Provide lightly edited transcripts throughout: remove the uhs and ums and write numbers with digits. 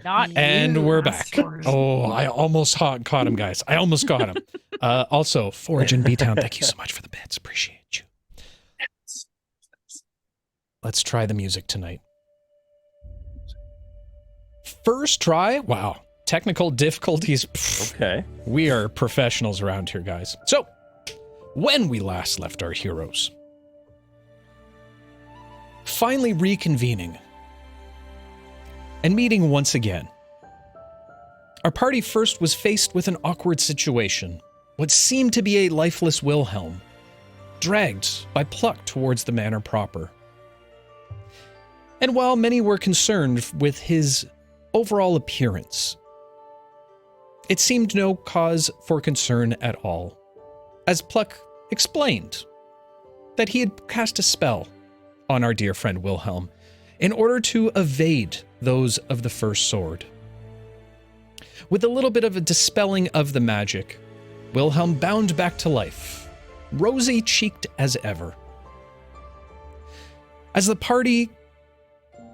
Not And you, we're back. Master. Oh, I almost caught him, guys. I almost got him. Also, Forge and B-Town, thank you so much for the bits. Appreciate you. Let's try the music tonight. First try? Wow. Technical difficulties. Pfft. Okay. We are professionals around here, guys. So, when we last left our heroes, finally reconvening and meeting once again, our party first was faced with an awkward situation. What seemed to be a lifeless Wilhelm, dragged by Pluck towards the manor proper. And while many were concerned with his overall appearance, it seemed no cause for concern at all, as Pluck explained that he had cast a spell on our dear friend Wilhelm in order to evade those of the First Sword. With a little bit of a dispelling of the magic, Wilhelm bound back to life, rosy-cheeked as ever. As the party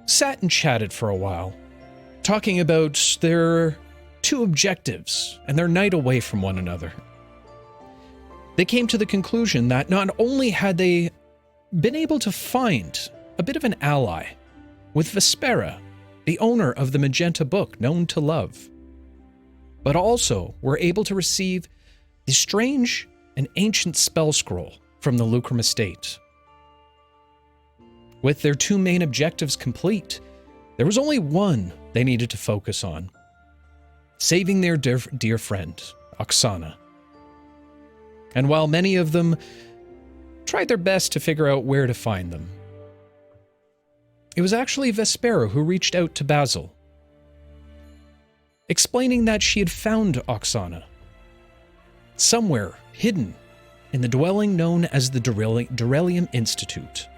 sat and chatted for a while, talking about their two objectives and their night away from one another, they came to the conclusion that not only had they been able to find a bit of an ally with Vespera, the owner of the Magenta book known to love, but also were able to receive the strange and ancient spell scroll from the Lucrum estate. With their two main objectives complete, there was only one they needed to focus on: saving their dear friend, Oksana. And while many of them tried their best to figure out where to find them, it was actually Vespera who reached out to Basil, explaining that she had found Oksana somewhere hidden in the dwelling known as the Durelium Institute.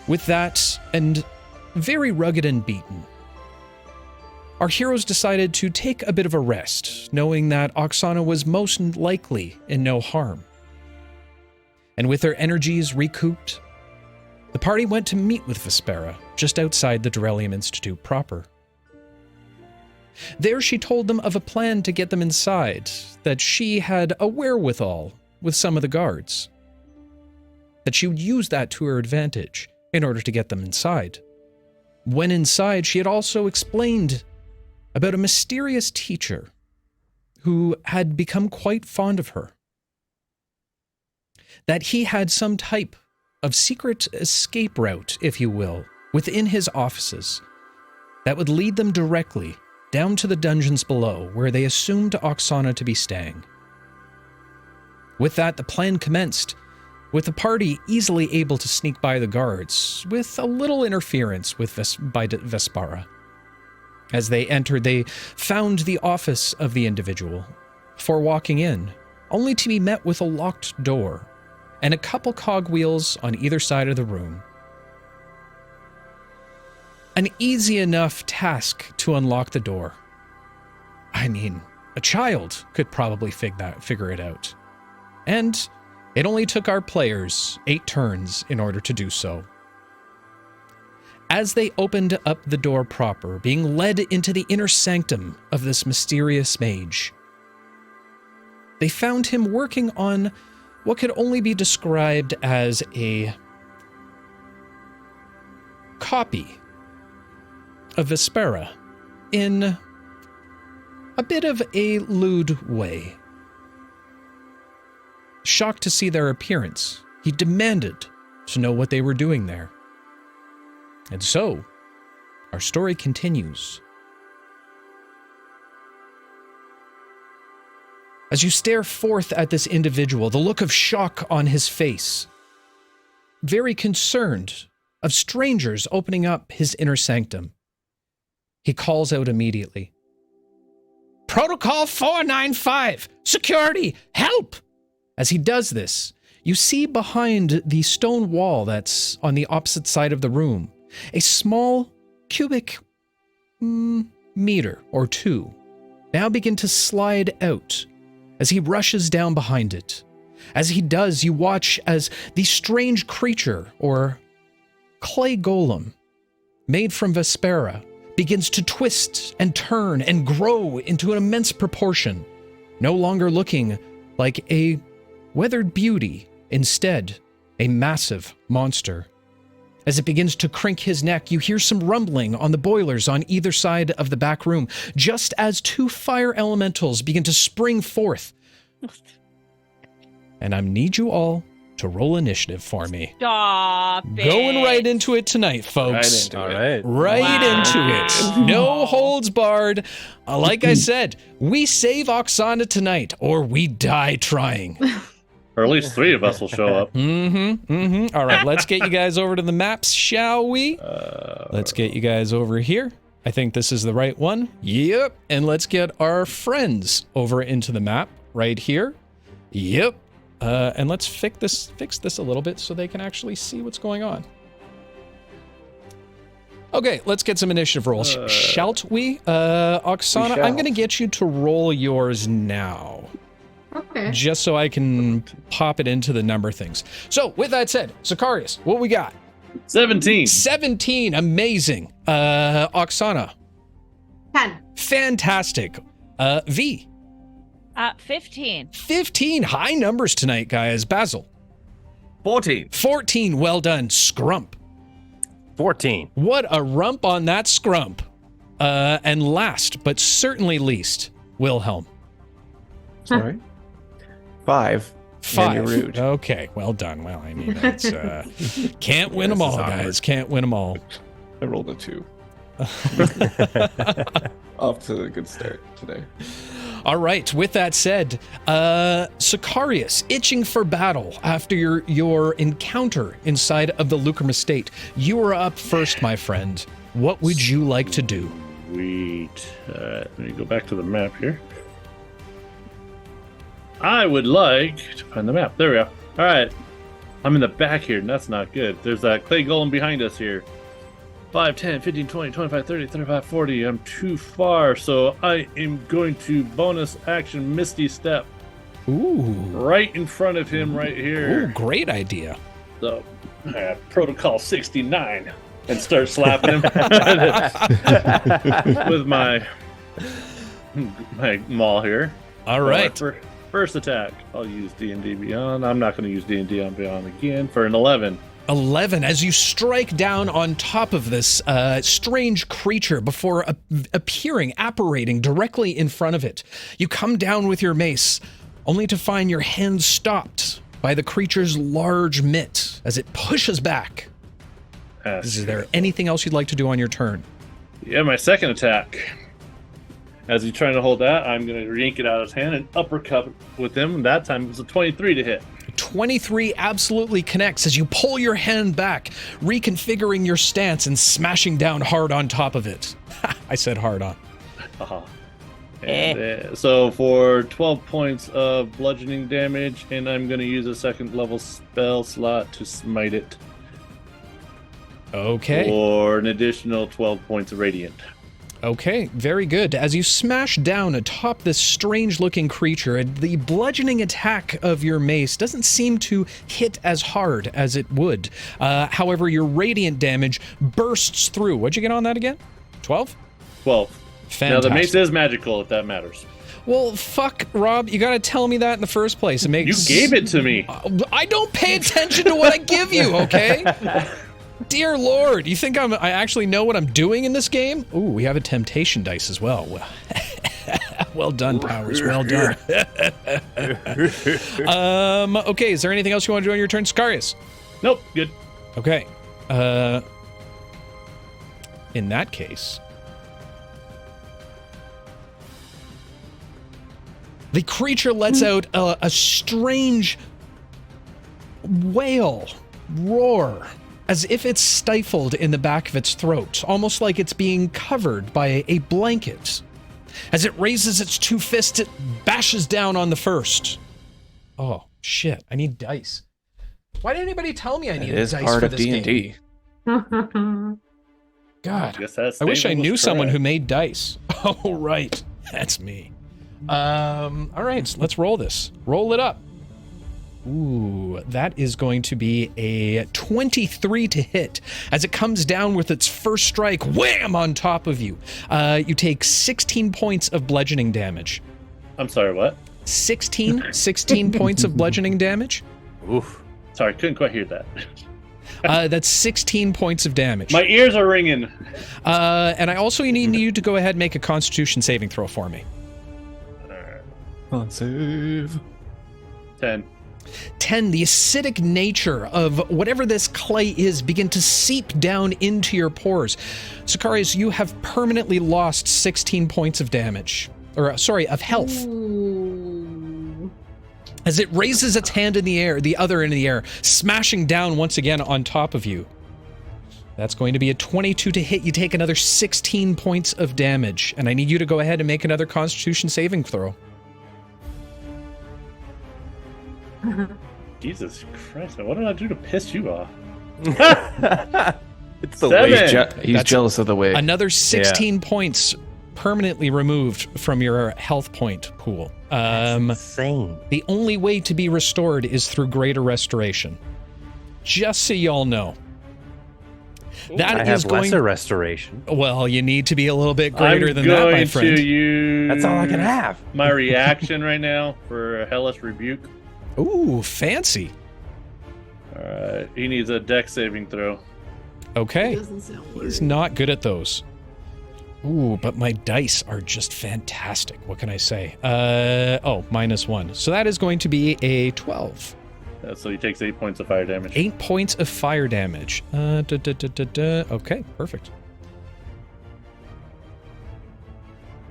With that, and very rugged and beaten, our heroes decided to take a bit of a rest, knowing that Oksana was most likely in no harm. And with their energies recouped, the party went to meet with Vespera just outside the Durelium Institute proper. There she told them of a plan to get them inside, that she had a wherewithal with some of the guards, that she would use that to her advantage in order to get them inside. When inside, she had also explained about a mysterious teacher who had become quite fond of her, that he had some type of secret escape route, if you will, within his offices that would lead them directly down to the dungeons below, where they assumed Oksana to be staying. With that, the plan commenced, with the party easily able to sneak by the guards, with a little interference by Vespera. As they entered, they found the office of the individual, before walking in, only to be met with a locked door and a couple cogwheels on either side of the room. An easy enough task to unlock the door. I mean, a child could probably figure it out. And it only took our players 8 turns in order to do so. As they opened up the door proper, being led into the inner sanctum of this mysterious mage, they found him working on what could only be described as a copy of Vespera in a bit of a lewd way. Shocked to see their appearance, he demanded to know what they were doing there. And so, our story continues. As you stare forth at this individual, the look of shock on his face, very concerned of strangers opening up his inner sanctum, he calls out immediately, "Protocol 495! Security! Help!" As he does this, you see behind the stone wall that's on the opposite side of the room, a small cubic meter or two now begin to slide out as he rushes down behind it. As he does, you watch as the strange creature, or clay golem, made from Vespera, begins to twist and turn and grow into an immense proportion, no longer looking like a weathered beauty, instead a massive monster. As it begins to crink his neck, you hear some rumbling on the boilers on either side of the back room, just as two fire elementals begin to spring forth. And I need you all to roll initiative for me. Stop it. Going right into it tonight, folks. Right into it. No holds barred. Like I said, we save Oksana tonight, or we die trying. Or at least 3 of us will show up. All right, let's get you guys over to the maps, shall we? Let's get you guys over here. I think this is the right one. Yep. And let's get our friends over into the map right here. Yep. And let's fix this a little bit so they can actually see what's going on. Okay, let's get some initiative rolls. Shalt we? Oksana, I'm going to get you to roll yours now. Okay. Just so I can pop it into the number things. So, with that said, Sicarius, what we got? 17. 17, amazing. Oksana. 10. Fantastic. V. 15. 15, high numbers tonight, guys. Basil. 14. 14, well done. Scrump. 14. What a rump on that scrump. And last, but certainly least, Wilhelm. Sorry. 5. 5. You're rude. Okay, well done. Well, I mean, it's, can't win them all, guys. Can't win them all. I rolled a 2. Off to a good start today. All right, with that said, Sicarius, itching for battle after your encounter inside of the Lucrum Estate. You are up first, my friend. What would you like to do? Sweet. Let me go back to the map here. I would like to find the map. There we go. All right. I'm in the back here, and that's not good. There's that clay golem behind us here. 5, 10, 15, 20, 25, 30, 35, 40. I'm too far, so I am going to bonus action Misty Step. Ooh. Right in front of him right here. Ooh, great idea. So, Protocol 69. And start slapping him with my maul here. All right. First attack, I'll use D&D Beyond. I'm not going to use D&D on Beyond again for an 11. 11, as you strike down on top of this strange creature before apparating directly in front of it. You come down with your mace, only to find your hand stopped by the creature's large mitt as it pushes back. Is there anything else you'd like to do on your turn? Yeah, my second attack. As he's trying to hold that, I'm going to yank it out of his hand and uppercut with him. That time it was a 23 to hit. 23 absolutely connects as you pull your hand back, reconfiguring your stance and smashing down hard on top of it. I said hard on. And, so for 12 points of bludgeoning damage, and I'm going to use a second level spell slot to smite it. Okay. Or an additional 12 points of radiant. Okay, very good. As you smash down atop this strange-looking creature, the bludgeoning attack of your mace doesn't seem to hit as hard as it would. However, your radiant damage bursts through. What'd you get on that again? 12? 12. Fantastic. Now, the mace is magical, if that matters. Well, fuck, Rob, you gotta tell me that in the first place. It makes... You gave it to me. I don't pay attention to what I give you, okay? Dear Lord, you think I actually know what I'm doing in this game? Ooh, we have a temptation dice as well. Well done, Powers. Well done. Okay, is there anything else you want to do on your turn? Sicarius? Nope, good. Okay. In that case... the creature lets out a strange wail, roar, as if it's stifled in the back of its throat, almost like it's being covered by a blanket. As it raises its two fists, it bashes down on the first. Oh, shit, I need dice. Why didn't anybody tell me I needed dice for this game? It is part of D&D. God, I wish I knew someone who made dice. Oh, right, that's me. All right, so let's roll this. Roll it up. Ooh, that is going to be a 23 to hit. As it comes down with its first strike, wham, on top of you. You take 16 points of bludgeoning damage. I'm sorry, what? 16 points of bludgeoning damage. Oof. Sorry, couldn't quite hear that. That's 16 points of damage. My ears are ringing. And I also need you to go ahead and make a Constitution saving throw for me. On save. 10. 10, the acidic nature of whatever this clay is begin to seep down into your pores. Sicarius, you have permanently lost 16 points of damage. Or, sorry, of health. Ooh. As it raises its hand in the air, the other in the air, smashing down once again on top of you. That's going to be a 22 to hit. You take another 16 points of damage. And I need you to go ahead and make another Constitution saving throw. Jesus Christ, what did I do to piss you off? It's the 7. way. He's jealous of the way. Another 16 points permanently removed from your health point pool. Insane. The only way to be restored is through greater restoration. Just so y'all know. That I is have going. lesser restoration. Well, you need to be a little bit greater I'm than that, my going friend. to use That's all I can have. my reaction right now for a Hellish Rebuke. Ooh, fancy. Alright, he needs a dex saving throw. Okay. Doesn't sound He's worried. not good at those. Ooh, but my dice are just fantastic. What can I say? -1. So that is going to be a 12. So he takes 8 points of fire damage. 8 points of fire damage. Okay, perfect.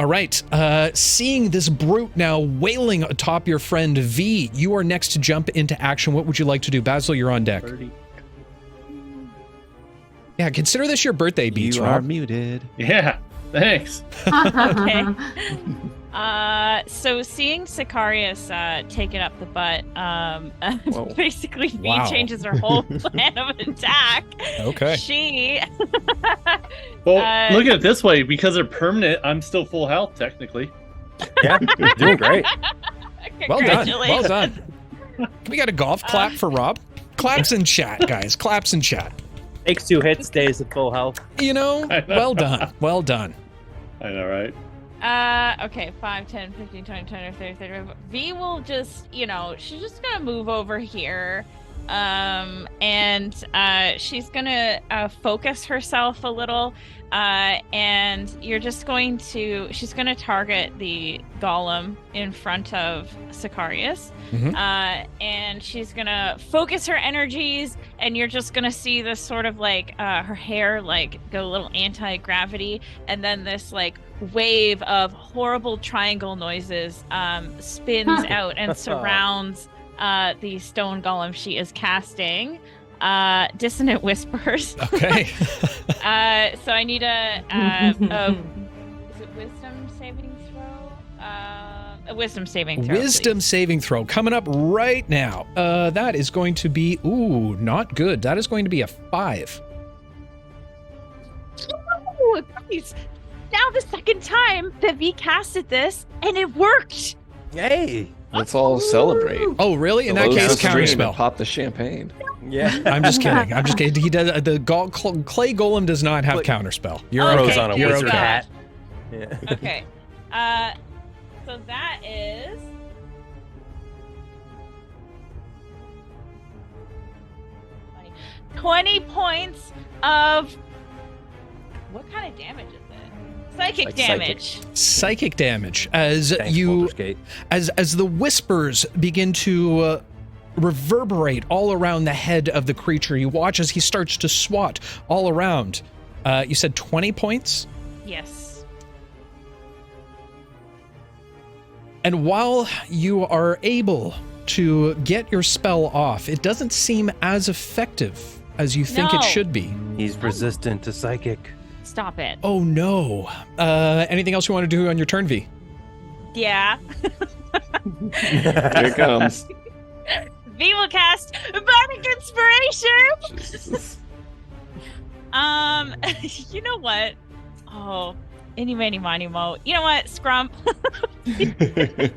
All right, seeing this brute now wailing atop your friend V, you are next to jump into action. What would you like to do? Basil, you're on deck. 30. Yeah, consider this your birthday beats, You are Rob. muted. Yeah, thanks. Okay. So seeing Sicarius take it up the butt, Whoa. basically V Wow. changes her whole plan of attack. Okay. She Well, look at it this way. Because they're permanent, I'm still full health, technically. Yeah, you're doing great. Well done. Well Congratulations. done. We got a golf clap for Rob. Claps in chat, guys. Claps in chat. Takes 2 hits, stays at full health. You know, I know. well done. Well done. I know, right? Okay, 5, 10, 15, 20, 20, 30, 30. V will just, she's just gonna move over here. And she's gonna focus herself a little. And she's gonna target the golem in front of Sicarius. Mhm. And she's gonna focus her energies, and you're just gonna see this sort of like her hair like go a little anti-gravity, and then this like wave of horrible triangle noises spins out and surrounds the stone golem she is casting. Dissonant whispers. Okay. So I need a is it wisdom saving throw? A wisdom saving throw. Wisdom saving throw coming up right now. That is going to be, ooh, not good. That is going to be a 5. Ooh, please. Now the second time that V casted this, and it worked. Hey. Let's all celebrate. Oh, really? In that Close case, the stream and counterspell. Pop the champagne. Yeah. I'm just kidding. I'm just kidding. He does. The clay golem does not have But- counterspell. You're Okay. okay. Rose on a You're wizard okay. hat. Yeah. Okay. So that is 20 points of what kind of damage is it? Psychic Like damage. Psychic damage as Thanks, you Baldur's Gate. as the whispers begin to reverberate all around the head of the creature. You watch as he starts to swat all around. You said 20 points? Yes. And while you are able to get your spell off, it doesn't seem as effective as you think it No. should be. He's resistant to psychic. Stop it. Oh no. Anything else you want to do on your turn, V? Yeah. Here it comes. V will cast Bardic Inspiration. Jesus. You know what? Oh, Any, many, money, mo. You know what, Scrump?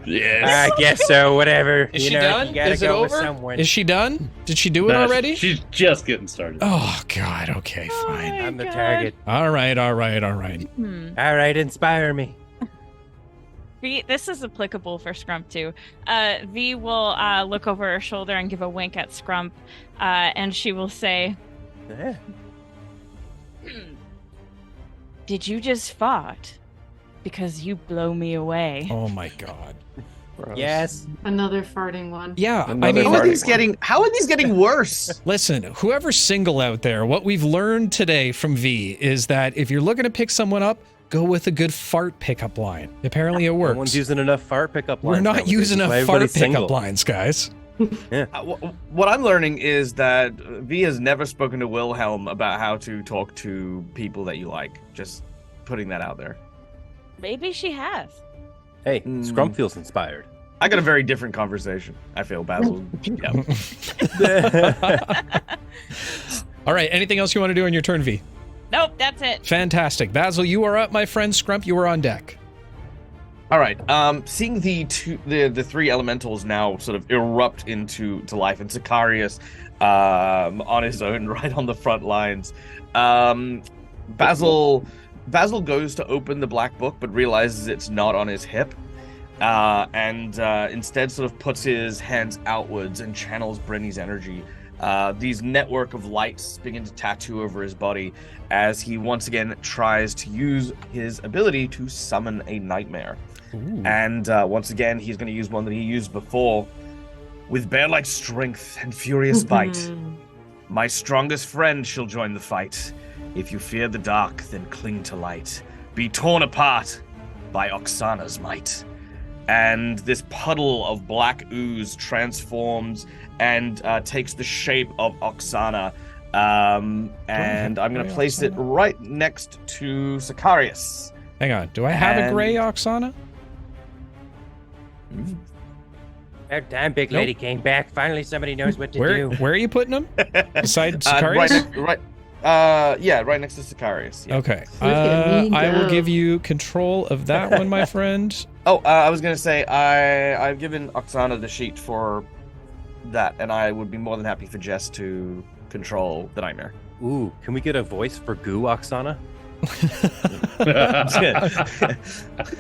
Yes. I guess so. Whatever. Is you she know, done? You gotta Is it go with over? someone. Is she done? Did she do it Nah, already? She's just getting started. Oh, God. Okay, fine. I'm the God. target. All right. All right, inspire me. V, this is applicable for Scrump too. V will look over her shoulder and give a wink at Scrump, and she will say, Yeah. "Did you just fart? Because you blow me away." Oh, my God. Gross. Yes. Another farting one. Yeah, I Another mean, farting. How are these getting worse? listen, whoever's single out there, what we've learned today from V is that if you're looking to pick someone up, go with a good fart pickup line. Apparently it No works. one's using enough fart pickup We're lines. not nowadays. using That's why enough fart everybody's pickup single. lines, guys. What I'm learning is that V has never spoken to Wilhelm about how to talk to people that you like. Just putting that out there. Maybe she has. Hey, Hmm. Scrump feels inspired. I got a very different conversation. I feel Basil. Yeah. All right, anything else you want to do on your turn, V? Nope, that's it. Fantastic. Basil, you are up, my friend. Scrump, you are on deck. All right. Seeing the three elementals now sort of erupt into life, and Sicarius on his own, right on the front lines. Basil goes to open the black book, but realizes it's not on his hip, and instead sort of puts his hands outwards and channels Brenny's energy. These network of lights begin to tattoo over his body as he once again tries to use his ability to summon a nightmare. Ooh. And once again, he's going to use one that he used before. With bear-like strength and furious bite, my strongest friend shall join the fight. If you fear the dark, then cling to light. Be torn apart by Oksana's might. And this puddle of black ooze transforms and takes the shape of Oksana. And I'm going to place it right next to Sicarius. Hang on. Do I have a And- gray Oksana? That damn big lady came back. Finally, somebody knows what to Where do. are you putting him? Beside Right, Sicarius? right next to Sicarius. Yeah. Okay. Look at me I will go. give you control of that one, my friend. Oh, I was gonna say I've given Oksana the sheet for that, and I would be more than happy for Jess to control the nightmare. Ooh, can we get a voice for Goo Oksana?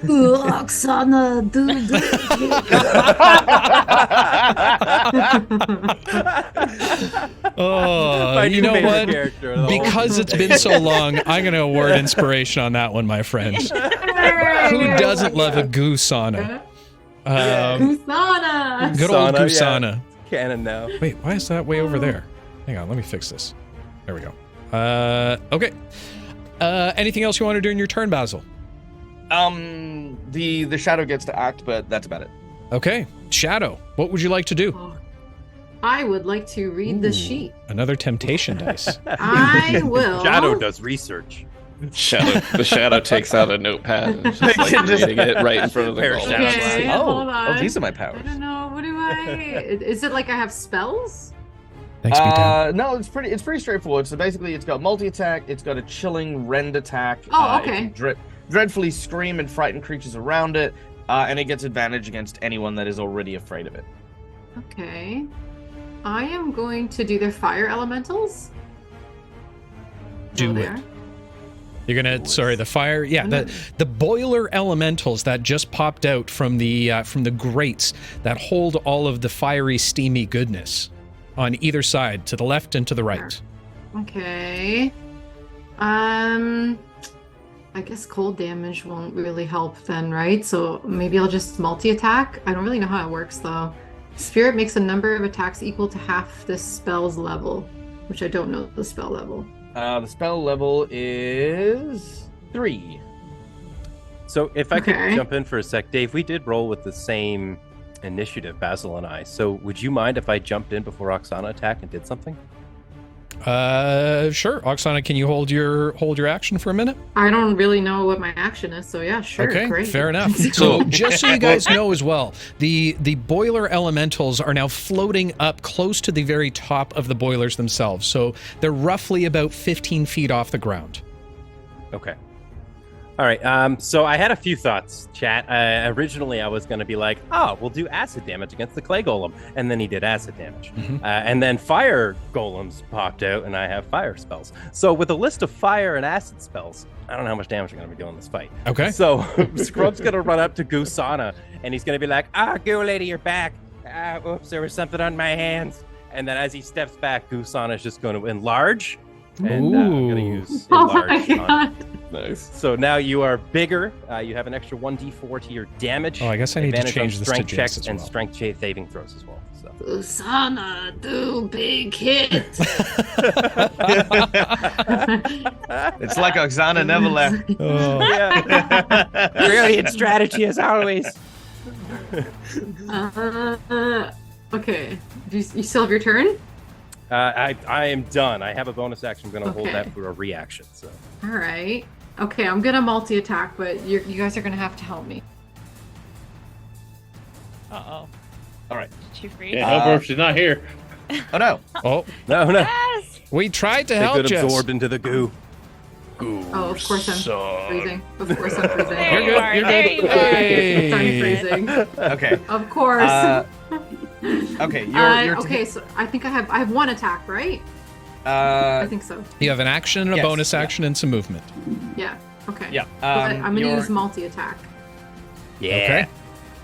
Ooh, Oksana, Oh, My you new know favorite what? character of the whole- Because it's been so long, I'm going to award inspiration on that one, my friend. Who doesn't love a goosana? Kusana. Good old Kusana, goosana. Canon now. Wait, why is that way over there? Hang on, let me fix this. There we go. Okay. Anything else you want to do in your turn, Basil? The shadow gets to act, but that's about it. Okay. Shadow, what would you like to do? I would like to read the sheet. Another temptation dice. I will. Shadow does research. The shadow takes out a notepad and is just like reading it right in front of the Pair of goal. shadow Okay, Oh, hold on. these are my I powers. don't know. What do I? Is it like I have spells? Thanks, B-Town. No, it's pretty straightforward. So basically, it's got multi-attack, it's got a chilling rend attack. Oh, it okay. can dreadfully scream and frighten creatures around it, and it gets advantage against anyone that is already afraid of it. Okay. I am going to do their fire elementals. Do Oh, it. there. You're gonna, sorry, the fire, yeah, the boiler elementals that just popped out from the grates that hold all of the fiery, steamy goodness on either side, to the left and to the right. Okay. I guess cold damage won't really help then, right? So maybe I'll just multi-attack. I don't really know how it works though. Spirit makes a number of attacks equal to half the spell's level, which I don't know the spell level. The spell level is 3. So if I could Okay. jump in for a sec, Dave, we did roll with the same initiative, Basil and I. So would you mind if I jumped in before Oksana attacked and did something? Sure. Oksana, can you hold your action for a minute? I don't really know what my action is, so yeah, sure, Okay, great. fair enough. So just so you guys know as well, the boiler elementals are now floating up close to the very top of the boilers themselves. So they're roughly about 15 feet off the ground. Okay. All right. So I had a few thoughts, chat. Originally, I was going to be like, "Oh, we'll do acid damage against the clay golem," and then he did acid damage. And then fire golems popped out, and I have fire spells. So with a list of fire and acid spells, I don't know how much damage I'm going to be doing in this fight. Okay. So Scrub's going to run up to Gusana, and he's going to be like, Goo lady, you're back. Oops, there was something on my hands. And then as he steps back, Gusana is just going to enlarge. And I'm going to use enlarge on. Nice. So now you are bigger. You have an extra 1d4 to your damage. Oh, I guess I need to advantage change on this to strength Jace checks as and well. strength saving throws as well. So. Oksana, do big hits. It's like Oksana never left. Oh. Yeah. Brilliant strategy as always. Okay. You still have your turn? I am done. I have a bonus action. I'm going to hold Okay. that for a reaction. So. All right. Okay, I'm gonna multi-attack, but you guys are gonna have to help me. Uh-oh. All right. Did she freeze? Can't help her if she's not here. Oh no. Oh, No. Yes! we tried to They help got Jess. absorbed into the goo. Oh, of course I'm freezing. Of course I'm freezing. There you good, are. you're There good. you are. Hey. I'm freezing. Okay. Of course. Okay. You're okay, so I think I have one attack, right? I think so. You have an action and a Yes, bonus yeah. action and some movement. Yeah. Okay. Yeah. But I'm gonna use multi-attack. Yeah. Okay.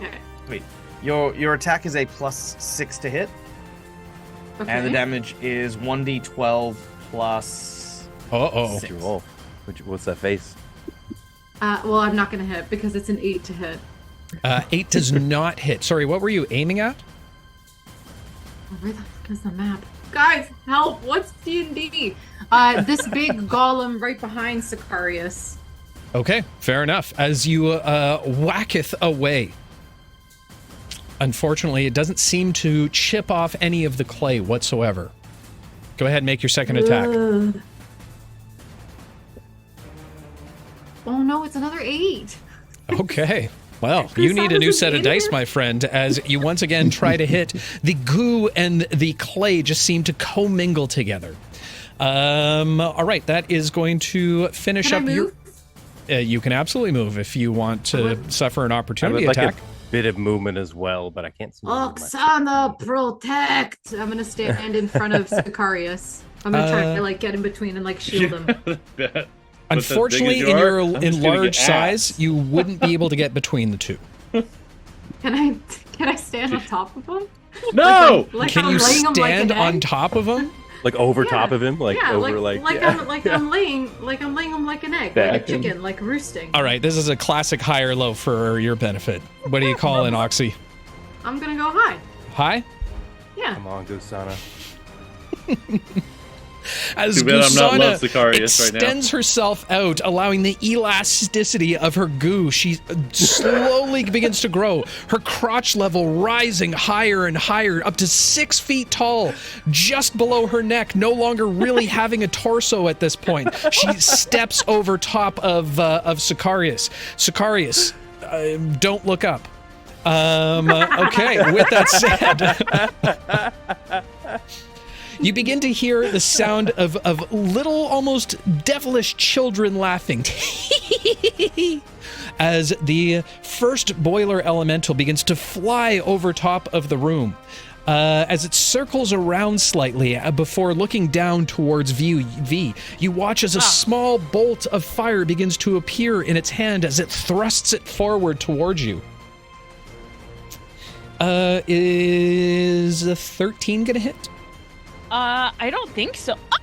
Okay. Sweet. Your attack is a +6 to hit, Okay. and the damage is 1d12 plus. Uh-oh. What'd you roll? What's that face? Well, I'm not gonna hit because it's an 8 to hit. 8 does not hit. Sorry, what were you aiming at? Where the fuck is the map? Guys, help! What's D&D? This big golem right behind Sicarius. Okay, fair enough. As you whacketh away. Unfortunately, it doesn't seem to chip off any of the clay whatsoever. Go ahead and make your second attack. Oh no, it's another 8. Okay. Well, you need a new set of dice, my friend, as you once again try to hit. The goo and the clay just seem to commingle together. All right, that is going to finish Can up I your... move? You can absolutely move if you want to suffer an I opportunity would like attack. a bit of movement as well, but I can't see. Oksana, protect! I'm gonna stand in front of Sicarius. I'm gonna try to get in between and shield him. Unfortunately, in your enlarged size, you wouldn't be able to get between the two. Can I stand on top of him? No! Can I'm you laying him like an stand on egg? top of him? Like over Yeah. top of him, I'm laying him like an egg, like a Back him. chicken, like roosting. All right, this is a classic high or low for your benefit. What do you call it, Oxy? I'm gonna go high. High? Yeah. Come on, Gusana. As Too bad I'm not Gusana Love Sicarius right now. extends herself out, allowing the elasticity of her goo, she slowly begins to grow, her crotch level rising higher and higher, up to 6 feet tall, just below her neck, no longer really having a torso at this point. She steps over top of Sicarius. Sicarius, don't look up. Okay, with that said... You begin to hear the sound of little, almost devilish children laughing as the first boiler elemental begins to fly over top of the room. As it circles around slightly before looking down towards V, you watch as a small bolt of fire begins to appear in its hand as it thrusts it forward towards you. Is a 13 gonna hit? I don't think so. Oh,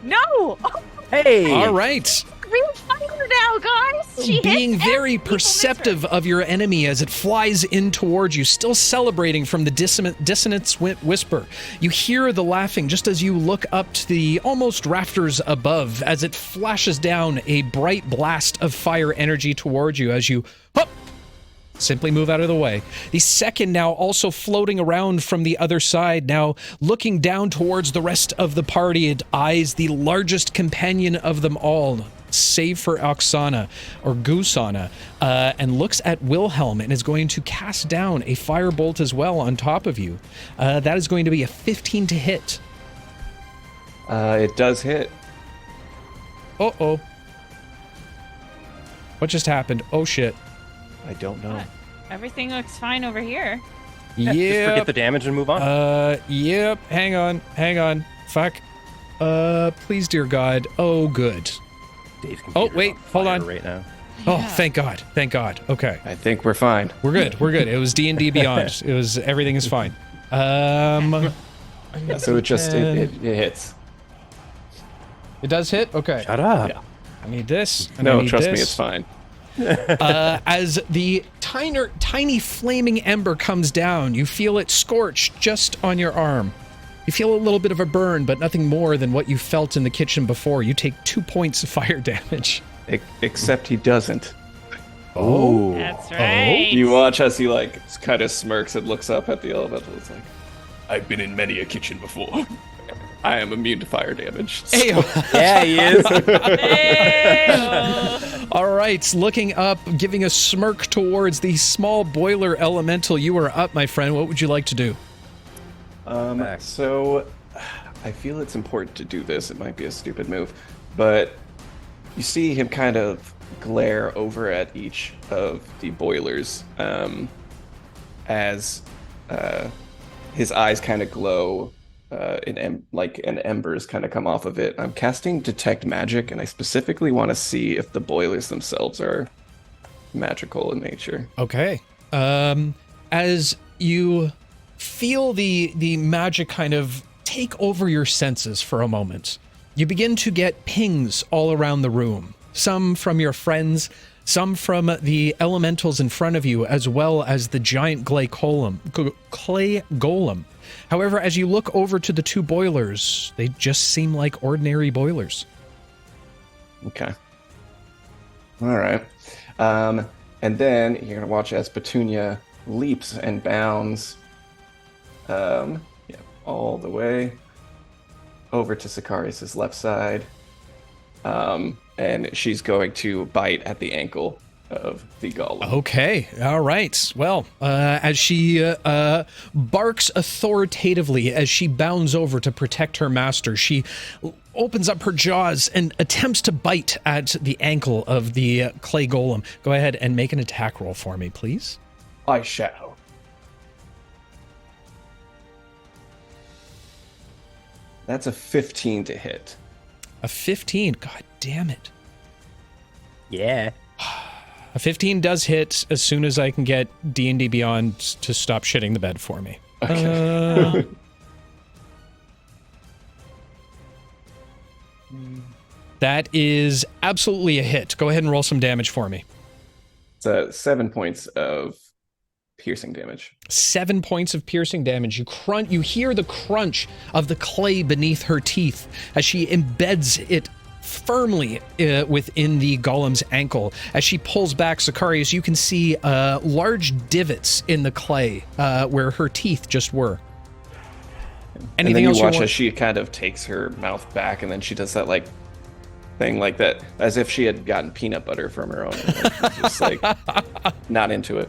no! Oh, Hey! All right. real fire now, guys! She Being hits very every perceptive of your enemy as it flies in towards you, still celebrating from the dissonance whisper. You hear the laughing just as you look up to the almost rafters above as it flashes down a bright blast of fire energy towards you as you simply move out of the way. The second now also floating around from the other side, now looking down towards the rest of the party. It eyes the largest companion of them all, save for Oksana, or Gusana, and looks at Wilhelm and is going to cast down a firebolt as well on top of you. That is going to be a 15 to hit. It does hit. Uh-oh. What just happened? Oh shit. I don't know. Everything looks fine over here. Just forget Yep. the damage and move on. Yep. Hang on. Fuck. Please, dear God. Oh, good. Dave's Oh, computer's wait, on hold fire on. right now. Oh, Yeah. thank God. Okay. I think we're fine. We're good. It was D&D Beyond. It was, everything is fine. Yeah, so it just it hits. It does hit? Okay. Shut up. Yeah. I need this. And I No, need trust me, this. it's fine. As the tiny flaming ember comes down, you feel it scorch just on your arm. You feel a little bit of a burn, but nothing more than what you felt in the kitchen before. You take 2 points of fire damage. Except he doesn't. Oh. That's right. You watch as he like kind of smirks and looks up at the elemental. It's like, I've been in many a kitchen before. I am immune to fire damage. So- Yeah, he is. Hey-oh. All right, looking up, giving a smirk towards the small boiler elemental. You are up, my friend. What would you like to do? So I feel it's important to do this. It might be a stupid move, but you see him kind of glare over at each of the boilers as his eyes kind of glow and embers kind of come off of it. I'm casting Detect Magic, and I specifically want to see if the boilers themselves are magical in nature. Okay. As you feel the magic kind of take over your senses for a moment, you begin to get pings all around the room. Some from your friends, some from the elementals in front of you, as well as the giant clay golem. However, as you look over to the two boilers, they just seem like ordinary boilers. Okay. All right. And then you're going to watch as Petunia leaps and bounds all the way over to Sicarius' left side. And she's going to bite at the ankle of the golem. Okay, all right. Well, as she barks authoritatively as she bounds over to protect her master, she opens up her jaws and attempts to bite at the ankle of the clay golem. Go ahead and make an attack roll for me, please. I shall. That's a 15 to hit. A 15. God damn it. Yeah. A 15 does hit as soon as I can get D&D Beyond to stop shitting the bed for me. Okay. That is absolutely a hit. Go ahead and roll some damage for me. It's 7 points of piercing damage. 7 points of piercing damage. You hear the crunch of the clay beneath her teeth as she embeds it firmly within the golem's ankle. As she pulls back, Sicarius, you can see large divots in the clay where her teeth just were. Anything and then else you watch want? as she kind of takes her mouth back, and then she does that like thing like that, as if she had gotten peanut butter from her own. And she's just like not into it.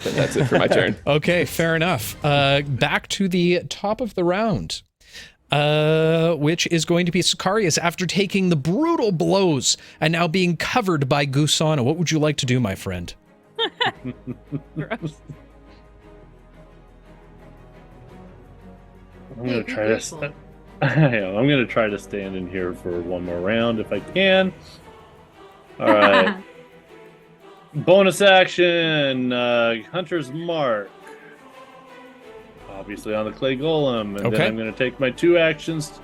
But that's it for my turn. Okay, fair enough. Back to the top of the round, which is going to be Sicarius after taking the brutal blows and now being covered by Gusana. What would you like to do, my friend? Gross. I'm gonna try to. I'm gonna try to stand in here for one more round if I can. All right. Bonus action, Hunter's Mark. Obviously on the clay golem, and Okay. then I'm gonna take my 2 actions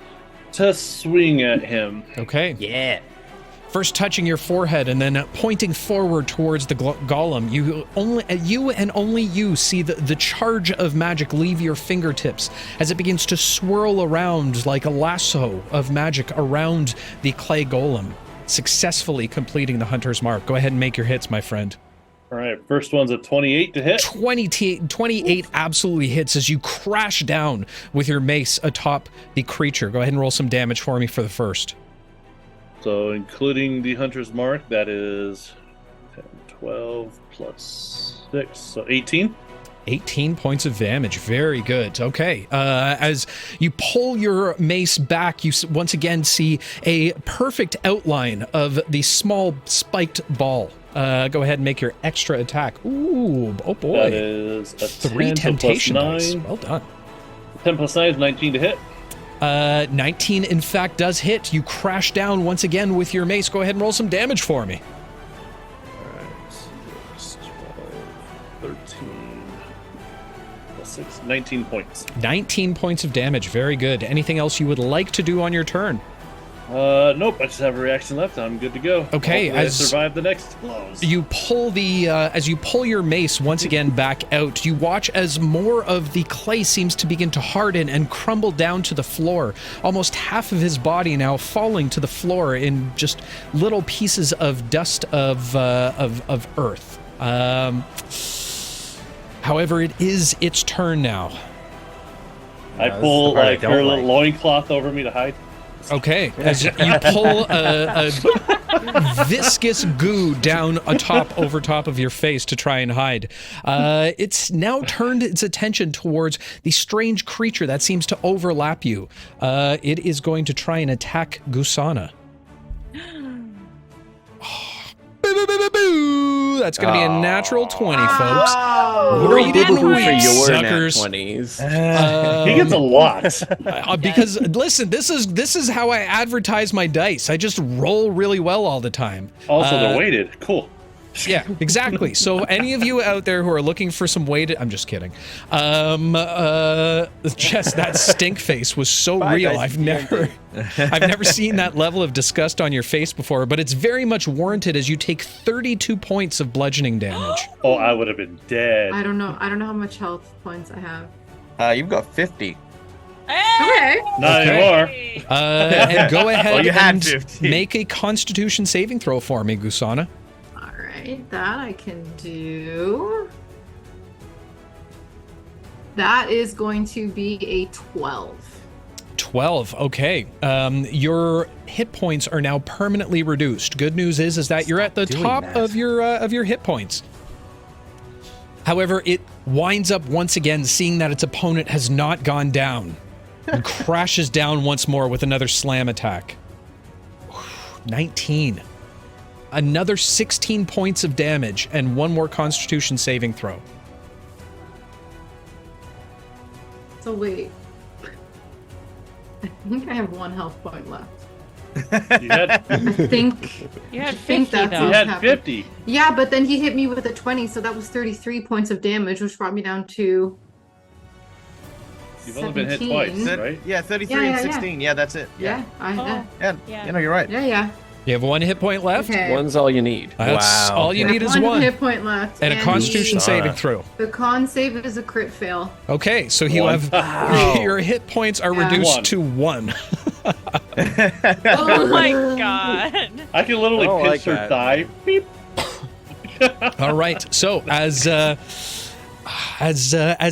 to swing at him. Okay. Yeah. First touching your forehead and then pointing forward towards the golem. You and only you see the charge of magic leave your fingertips as it begins to swirl around like a lasso of magic around the clay golem, successfully completing the Hunter's Mark. Go ahead and make your hits, my friend. All right, first one's a 28 to hit. 28 absolutely hits as you crash down with your mace atop the creature. Go ahead and roll some damage for me for the first. So including the Hunter's Mark, that is 10, 12 plus 6, so 18. 18 points of damage. Very good. Okay. As you pull your mace back, you once again see a perfect outline of the small spiked ball Go ahead and make your extra attack. Ooh, oh boy. That is a 3 10, so temptation plus dice. 9. Well done. 10 plus 9 is 19 to hit. 19, in fact, does hit. You crash down once again with your mace. Go ahead and roll some damage for me. Alright, 6, 12, 13, plus 6, 19 points. 19 points of damage. Very good. Anything else you would like to do on your turn? Nope, I just have a reaction left. I'm good to go. Okay, Hopefully I as survive the next blows. you pull as you pull your mace once again back out, you watch as more of the clay seems to begin to harden and crumble down to the floor. Almost half of his body now falling to the floor in just little pieces of dust of earth. However, it is its turn now. I this pull is the part I like don't her like. loincloth over me to hide. Okay, as you pull a viscous goo down over top of your face to try and hide. It's now turned its attention towards the strange creature that seems to overlap you. It is going to try and attack Gusana. Boo, boo, boo, boo, boo. That's going to be a natural 20, folks. Read it and weep, suckers. 20s. He gets a lot. Because listen, this is how I advertise my dice. I just roll really well all the time. Also, they're weighted. Cool. Yeah, exactly. So any of you out there who are looking for some weighted, I'm just kidding. Jess, that stink face was so real. I've never seen that level of disgust on your face before, but it's very much warranted as you take 32 points of bludgeoning damage. Oh, I would have been dead. I don't know how much health points I have. You've got 50. Okay. Not anymore. And go ahead Well, you had and 50. make a Constitution saving throw for me, Gusana. Alright, that I can do. That is going to be a 12. 12. Okay. Your hit points are now permanently reduced. Good news is that you're at the top of your hit points. However, it winds up once again seeing that its opponent has not gone down and crashes down once more with another slam attack. 19. Another 16 points of damage and one more Constitution saving throw. So wait. I think I have 1 health point left. You had, I think You had I think 50 that's though. you what had happened. 50. Yeah, but then he hit me with a 20, so that was 33 points of damage, which brought me down to You've only been hit 17. twice, right? Yeah, 33 Yeah, and yeah, 16. Yeah, that's it. yeah, Oh. Yeah, Yeah. you're right. yeah. You have 1 hit point left. Okay. One's all you need. That's Wow. all you I need have is 1. hit point left, And a Constitution the- saving throw. The con save is a crit fail. Okay, so you One. have your hit points are Yeah. reduced 1. to 1. Oh my god. I can literally I don't pinch like her that. thigh. Beep. All right. So as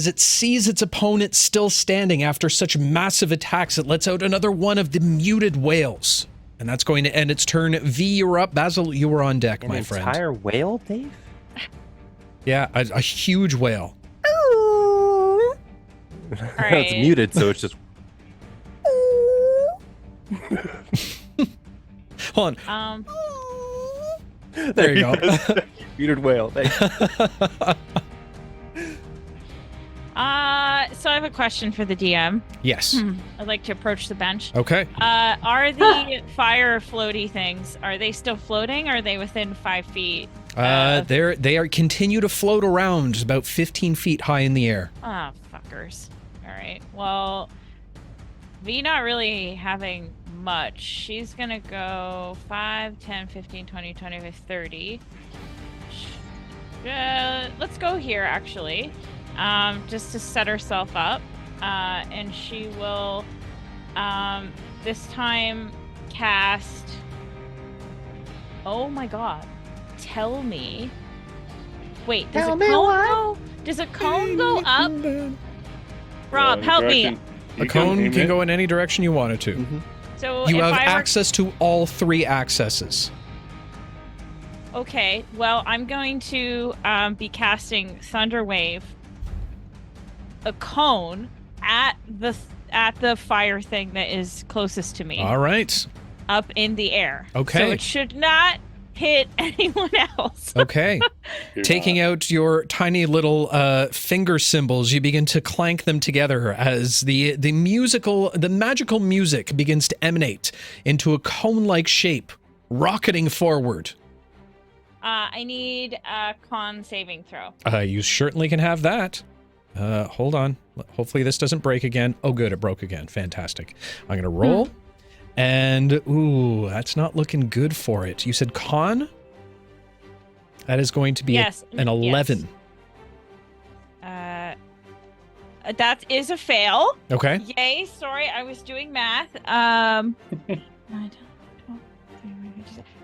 it sees its opponent still standing after such massive attacks, it lets out another one of the muted wails, and that's going to end its turn. V, you're up. Basil, you were on deck, An my friend. entire whale, Dave? Yeah, a huge whale. All It's right. muted, so it's just. Hold on. There you go. Muted whale. So I have a question for the DM. Yes. I'd like to approach the bench. Okay. Are the fire floaty things, are they still floating? Or are they within 5 feet? They are continue to float around about 15 feet high in the air. Ah, fuckers. All right. Well, V not really having much. She's going to go 5, 10, 15, 20, 25, 30. Let's go here, actually. Just to set herself up. And she will this time cast. Oh my god. Tell me. Wait, does a cone go up? Rob, help me. A cone can go in any direction you want it to. So You if have I were... access to all 3 accesses. Okay, well, I'm going to be casting Thunder Wave, a cone at the fire thing that is closest to me, All right. up in the air. Okay. So it should not hit anyone else. Okay. You're Taking not. out your tiny little finger cymbals, you begin to clank them together as the magical music begins to emanate into a cone-like shape, rocketing forward. I need a con saving throw. You certainly can have that. Hold on. Hopefully this doesn't break again. Oh, good. It broke again. Fantastic. I'm going to roll. And, ooh, that's not looking good for it. You said con? That is going to be Yes. an 11. Yes. That is a fail. Okay. Yay. Sorry, I was doing math. 9, 10, 12,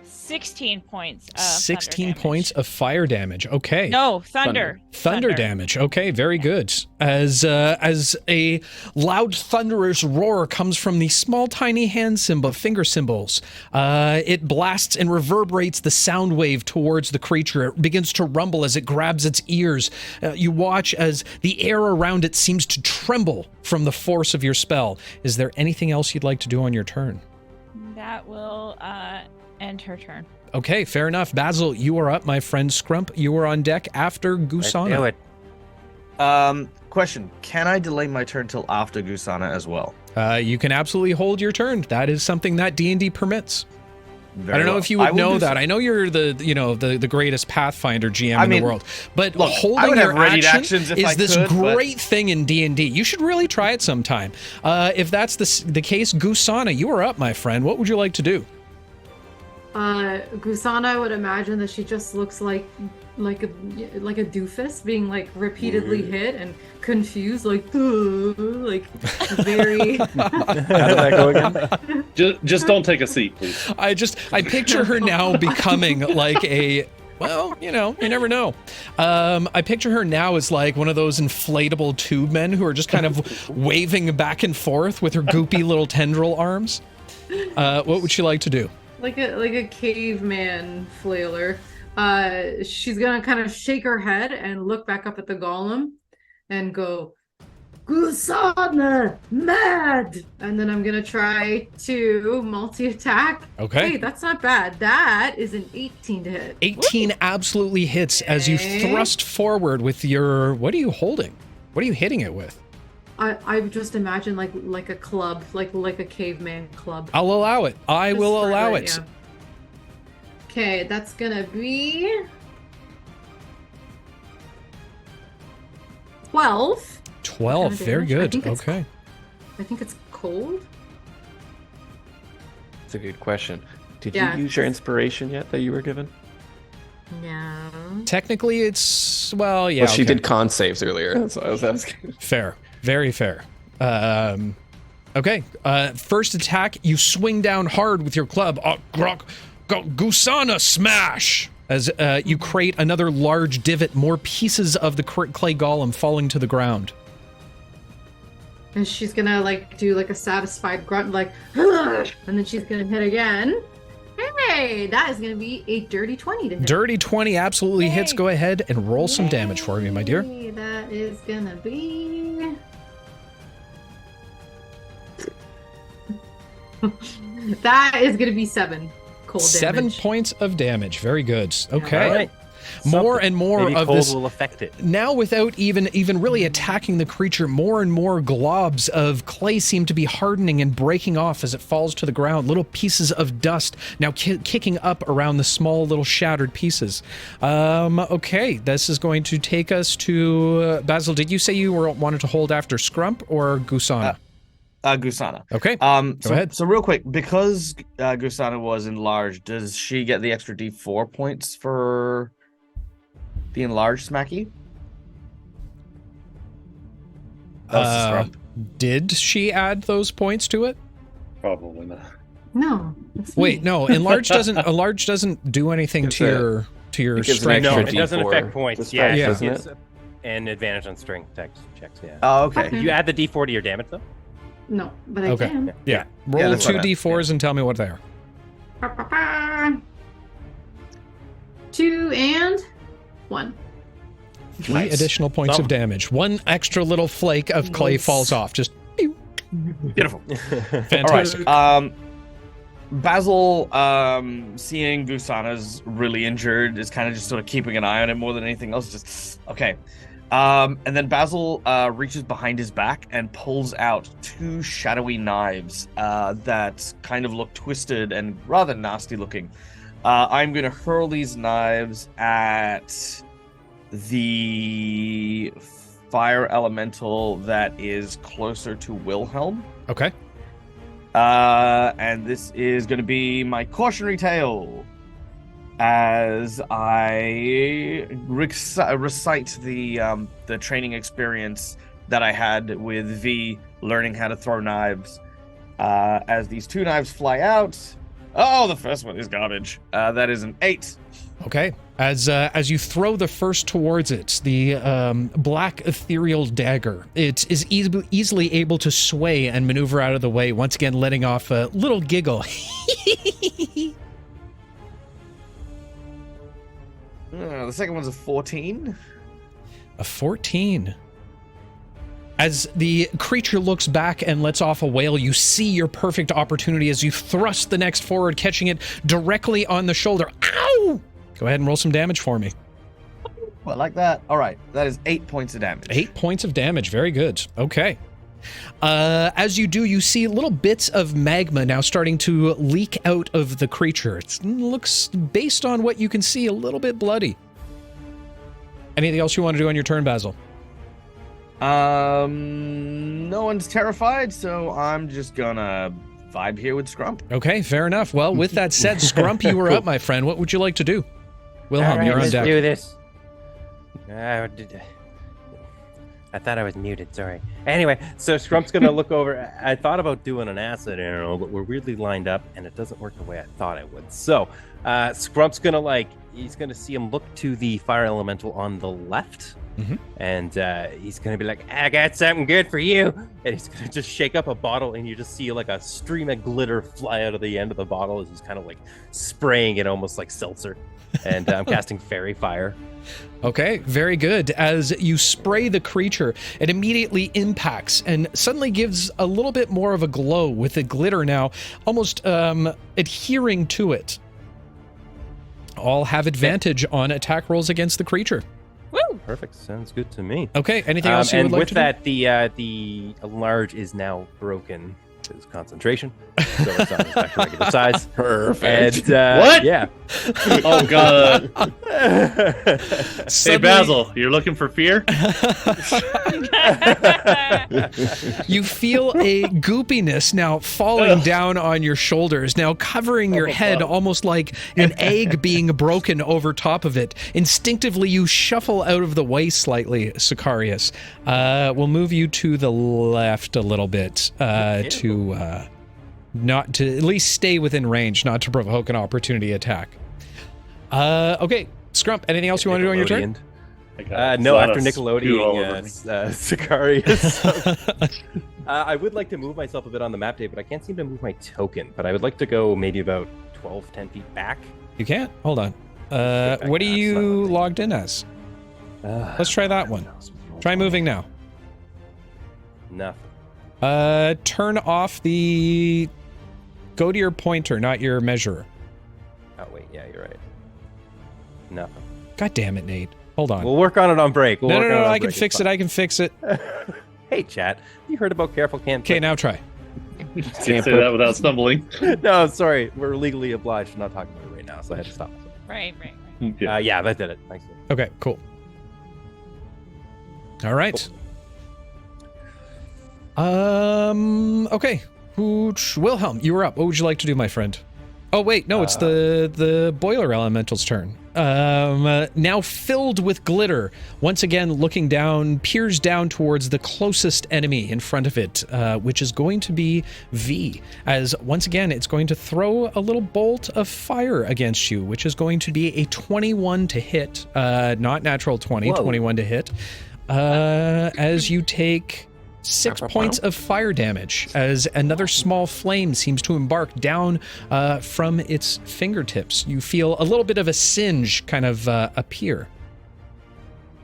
16 points of 16 thunder points damage. of fire damage. Okay. No, thunder. Thunder damage. Okay, very good. As a loud thunderous roar comes from the small tiny finger cymbals, it blasts and reverberates the sound wave towards the creature. It begins to rumble as it grabs its ears. You watch as the air around it seems to tremble from the force of your spell. Is there anything else you'd like to do on your turn? That will end her turn. Okay, fair enough. Basil, you are up. My friend Scrump, you are on deck after Gusana. Do it. Question: can I delay my turn till after Gusana as well? You can absolutely hold your turn. That is something that D&D permits. Very I don't know well. if you I would will know do that. so. I know you're the greatest Pathfinder GM I in mean, the world, but look, I holding would have your readied action actions if is I this could, but- great thing in D&D. You should really try it sometime. If that's the case, Gusana, you are up, my friend. What would you like to do? Gusana, I would imagine that she just looks like a doofus being like repeatedly hit and confused, like very. How did that go again? Just don't take a seat, please. I picture her now becoming like a. Well, you never know. I picture her now as like one of those inflatable tube men who are just kind of waving back and forth with her goopy little tendril arms. What would she like to do? Like a caveman flailer. She's gonna kind of shake her head and look back up at the golem and go, Gusana, mad! And then I'm gonna try to multi-attack. Okay. Hey, that's not bad. That is an 18 to hit. 18 absolutely hits as you Okay. thrust forward with your. What are you holding? What are you hitting it with? I just imagine like a club, like a caveman club. I'll allow it. I Just will for allow the- it. yeah. Okay, that's gonna be 12. 12. What kind of Very damage? I good. think it's- Okay. I think it's cold. That's a good question. Did Yeah. you use your inspiration yet that you were given? No. Technically, it's. Well, yeah. Well, she okay. did con saves earlier. That's what I was asking. Fair. Very fair. Okay. First attack, you swing down hard with your club. Gusana smash! As you create another large divot, more pieces of the clay golem falling to the ground. And she's gonna like do like a satisfied grunt, like, and then she's gonna hit again. Hey, that is gonna be a dirty 20 to hit. Dirty 20 absolutely hits. Yay. Go ahead and roll some damage for me, my dear. Yay, that is gonna be. That is gonna be 7 cold 7 damage. points of damage. Very good. Okay. All right. More and more Maybe of cold this. will affect it. Now, without even really attacking the creature, more and more globs of clay seem to be hardening and breaking off as it falls to the ground. Little pieces of dust now kicking up around the small little shattered pieces. Okay, this is going to take us to Basil. Did you say you wanted to hold after Scrump or Gusana? Gusana. Okay. Go ahead. So real quick, because Gusana was enlarged, does she get the extra D4 points for the enlarged Smacky? Did she add those points to it? Probably not. No. it's Wait, me. no. Enlarge doesn't do anything Gives to a- your it gives an strength. No, extra it doesn't D4 affect points. to Yeah, strength, Yeah. doesn't it's it? an advantage on strength checks. Yeah. Oh, okay. Okay. You add the D4 to your damage though. No, but I Okay. can. Yeah. Roll that's two what I- D4s and tell me what they are. 2 and 1. 3 Nice. additional points of Thumb. damage. One extra little flake of clay Nice. falls off. Just Beautiful. fantastic. All right. Basil, seeing Gusana's really injured, is kind of just sort of keeping an eye on it more than anything else. Just okay. And then Basil reaches behind his back and pulls out 2 shadowy knives that kind of look twisted and rather nasty looking. I'm going to hurl these knives at the fire elemental that is closer to Wilhelm. Okay. And this is going to be my cautionary tale as I recite the training experience that I had with V learning how to throw knives. As these 2 knives fly out. Oh, the first one is garbage. That is an 8. Okay. As you throw the first towards it, the black ethereal dagger, it is easily able to sway and maneuver out of the way, once again letting off a little giggle. The second one's a 14. A 14. As the creature looks back and lets off a wail, you see your perfect opportunity as you thrust the next forward, catching it directly on the shoulder. Ow! Go ahead and roll some damage for me. Well, like that. All right, that is 8 points of damage. 8 points of damage. Very good. Okay. As you do, you see little bits of magma now starting to leak out of the creature. It looks, based on what you can see, a little bit bloody. Anything else you want to do on your turn, Basil? No one's terrified, so I'm just gonna vibe here with Scrump. Okay, fair enough. Well, with that said, Scrump, you were up, my friend. What would you like to do? Wilhelm, All right, you're on let's deck. do this. I thought I was muted, sorry. Anyway, so Scrump's gonna look over. I thought about doing an acid arrow, but we're weirdly lined up, and it doesn't work the way I thought it would. So, Scrump's gonna he's gonna see him look to the fire elemental on the left, and he's gonna be like, "I got something good for you," and he's gonna just shake up a bottle, and you just see like a stream of glitter fly out of the end of the bottle as he's kind of like spraying it, almost like seltzer. And I'm casting Fairy Fire. Okay, very good. As you spray the creature, it immediately impacts and suddenly gives a little bit more of a glow with the glitter now almost adhering to it. All have advantage on attack rolls against the creature. Woo! Perfect. Sounds good to me. Okay, anything else you would like to do? And with that, the large is now broken. His concentration, so it's on his back to regular size. Perfect. And, What? Yeah. Oh god. Hey Suddenly- Basil, you're looking for fear? You feel a goopiness now falling down on your shoulders, now covering your head almost like an egg being broken over top of it. Instinctively, you shuffle out of the way slightly, Sicarius. We'll move you to the left a little bit not to at least stay within range, not to provoke an opportunity attack. Okay, Scrump, anything else you want to do on your turn? No, after Nickelodeon, Sicarius. I would like to move myself a bit on the map, Dave, but I can't seem to move my token. But I would like to go maybe about 10 feet back. You can't? Hold on. What are you logged in as? Let's try that one. Try moving now. Nothing. Turn off the... Go to your pointer, not your measurer. Oh, wait. Yeah, you're right. Nothing. God damn it, Nate. Hold on. We'll work on it on break. No, I can fix it. I can fix it. Hey, chat. You heard about careful can't... Okay, now try. Can't say that without stumbling. No, sorry. We're legally obliged to not talk about it right now, so I had to stop. Right. Yeah, that did it. Thanks. Okay, cool. All right. Okay. Wilhelm, you were up. What would you like to do, my friend? Oh, wait, no, it's the boiler elemental's turn. Now filled with glitter, once again looking down, peers down towards the closest enemy in front of it, which is going to be V, as once again it's going to throw a little bolt of fire against you, which is going to be a 21 to hit, not natural 20, Whoa. 21 to hit, as you take 6 points of fire damage as another small flame seems to embark down from its fingertips. You feel a little bit of a singe kind of appear.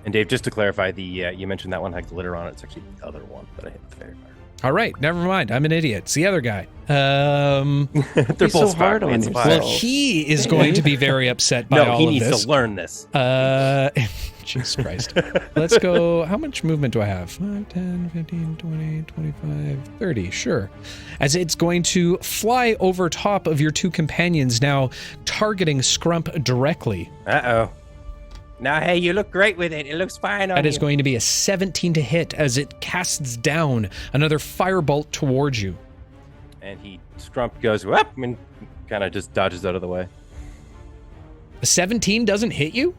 And Dave, just to clarify, you mentioned that one had glitter on it. It's actually the other one that I hit with fairy fire. All right, never mind. I'm an idiot. It's the other guy. They're so both hard on It's yourself. fine. Well, he is going to be very upset by No, all he of needs this. to learn this. Jesus Christ. Let's go. How much movement do I have? 5, 10, 15, 20, 25, 30. Sure. As it's going to fly over top of your two companions, now targeting Scrump directly. Uh-oh. Now, hey, you look great with it. It looks fine on That is you. going to be a 17 to hit as it casts down another firebolt towards you. And Scrump goes, whoop, and kind of just dodges out of the way. A 17 doesn't hit you?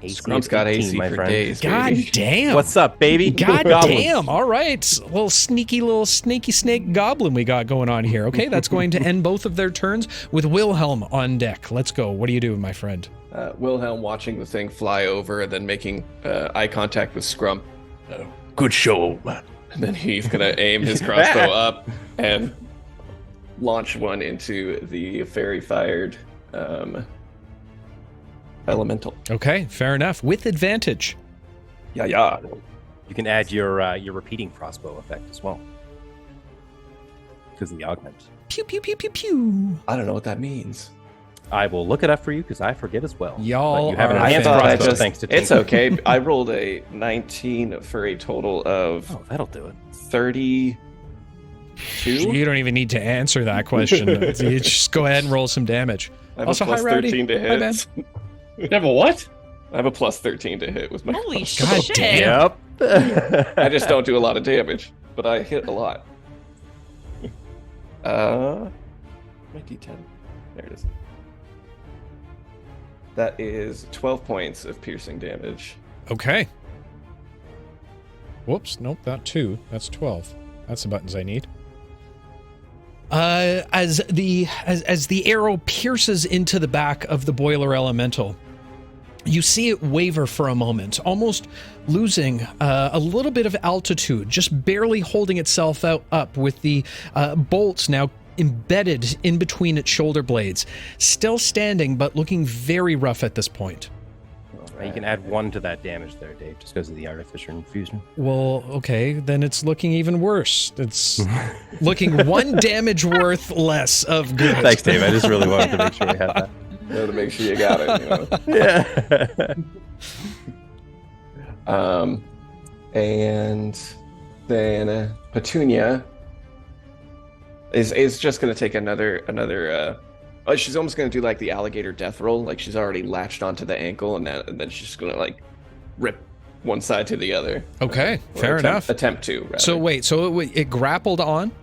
Scrump's got 18, AC my for friend. days. God baby. damn. What's up, baby? God Goblins. damn. All right. Little snaky snake goblin we got going on here. Okay, that's going to end both of their turns with Wilhelm on deck. Let's go. What are you doing, my friend? Wilhelm watching the thing fly over and then making eye contact with Scrump. Good show, old man. And then he's going to aim his crossbow up and launch one into the fairy-fired elemental. Okay, fair enough. With advantage. Yeah. You can add your repeating crossbow effect as well. Because of the augment. Pew, pew, pew, pew, pew. I don't know what that means. I will look it up for you because I forget as well. Y'all But you have an are enhanced fantastic. crossbow thanks to It's Tinker. okay. I rolled a 19 for a total of Oh, that'll do it. 32. You don't even need to answer that question. You just go ahead and roll some damage. I have Also, a plus hi, Rowdy. 13 to Hi, hit. You have a what? I have a plus 13 to hit with my Holy crossbow. God shit. damn. Yep. I just don't do a lot of damage, but I hit a lot. My D10. There it is. That is 12 points of piercing damage. Okay. Whoops, nope, not 2. That's 12. That's the buttons I need. As the arrow pierces into the back of the boiler elemental, you see it waver for a moment, almost losing a little bit of altitude, just barely holding itself up with the bolts now embedded in between its shoulder blades. Still standing, but looking very rough at this point. You can add 1 to that damage there, Dave, just because of the artificer infusion. Well, okay, then it's looking even worse. It's looking 1 damage worth less of good. Thanks, Dave. I just really wanted to make sure we had that. You know, to make sure you got it. You know? Yeah. And then Petunia is just going to take another. She's almost going to do like the alligator death roll. Like she's already latched onto the ankle, and then she's just going to like rip one side to the other. Okay, Or fair enough. Attempt to. Rather. So wait, so it grappled on?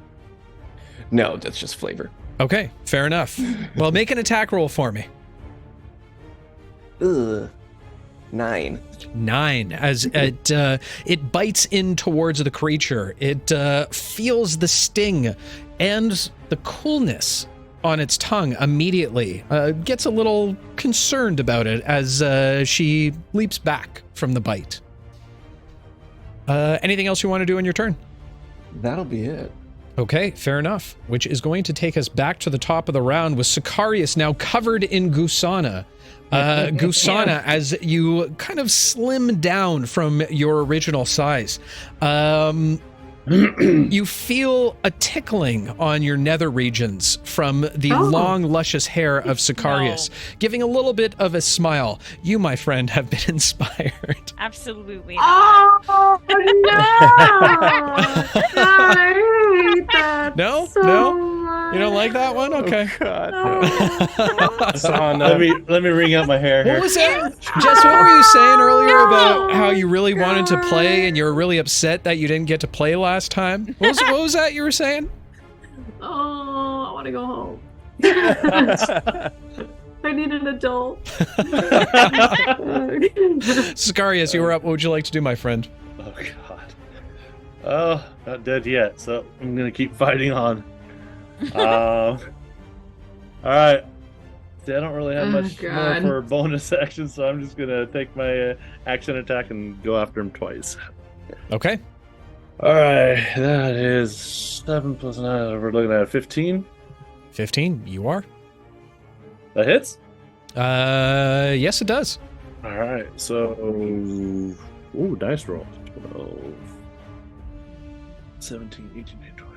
No, that's just flavor. Okay, fair enough. Well, make an attack roll for me. Ugh. 9. 9. As it bites in towards the creature, it feels the sting and the coolness on its tongue immediately. Gets a little concerned about it as she leaps back from the bite. Anything else you want to do on your turn? That'll be it. Okay, fair enough. Which is going to take us back to the top of the round with Sicarius now covered in Gusana. Gusana, as you kind of slim down from your original size, you feel a tickling on your nether regions from the long, luscious hair of Sicarius, giving a little bit of a smile. You, my friend, have been inspired. Absolutely not. Oh no! God, I hate that. No? so No? much. You don't like that one? Okay. Let me wring out my hair What here. was that? Jess, what were you saying earlier about how you really wanted to play and you were really upset that you didn't get to play last time? What was that you were saying? Oh, I want to go home. I need an adult. Sicarius, you were up. What would you like to do, my friend? Oh god. Oh, not dead yet, so I'm gonna keep fighting on. All right. See, I don't really have Oh, much more God. for bonus action, so I'm just gonna take my action attack and go after him twice. Okay. All right, that is 7 plus 9. We're looking at 15. 15, you are? That hits. Yes, it does. All right, so dice roll. 12. 17, 18, 19, 20,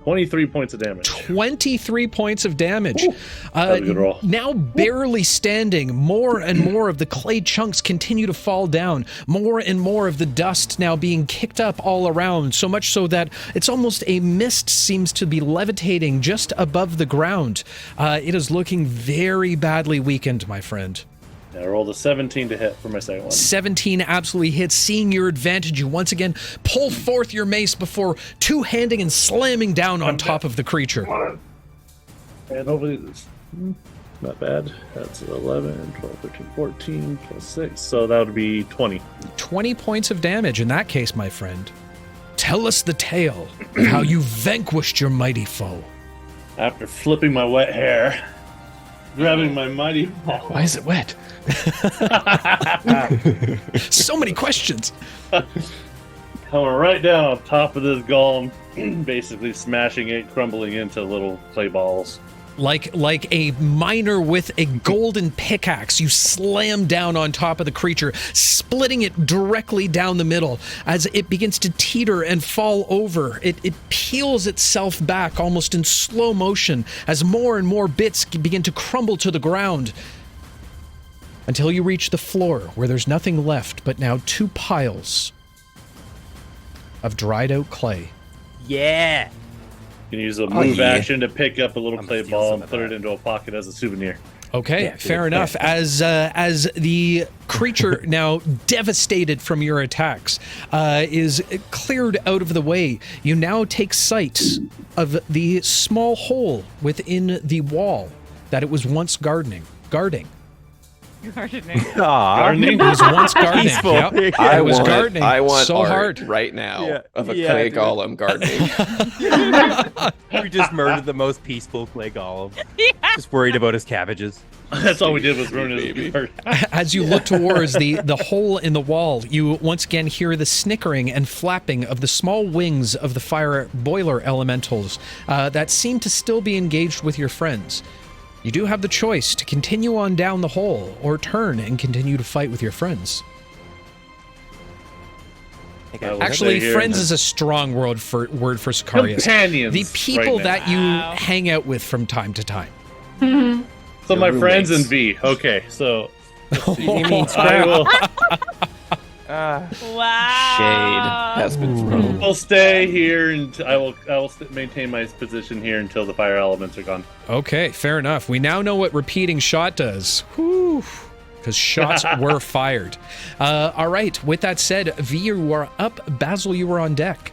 23 points of damage. 23 points of damage. Ooh, that was a good roll. Now barely standing, more and more of the clay chunks continue to fall down. More and more of the dust now being kicked up all around, so much so that it's almost a mist seems to be levitating just above the ground. It is looking very badly weakened, my friend. I rolled a 17 to hit for my second one. 17 absolutely hits. Seeing your advantage, you once again pull forth your mace before two-handing and slamming down on top of the creature. And hopefully this not bad. That's 11, 12, 13, 14, plus 6. So that would be 20. 20 points of damage in that case, my friend. Tell us the tale of how you vanquished your mighty foe. After flipping my wet hair, grabbing my mighty foe. Why is it wet? So many questions. Coming right down on top of this golem, basically smashing it, crumbling into little clay balls. Like a miner with a golden pickaxe, you slam down on top of the creature, splitting it directly down the middle. As it begins to teeter and fall over, it peels itself back almost in slow motion as more and more bits begin to crumble to the ground, until you reach the floor where there's nothing left but now two piles of dried out clay. Yeah. You can use a move yeah. action to pick up a little clay steal ball some and of put that. it into a pocket as a souvenir. Okay, Yeah, fair enough. As the creature, now devastated from your attacks, is cleared out of the way, you now take sight of the small hole within the wall that it was once guarding. Gardening. It was once guarding. Peaceful. Yep. I It was want, gardening I want so art hard. right now Yeah. of a Yeah, clay dude. golem gardening. We just murdered the most peaceful clay golem. Just worried about his cabbages. That's all we did was ruin his Baby. bird. As you look towards the hole in the wall, you once again hear the snickering and flapping of the small wings of the fire boiler elementals that seem to still be engaged with your friends. You do have the choice to continue on down the hole or turn and continue to fight with your friends. I will Actually, stay here friends and- is a strong word for Sicarius. Companions. The people right that now. you Wow. hang out with from time to time. So my Your friends and roommates. V. Okay, so You mean I will Wow. Shade has been thrown. will stay here and I will maintain my position here until the fire elements are gone. Okay, fair enough. We now know what repeating shot does. Whew. Because shots were fired. All right, with that said, V, you are up. Basil, you were on deck.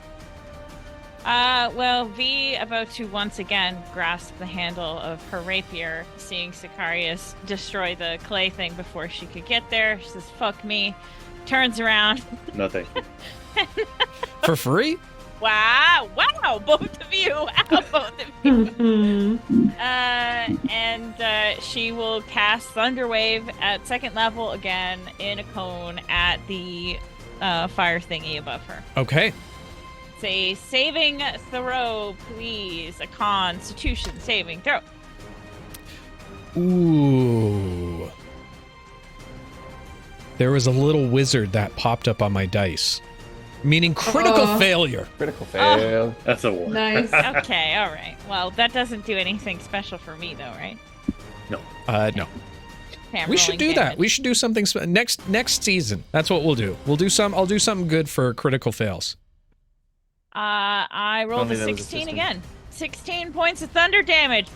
Well, V about to once again grasp the handle of her rapier, seeing Sicarius destroy the clay thing before she could get there. She says, "Fuck me," turns around. Nothing. For free? Wow, both of you, both of you. And she will cast Thunderwave at second level again in a cone at the fire thingy above her. Okay. Say saving throw, please. A Constitution saving throw. Ooh. There was a little wizard that popped up on my dice, meaning critical failure. Critical fail. That's a one. Nice. Okay, all right. Well, that doesn't do anything special for me, though, right? No. Okay, I'm We should rolling do that. damage. We should do something next season. That's what we'll do. I'll do something good for critical fails. I rolled Only a that was a 16 system. again. 16 points of thunder damage.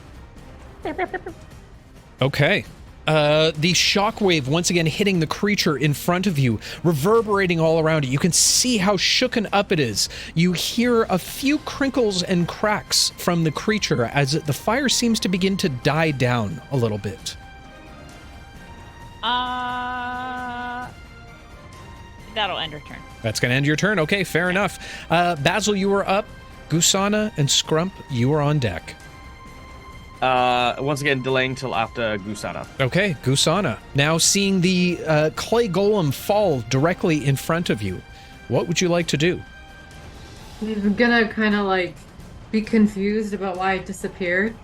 Okay. The shockwave once again hitting the creature in front of you, reverberating all around it. You can see how shooken up it is. You hear a few crinkles and cracks from the creature as the fire seems to begin to die down a little bit. That'll end her turn. That's going to end your turn. Okay, fair enough. Basil, you were up. Gusana and Scrump, you were on deck. Once again, delaying till after Gusana. Okay, Gusana. Now seeing the clay golem fall directly in front of you, what would you like to do? I'm gonna kind of like be confused about why it disappeared,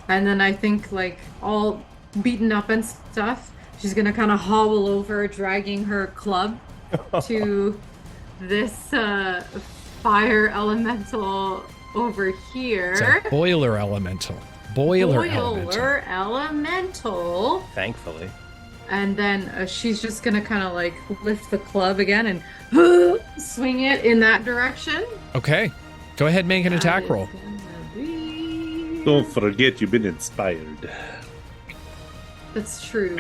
and then I think like all beaten up and stuff, she's gonna kind of hobble over, dragging her club to this fire elemental over here. It's a boiler elemental. Boiler elemental. Thankfully. And then she's just gonna kind of like lift the club again and swing it in that direction. Okay. Go ahead and make an attack roll. Don't forget you've been inspired. That's true.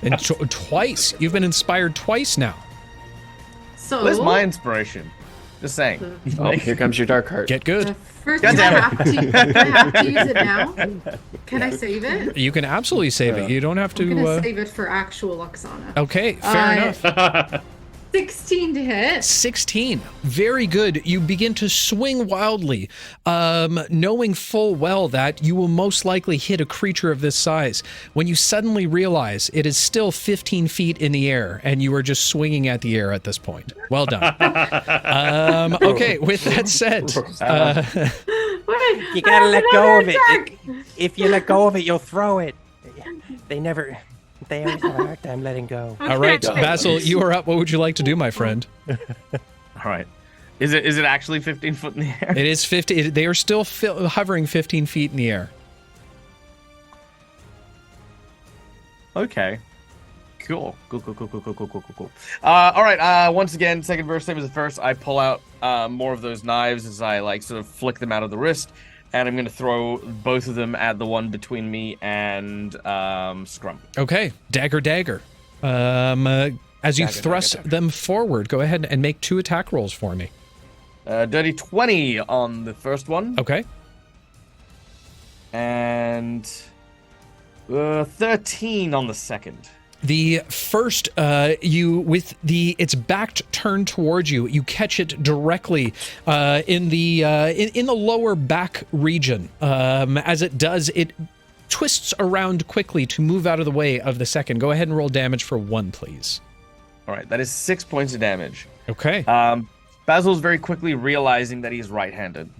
And twice. You've been inspired twice now. So Where's my inspiration? Just saying. Oh, here comes your dark heart. Get good. First, God do I damn have to use it now? Can I save it? You can absolutely save it. You don't have I'm gonna to. save it for actual Oksana. Okay, fair enough. 16 to hit. 16. Very good. You begin to swing wildly, knowing full well that you will most likely hit a creature of this size, when you suddenly realize it is still 15 feet in the air, and you are just swinging at the air at this point. Well done. Okay, with that said... You gotta let go of it. If you let go of it, you'll throw it. They always have a hard time letting go. All right, Basil, you are up. What would you like to do, my friend? All right. Is it actually 15 foot in the air? It is 50. They are still hovering 15 feet in the air. Okay. Cool. All right. Once again, second verse, same as the first. I pull out more of those knives as I like sort of flick them out of the wrist, and I'm going to throw both of them at the one between me and Scrump. Okay, dagger. As you thrust them forward, go ahead and make 2 attack rolls for me. Dirty 20 on the first one. Okay. And 13 on the second. The first, its back turned towards you. You catch it directly in the lower back region. As it does, it twists around quickly to move out of the way of the second. Go ahead and roll damage for 1, please. All right, that is 6 points of damage. Okay. Basil's very quickly realizing that he's right-handed.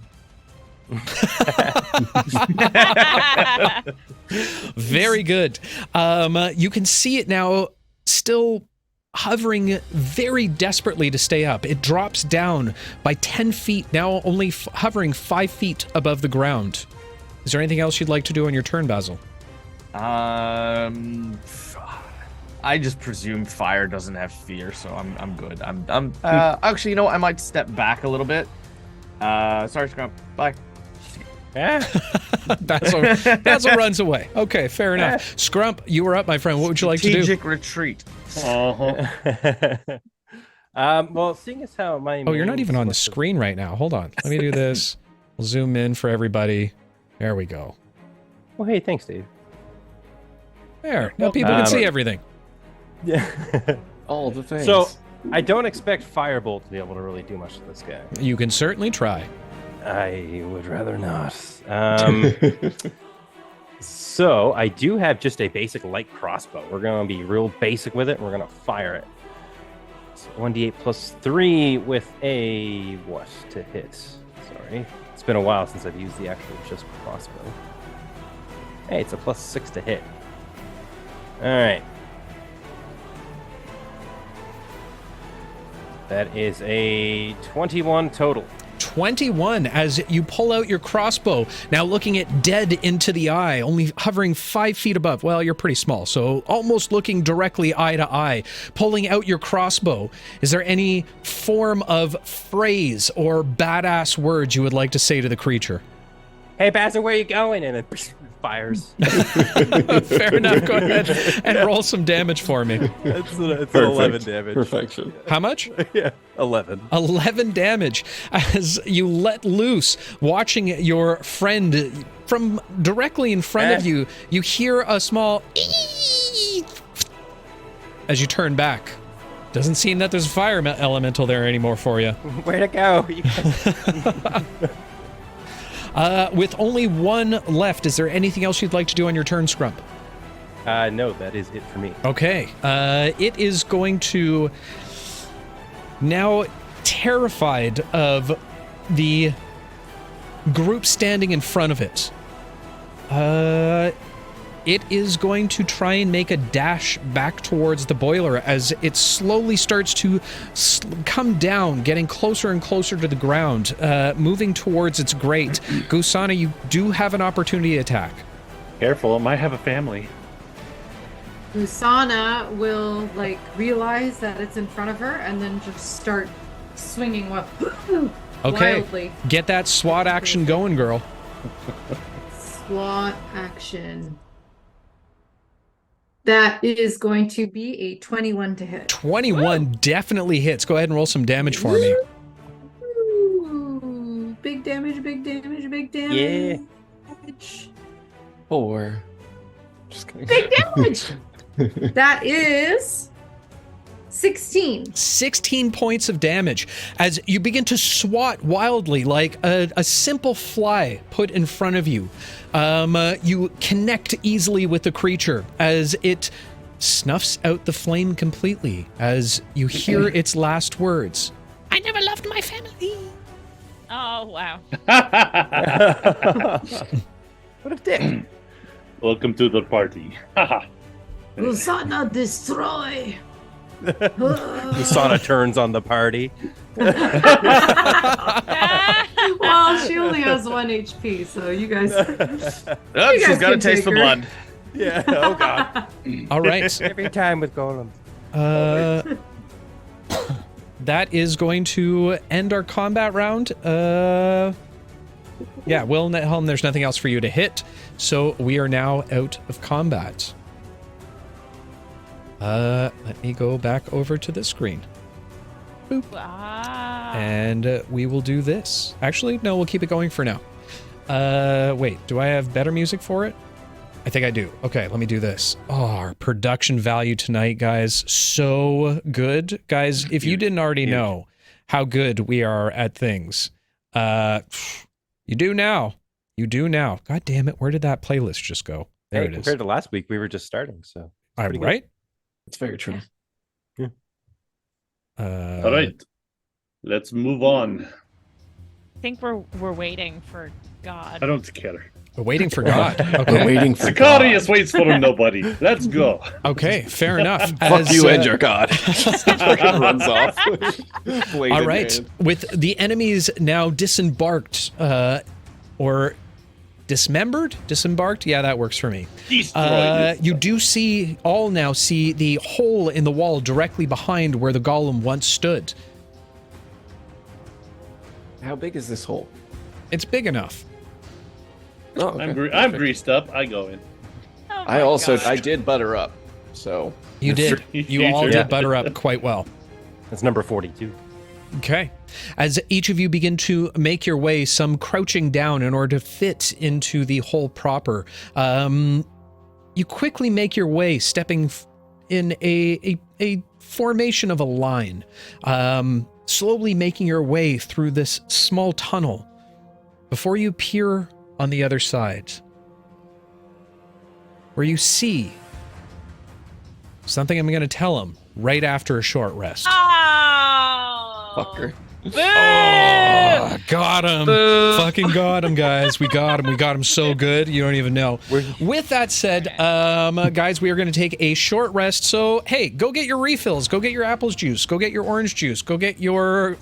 Very good. You can see it now, still hovering very desperately to stay up. It drops down by 10 feet, now only hovering 5 feet above the ground. Is there anything else you'd like to do on your turn, Basil? I just presume fire doesn't have fear, so I'm good. I'm actually, you know what? I might step back a little bit. Sorry, Scrump. Bye. Basil runs away. Okay, fair enough. Scrump, you were up, my friend. What would you like to do? Strategic retreat. Well, seeing as how my you're not even on the screen right now. Hold on. Let me do this. We'll zoom in for everybody. There we go. Well, hey, thanks, Dave. There. Now people can see everything. Yeah. All the things. So, I don't expect Firebolt to be able to really do much to this guy. You can certainly try. I would rather not. So, I do have just a basic light crossbow. We're going to be real basic with it, and we're going to fire it. So 1d8 plus 3 with a what to hit? Sorry. It's been a while since I've used the actual just crossbow. Hey, it's a plus 6 to hit. Alright. That is a 21 total. 21 as you pull out your crossbow, now looking it dead into the eye, only hovering 5 feet above. Well, you're pretty small, so almost looking directly eye to eye, pulling out your crossbow. Is there any form of phrase or badass words you would like to say to the creature? Hey, Basil, where are you going? And it fires. Fair enough. Go ahead and roll some damage for me. It's an 11 damage. Perfection. How much? Yeah, 11. 11 damage as you let loose, watching your friend from directly in front of you. You hear a small as you turn back. Doesn't seem that there's a fire elemental there anymore for you. Where to go? With only 1 left, is there anything else you'd like to do on your turn, Scrump? No, that is it for me. Okay. It is going to, now terrified of the group standing in front of it, it is going to try and make a dash back towards the boiler as it slowly starts to come down, getting closer and closer to the ground, moving towards its grate. Oksana, you do have an opportunity attack. Careful, it might have a family. Oksana will like realize that it's in front of her and then just start swinging wildly. Get that SWAT action going, girl. SWAT action. That is going to be a 21 to hit. 21 definitely hits. Go ahead and roll some damage for me. Ooh, big damage, big damage, big damage. Yeah. 4. Just kidding. Big damage! That is 16. 16 points of damage as you begin to swat wildly like a simple fly put in front of you. You connect easily with the creature as it snuffs out the flame completely as you hear its last words. I never loved my family. Oh, wow. What a dick. Welcome to the party. Oksana, destroy! Oksana turns on the party. Well, she only has 1 HP, so you guys. Oh, You she's guys got a can taste take for her. blood. Yeah, oh god. All right. Every time with golems. That is going to end our combat round. Yeah, Wilhelm, there's nothing else for you to hit, so we are now out of combat. Let me go back over to this screen. Boop. Wow. And we will do this. Actually, no, we'll keep it going for now. Wait, do I have better music for it? I think I do. Okay, let me do this. Oh, our production value tonight, guys, so good. Guys, if you didn't already know how good we are at things, you do now. You do now. God damn it, where did that playlist just go? There it is. Compared to last week, we were just starting, so. All pretty right. It's very true. Yeah. All right, let's move on. I think we're waiting for God. I don't care. We're waiting for God. We're Okay. waiting for Sicarius waits for nobody. Let's go. Okay, fair enough. Fuck you and uh, your god. Fucking runs off. Blade All in right. hand. With the enemies now disembarked, or dismembered? Disembarked? Yeah, that works for me. You do now see the hole in the wall directly behind where the golem once stood. How big is this hole? It's big enough. Oh, okay. I'm Perfect. greased up. I go in. Oh I my also God. I did butter up, so You did. You all Yeah. did butter up quite well. That's number 42. Okay. As each of you begin to make your way, some crouching down in order to fit into the hole proper, you quickly make your way, stepping in a formation of a line, slowly making your way through this small tunnel before you peer on the other side, where you see something I'm going to tell him right after a short rest. Oh. fucker. Oh, got him. Fucking got him, guys. We got him. We got him so good. You don't even know. With that said, guys, we are going to take a short rest. So, hey, go get your refills. Go get your apples juice. Go get your orange juice. Go get your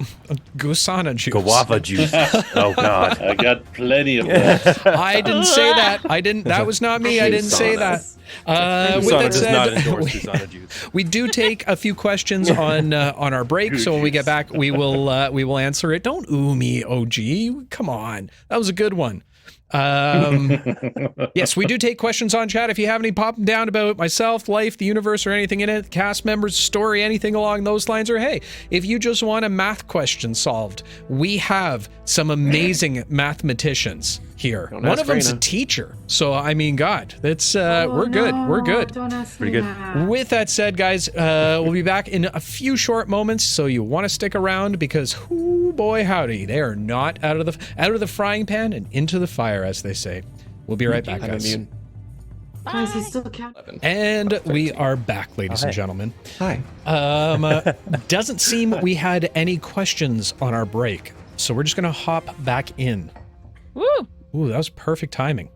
Oksana juice. Guava juice. Oh, God. I got plenty of that. I didn't say that. I didn't. That was not me. I didn't say that. With Oksana that does not said, endorse Oksana juice. we do take a few questions on our break. So when we get back, we will answer it. Don't ooh me, OG. Come on, that was a good one. Yes, we do take questions on chat. If you have any, pop them down about myself, life, the universe, or anything in it, cast members, story, anything along those lines. Or hey, if you just want a math question solved, we have some amazing mathematicians here. Don't One ask of them's a Raina. teacher. So I mean, God, that's we're good. We're good. Don't ask Pretty me good. that. With that said, guys, we'll be back in a few short moments, so you want to stick around because, oh boy, howdy, they are not out of the frying pan and into the fire, as they say. We'll be right back, I'm guys. immune. Guys, he's still counting. And we are back, ladies and Hi. gentlemen. Hi. Doesn't seem we had any questions on our break, so we're just gonna hop back in. Woo. Ooh, that was perfect timing.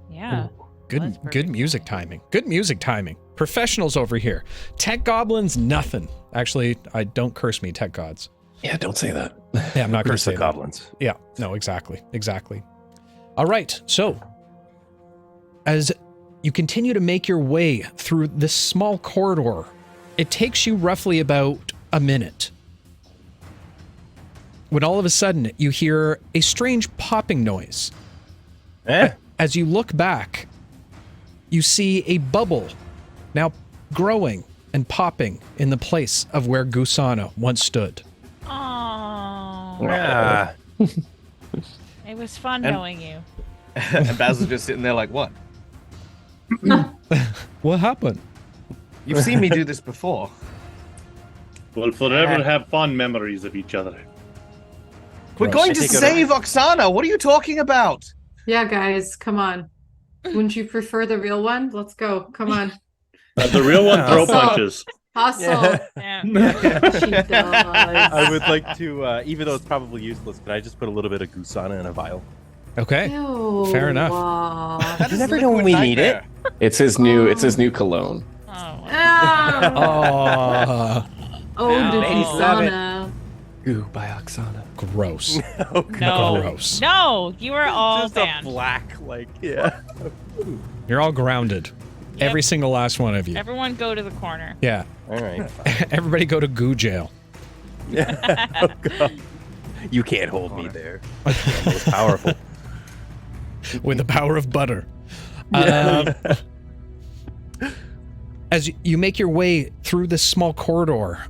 Yeah. Good perfect music timing. Good music timing. Professionals over here. Tech goblins, nothing. Actually, don't curse me, tech gods. Yeah, don't say that. Yeah, I'm not going to Curse the say that. goblins. Yeah, no, exactly. All right, so as you continue to make your way through this small corridor, it takes you roughly about a minute. When all of a sudden you hear a strange popping noise. As you look back, you see a bubble now growing and popping in the place of where Gusana once stood. Oh, Ah. it was fun knowing you. And Basil's just sitting there like, what? What happened? You've seen me do this before. We'll forever have fond memories of each other. We're going to save Oksana. What are you talking about? Yeah, guys, come on. Wouldn't you prefer the real one? Let's go. Come on. The real one throw punches. Hustle. Yeah. She does. I would like to, even though it's probably useless, can I just put a little bit of Gusana in a vial? Okay. Ew. Fair enough. That You is never a know when liquid we need it. nightmare. It's his new cologne. Oh, Oh, Oksana. Goo by Oksana. gross. no. Gross. No, you are all Just banned. a black, yeah. You're all grounded. Yep. Every single last one of you. Everyone go to the corner. Yeah. All right. Everybody go to goo jail. Oh, God. You can't hold me there. I'm most powerful. With the power of butter. As you make your way through this small corridor,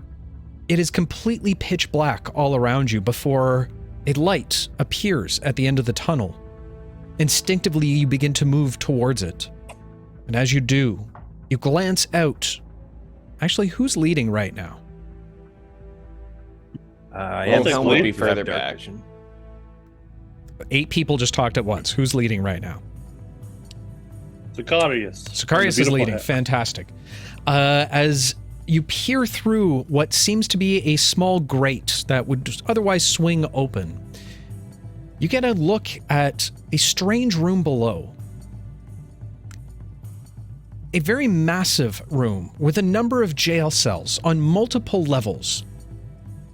it is completely pitch black all around you before a light appears at the end of the tunnel. Instinctively, you begin to move towards it. And as you do, you glance out. Actually, who's leading right now? Helm would be further back. 8 people just talked at once. Who's leading right now? Sicarius. Sicarius is Beautiful leading. hat. Fantastic. As you peer through what seems to be a small grate that would otherwise swing open, you get a look at a strange room below. A very massive room with a number of jail cells on multiple levels.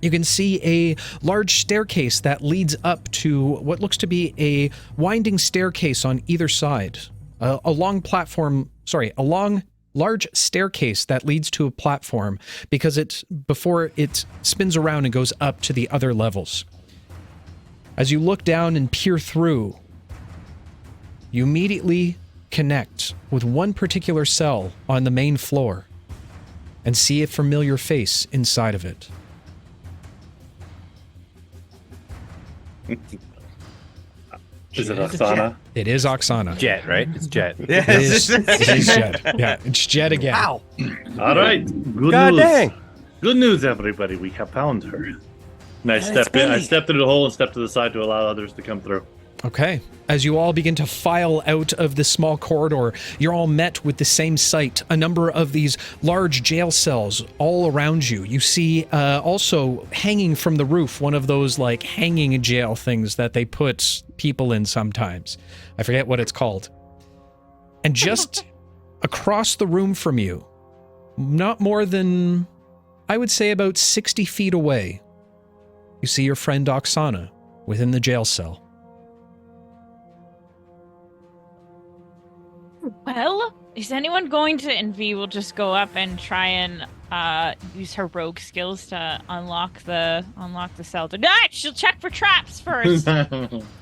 You can see a large staircase that leads up to what looks to be a winding staircase on either side. A long large staircase that leads to a platform before it spins around and goes up to the other levels. As you look down and peer through, you immediately connect with one particular cell on the main floor and see a familiar face inside of it. Is it Oksana? It is Oksana. Jet, right? It's Jet. It is Jed. Yeah, it's Jed again. Wow. All right. Good God news. dang. Good news, everybody. We have found her. And I stepped through the hole and stepped to the side to allow others to come through. Okay. As you all begin to file out of this small corridor, you're all met with the same sight. A number of these large jail cells all around you. You see also hanging from the roof one of those like hanging jail things that they put people in sometimes. I forget what it's called. And just across the room from you, not more than, I would say about 60 feet away, you see your friend Oksana within the jail cell. Well, is anyone going to, and V will just go up and try and use her rogue skills to unlock the cell. She'll check for traps first.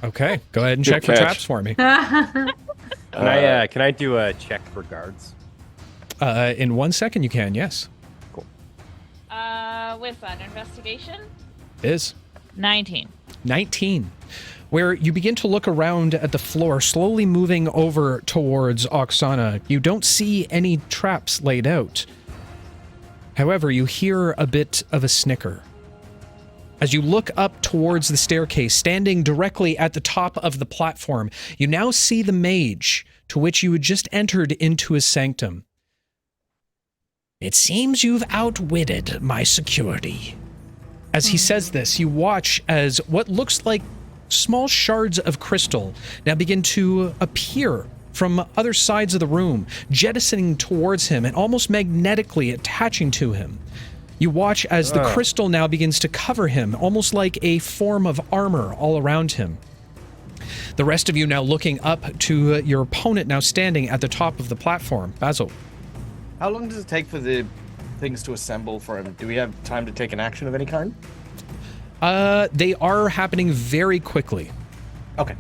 Okay, go ahead and Good check for catch. traps for me. Can I do a check for guards? In 1 second you can, yes. With an investigation, Is 19. 19. Where you begin to look around at the floor, slowly moving over towards Oksana. You don't see any traps laid out. However, you hear a bit of a snicker. As you look up towards the staircase, standing directly at the top of the platform, you now see the mage to which you had just entered into his sanctum. It seems you've outwitted my security. As he says this, you watch as what looks like small shards of crystal now begin to appear from other sides of the room, jettisoning towards him and almost magnetically attaching to him. You watch as the crystal now begins to cover him, almost like a form of armor all around him. The rest of you now looking up to your opponent now standing at the top of the platform. Basil. How long does it take for the things to assemble for him? Do we have time to take an action of any kind? They are happening very quickly. Okay.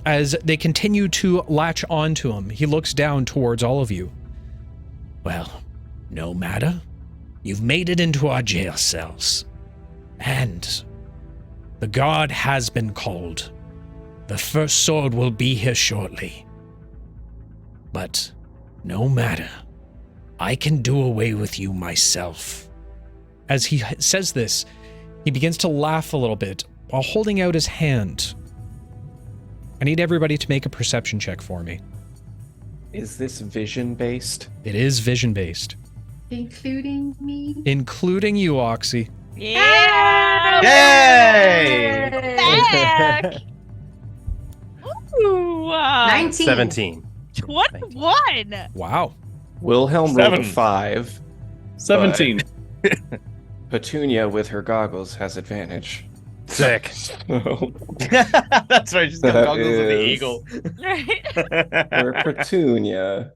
As they continue to latch onto him, he looks down towards all of you. Well, no matter. You've made it into our jail cells. And the guard has been called. The first sword will be here shortly. But no matter. I can do away with you myself. As he says this, he begins to laugh a little bit while holding out his hand. I need everybody to make a perception check for me. Is this vision-based? It is vision-based. Including me? Including you, Oxy. Yeah! Yay! Back! Ooh, 19. 17. 21! Wow. Wilhelm rolled a 7. 5. 17. Petunia, with her goggles, has advantage. Sick. That's right. She's got That goggles of the is- eagle. Right? For Petunia.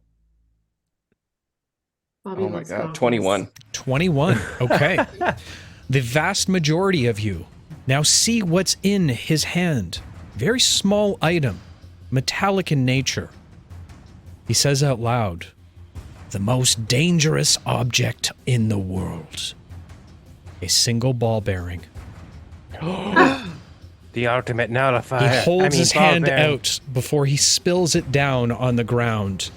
Bobby Oh my loves god, goggles. 21. 21. Okay. The vast majority of you now see what's in his hand. Very small item, metallic in nature. He says out loud, the most dangerous object in the world. A single ball bearing. The ultimate nullifier. He holds his hand barbarian. out before he spills it down on the ground.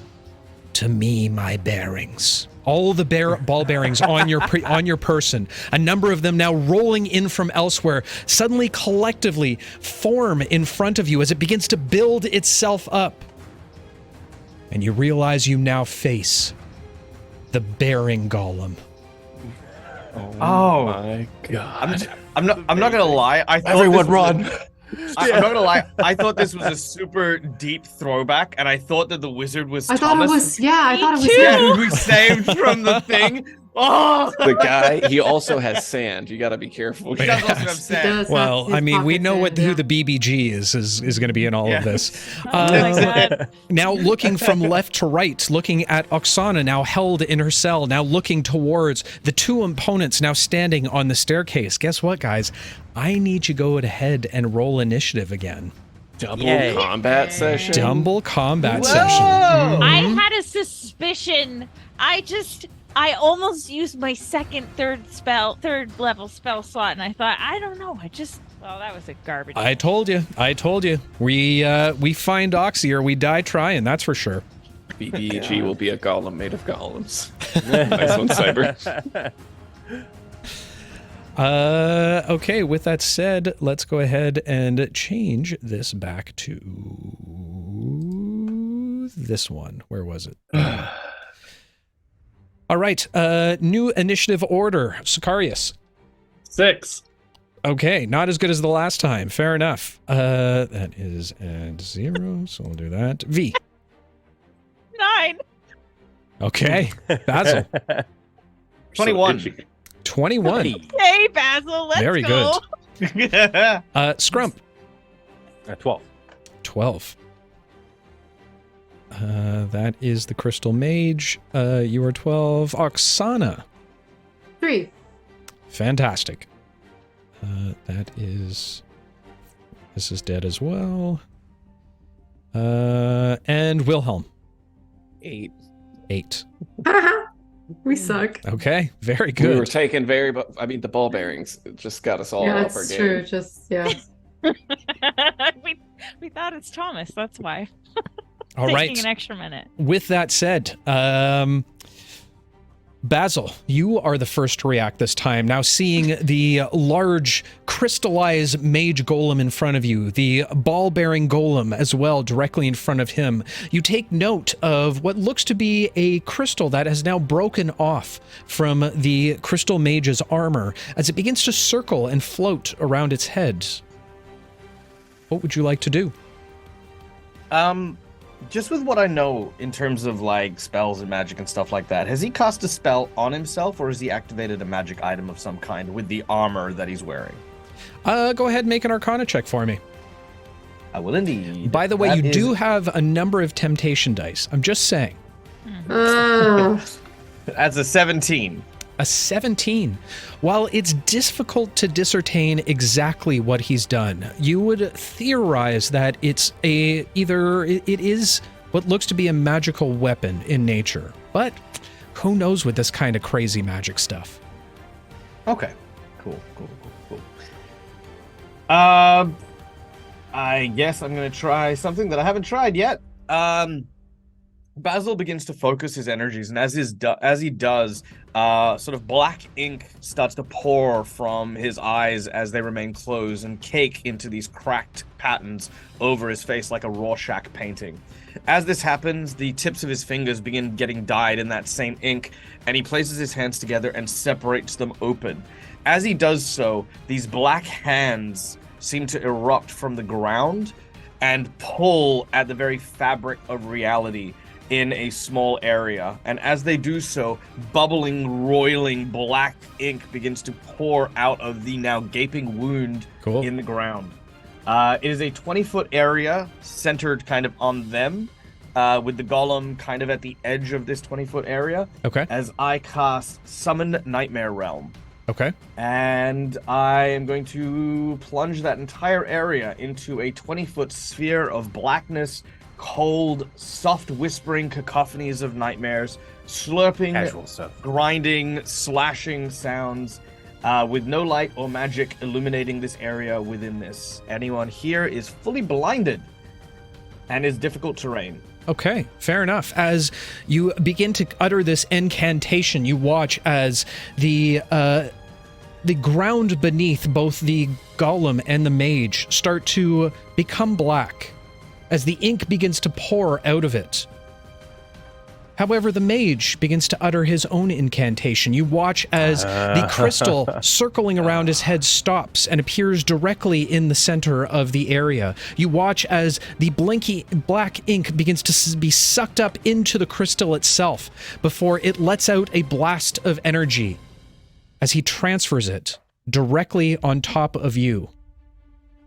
To me, my bearings. All the ball bearings on your on your person. A number of them now rolling in from elsewhere, suddenly collectively form in front of you as it begins to build itself up. And you realize you now face the bearing golem. Oh. My god. I'm not gonna lie. I thought Everyone this was run. I'm not gonna lie. I thought this was a super deep throwback, and I thought that the wizard was I Thomas. thought it was, yeah, I Me thought it was too. Yeah, him. who we saved from the thing. Oh, The guy, he also has sand. You gotta be careful. he does also have He sand. does Well, have his I mean, we pocket know sand, who yeah. the BBG is going to be in all Yeah. of this. Oh my god. Now looking from left to right, looking at Oksana now held in her cell, now looking towards the two opponents now standing on the staircase. Guess what, guys? I need you to go ahead and roll initiative again. Double Yay. combat session. Double combat Whoa! session. I had a suspicion. I almost used my third level spell slot, and I thought, I don't know. Oh, that was a garbage. I told you. We find Oxy or we die trying, that's for sure. BBG will be a golem made of golems. Nice one, Cyber. Okay, with that said, let's go ahead and change this back to this one. Where was it? All right, new initiative order. Sicarius. 6. Okay, not as good as the last time. Fair enough. That is at 0, so we'll do that. V. 9. Okay, Basil. 21. So itchy. 21. Hey, Basil, let's Very go. good. Scrump. 12. 12. That is the Crystal Mage. You are 12. Oksana. 3. Fantastic. This is dead as well. And Wilhelm. 8. 8. We suck. Okay, very We were good. taking the ball bearings just got us all Yeah, off our it's game. true. Just, yeah. we thought it's Thomas. That's why. All Taking right. an extra minute. With that said, Basil, you are the first to react this time. Now seeing the large crystallized mage golem in front of you, the ball-bearing golem as well directly in front of him, you take note of what looks to be a crystal that has now broken off from the crystal mage's armor as it begins to circle and float around its head. What would you like to do? Just with what I know in terms of like spells and magic and stuff like that, has he cast a spell on himself or has he activated a magic item of some kind with the armor that he's wearing? Go ahead and make an Arcana check for me. I will indeed. By the way, That you is- do have a number of temptation dice. I'm just saying. That's a 17. A 17. While it's difficult to discern exactly what he's done, you would theorize that it is what looks to be a magical weapon in nature. But who knows with this kind of crazy magic stuff? Okay. Cool. I guess I'm gonna try something that I haven't tried yet. Basil begins to focus his energies, and as he does, sort of black ink starts to pour from his eyes as they remain closed and cake into these cracked patterns over his face like a Rorschach painting. As this happens, the tips of his fingers begin getting dyed in that same ink, and he places his hands together and separates them open. As he does so, these black hands seem to erupt from the ground and pull at the very fabric of reality in a small area. And as they do so, bubbling, roiling black ink begins to pour out of the now gaping wound in the ground. It is a 20-foot area centered kind of on them, with the golem kind of at the edge of this 20-foot area. Okay. As I cast Summon Nightmare Realm. Okay. And I am going to plunge that entire area into a 20-foot sphere of blackness, cold, soft whispering cacophonies of nightmares, slurping, Casual stuff. grinding, slashing sounds, with no light or magic illuminating this area within this. Anyone here is fully blinded and is difficult terrain. Okay, fair enough. As you begin to utter this incantation, you watch as the ground beneath both the golem and the mage start to become black as the ink begins to pour out of it. However, the mage begins to utter his own incantation. You watch as the crystal circling around his head stops and appears directly in the center of the area. You watch as the blinky black ink begins to be sucked up into the crystal itself before it lets out a blast of energy as he transfers it directly on top of you.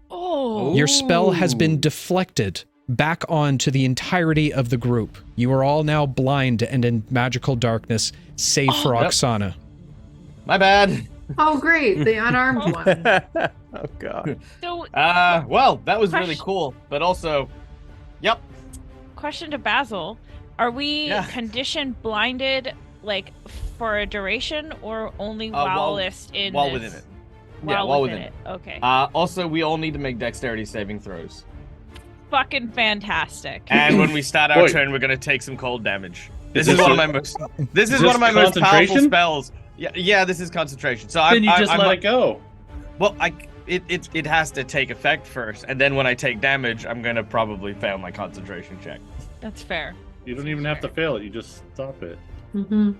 Oh. Your spell has been deflected back onto the entirety of the group. You are all now blind and in magical darkness, save for Oksana. My bad. Oh, great. The unarmed one. Oh, God. So, Well, that was really Question- cool, but also, yep. question to Basil. Are we Yeah. condition blinded, like, for a duration, or only while it's in while this- within it. While within it. Okay. Also, we all need to make dexterity saving throws. Fucking fantastic. And when we start our Wait. turn, we're gonna take some cold damage. This Is is this one a- of my most. This is is one of this my most powerful concentration? spells. Yeah, this is concentration. So Then you just let it go. Well, it has to take effect first, and then when I take damage, I'm gonna probably fail my concentration check. That's fair. You don't even have to fail it. You just stop it. Mm-hmm.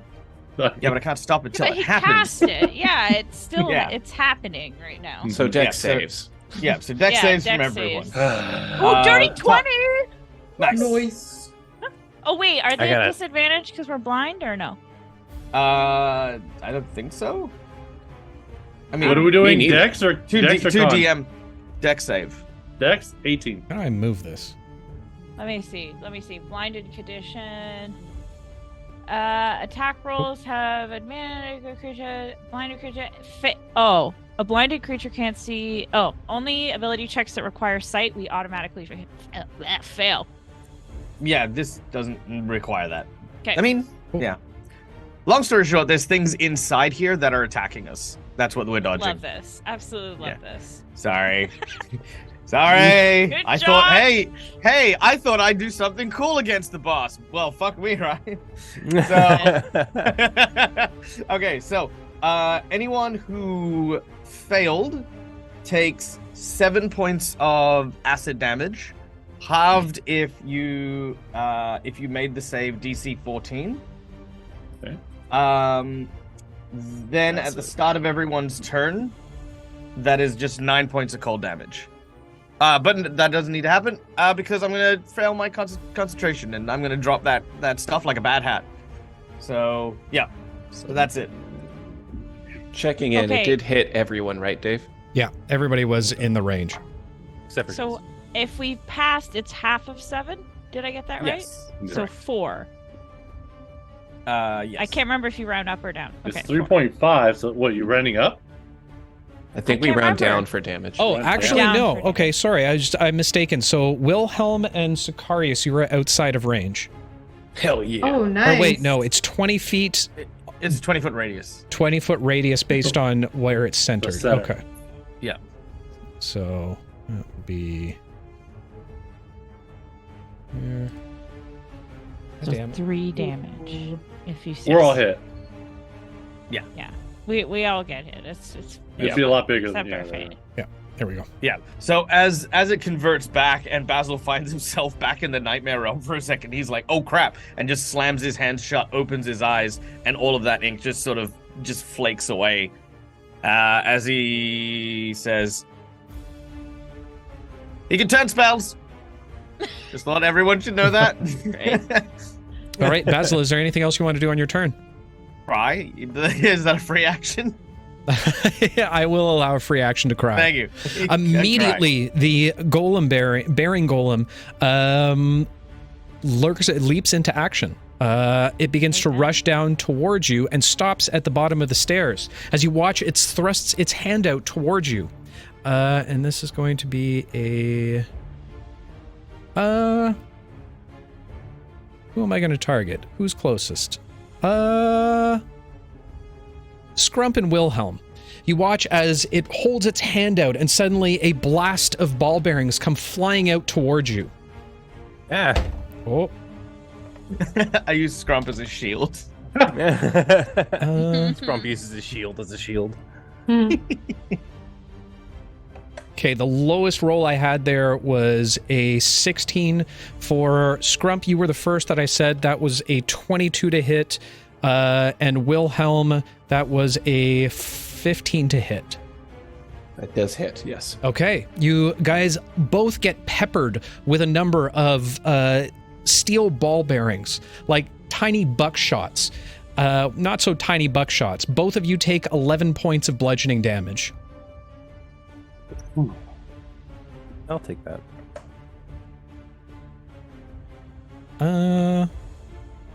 Yeah, but I can't stop it till But it he happens. cast it. Yeah, it's still Yeah. it's happening right now. So Mhm. deck Yeah, so- saves. Yeah, so dex Yeah, saves dex from everyone. saves. Ah. Oh, dirty top- 20! Nice. Noise. Oh wait, are they got at it. disadvantage because we're blind or no? I don't think so. I mean, What are we doing? neither. Dex or Two Dex or con? DM dex save. Dex 18. How do I move this? Let me see. Blinded condition. Attack rolls have advantage. Blinded creature. A blinded creature can't see. Oh, only ability checks that require sight. We automatically fail. Yeah, this doesn't require that. 'Kay. I mean, Cool. yeah. Long story short, there's things inside here that are attacking us. That's what we're dodging. Love this. Absolutely love this. Sorry. Sorry. Good I job. thought, hey, I thought I'd do something cool against the boss. Well, fuck me, right? So, okay, so anyone who failed takes 7 points of acid damage, halved if you made the save DC 14. Okay. Then at the start of everyone's turn, that is just 9 points of cold damage. But that doesn't need to happen because I'm gonna fail my concentration and I'm gonna drop that stuff like a bad hat. So yeah, so that's it. Checking in, Okay. it did hit everyone, right, Dave? Yeah, everybody was in the range. Except for So if we passed, it's half of 7. Did I get that right? Yes. So 4. Yes. I can't remember if you round up or down. It's Okay. 3.5. So what? You rounding up? I think I we can't round remember. down for damage. Oh, Round actually, down no. for Okay, sorry. I'm mistaken. So Wilhelm and Sicarius, you were outside of range. Hell yeah. Oh, nice. Or wait, no, it's 20 feet, It's a 20-foot radius. 20-foot radius based on where it's centered. The center. Okay. Yeah. So that would be here. So Damn. 3 damage. If you We're all hit. We all get hit. It's It'd be a lot bigger except than our fate. There we go. Yeah. So as it converts back and Basil finds himself back in the nightmare realm for a second, he's like, "Oh crap!" and just slams his hands shut, opens his eyes, and all of that ink just sort of just flakes away. As he says, "He can turn spells." Just thought everyone should know that. All right, Basil, is there anything else you want to do on your turn? Cry? Is that a free action? I will allow a free action to cry. Thank you. Immediately, the golem bearing golem leaps into action. It begins to rush down towards you and stops at the bottom of the stairs. As you watch, it thrusts its hand out towards you. And this is going to be a... who am I going to target? Who's closest? Scrump and Wilhelm. You watch as it holds its hand out and suddenly a blast of ball bearings come flying out towards you. Ah. Oh. I use Scrump as a shield. Scrump uses his shield as a shield. Okay, the lowest roll I had there was a 16 for Scrump. You were the first that I said. That was a 22 to hit. And Wilhelm, that was a 15 to hit. That does hit, yes. Okay, you guys both get peppered with a number of steel ball bearings, like tiny buckshots. Not so tiny buckshots. Both of you take 11 points of bludgeoning damage. I'll take that.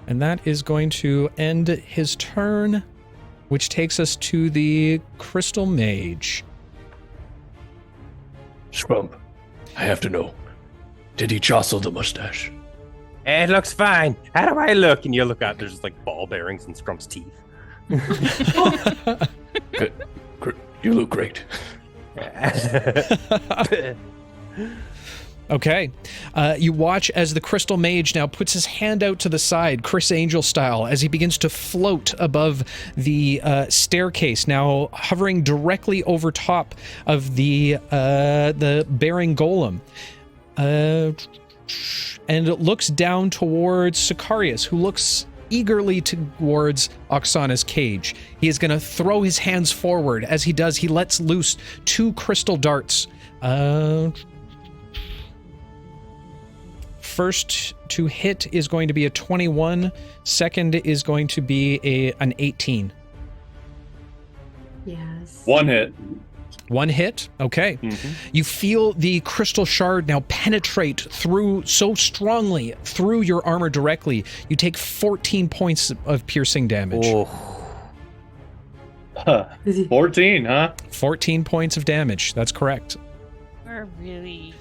And that is going to end his turn, which takes us to the Crystal Mage. Scrump, I have to know. Did he jostle the mustache? It looks fine. How do I look? And you look out, there's just like ball bearings in Scrump's teeth. Good. You look great. Okay. You watch as the Crystal Mage now puts his hand out to the side, Chris Angel style, as he begins to float above the staircase, now hovering directly over top of the bearing golem. And it looks down towards Sicarius, who looks eagerly towards Oksana's cage. He is going to throw his hands forward. As he does, he lets loose 2 crystal darts. First to hit is going to be a 21. Second is going to be an 18. Yes. One hit. 1 hit. Okay. You feel the crystal shard now penetrate through so strongly through your armor directly. You take 14 points of piercing damage. Oh. Huh. 14, huh? 14 points of damage. That's correct. We're really.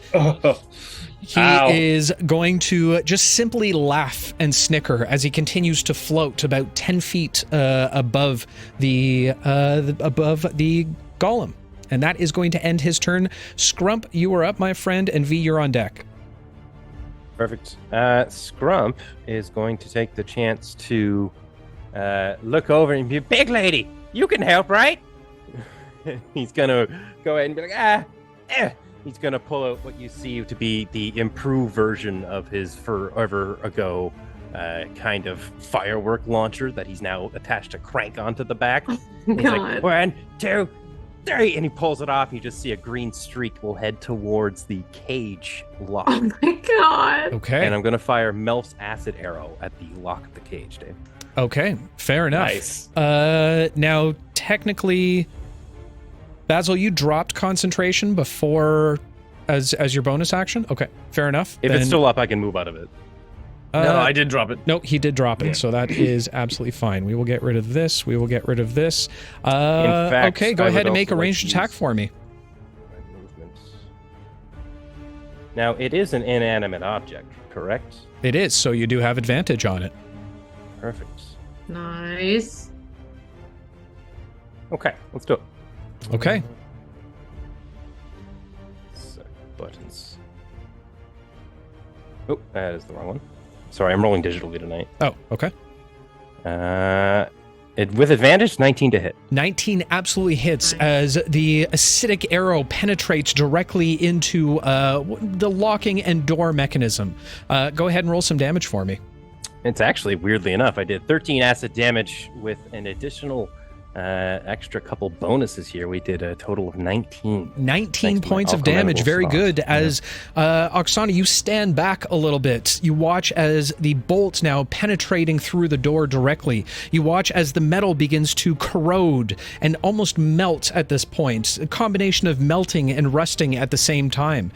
He Ow. is going to just simply laugh and snicker as he continues to float about 10 feet above the golem. And that is going to end his turn. Scrump, you are up, my friend, and V, you're on deck. Perfect. Scrump is going to take the chance to look over and be, big lady, you can help, right? He's going to go ahead and be like, He's going to pull out what you see to be the improved version of his forever ago kind of firework launcher that he's now attached a crank onto the back. He's God. like, 1, 2, Hey, and he pulls it off. And you just see a green streak will head towards the cage lock. Oh my god. Okay. And I'm going to fire Melf's acid arrow at the lock of the cage, Dave. Okay, fair enough. Nice. Now, technically, Basil, you dropped concentration before as your bonus action? Okay, fair enough. If it's still up, I can move out of it. No, I did drop it. No, he did drop it, so that is absolutely fine. We will get rid of this. We will get rid of this. fact, okay, go I ahead would and make a also like ranged to attack use- for me. Movements. Now, it is an inanimate object, correct? It is, so you do have advantage on it. Perfect. Nice. Okay, let's do it. Okay. Set buttons. Oh, that is the wrong one. Sorry, I'm rolling digitally tonight. Oh, okay. With advantage, 19 to hit. 19 absolutely hits as the acidic arrow penetrates directly into the locking and door mechanism. Go ahead and roll some damage for me. It's actually, weirdly enough, I did 13 acid damage with an additional extra couple bonuses here. We did a total of 19. 19 Thanks to my points of alchemical damage. Very sauce. good. As Oksana, you stand back a little bit. You watch as the bolt now penetrating through the door directly. You watch as the metal begins to corrode and almost melt at this point. A combination of melting and rusting at the same time.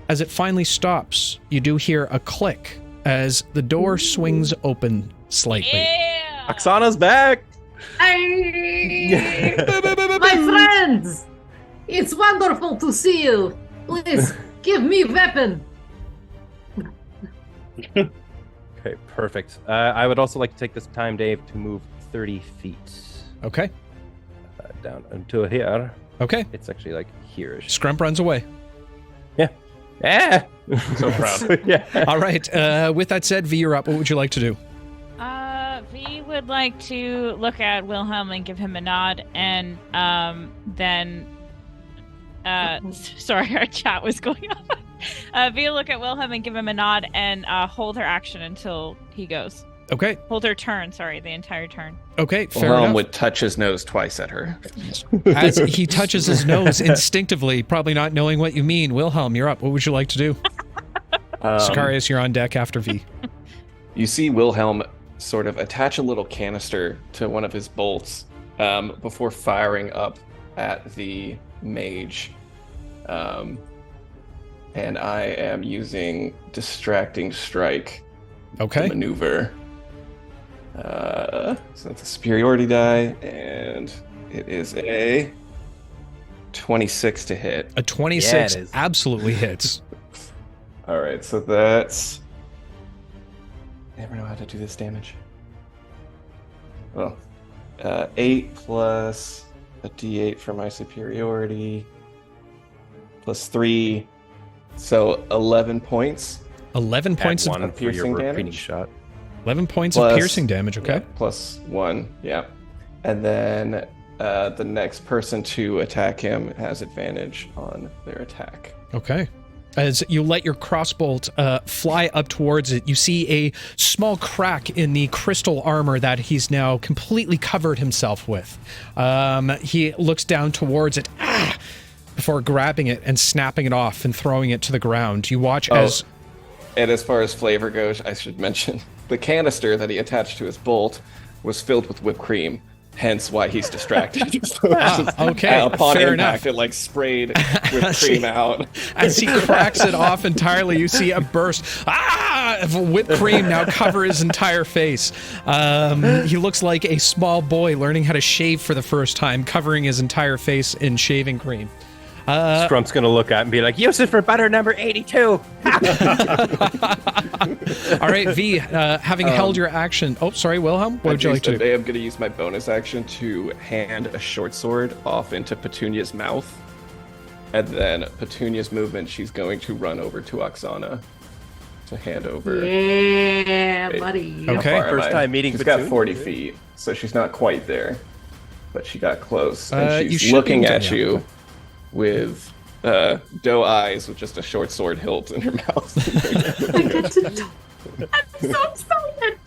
As it finally stops, you do hear a click as the door swings open slightly. Yeah. Oksana's back! Hey, my friends! It's wonderful to see you. Please give me weapon. Okay, perfect. I would also like to take this time, Dave, to move 30 feet Okay. down until here. Okay. It's actually like here-ish. Scrump runs away. Yeah! So proud. Yeah. All right. With that said, V, you're up. What would you like to do? V would like to look at Wilhelm and give him a nod, and then sorry, our chat was going on. V will look at Wilhelm and give him a nod and hold her action until he goes. Okay. Hold her turn, sorry, the entire turn. Okay. Fair Wilhelm enough. would touch his nose twice at her. As he touches his nose instinctively, probably not knowing what you mean. Wilhelm, you're up. What would you like to do? Sicarius, you're on deck after V. You see Wilhelm sort of attach a little canister to one of his bolts before firing up at the mage. And I am using Distracting Strike Okay. to maneuver. So that's a superiority die, and it is a 26 to hit. A 26 Yeah, it is. absolutely hits. All right, so that's. Never know how to do this damage. Well, 8 plus a d8 for my superiority, plus 3, so 11 points. 11 points Add of one for piercing your repeating damage. shot. 11 points of Plus- piercing damage. Okay. Yeah, plus 1, yeah. And then the next person to attack him has advantage on their attack. Okay. As you let your crossbolt fly up towards it, you see a small crack in the crystal armor that he's now completely covered himself with. He looks down towards it before grabbing it and snapping it off and throwing it to the ground. You watch as... And as far as flavor goes, I should mention the canister that he attached to his bolt was filled with whipped cream, hence why he's distracted. So okay, upon fair impact, enough. it like sprayed whipped cream out. As he cracks it off entirely, you see a burst of whipped cream now cover his entire face. He looks like a small boy learning how to shave for the first time, covering his entire face in shaving cream. Scrump's gonna look at and be like, use it for butter number 82. All right, V, having held your action. Oh, sorry, Wilhelm. What would you like to do? I'm going to use my bonus action to hand a short sword off into Petunia's mouth. And then Petunia's movement, she's going to run over to Oksana to hand over. Yeah, Wait, buddy. how Okay. far am First I? time meeting She's got Petunia, 40 right? feet, so she's not quite there. But she got close. You And should she's be looking able at to- you with doe eyes with just a short sword hilt in her mouth. I get to talk. I'm so excited.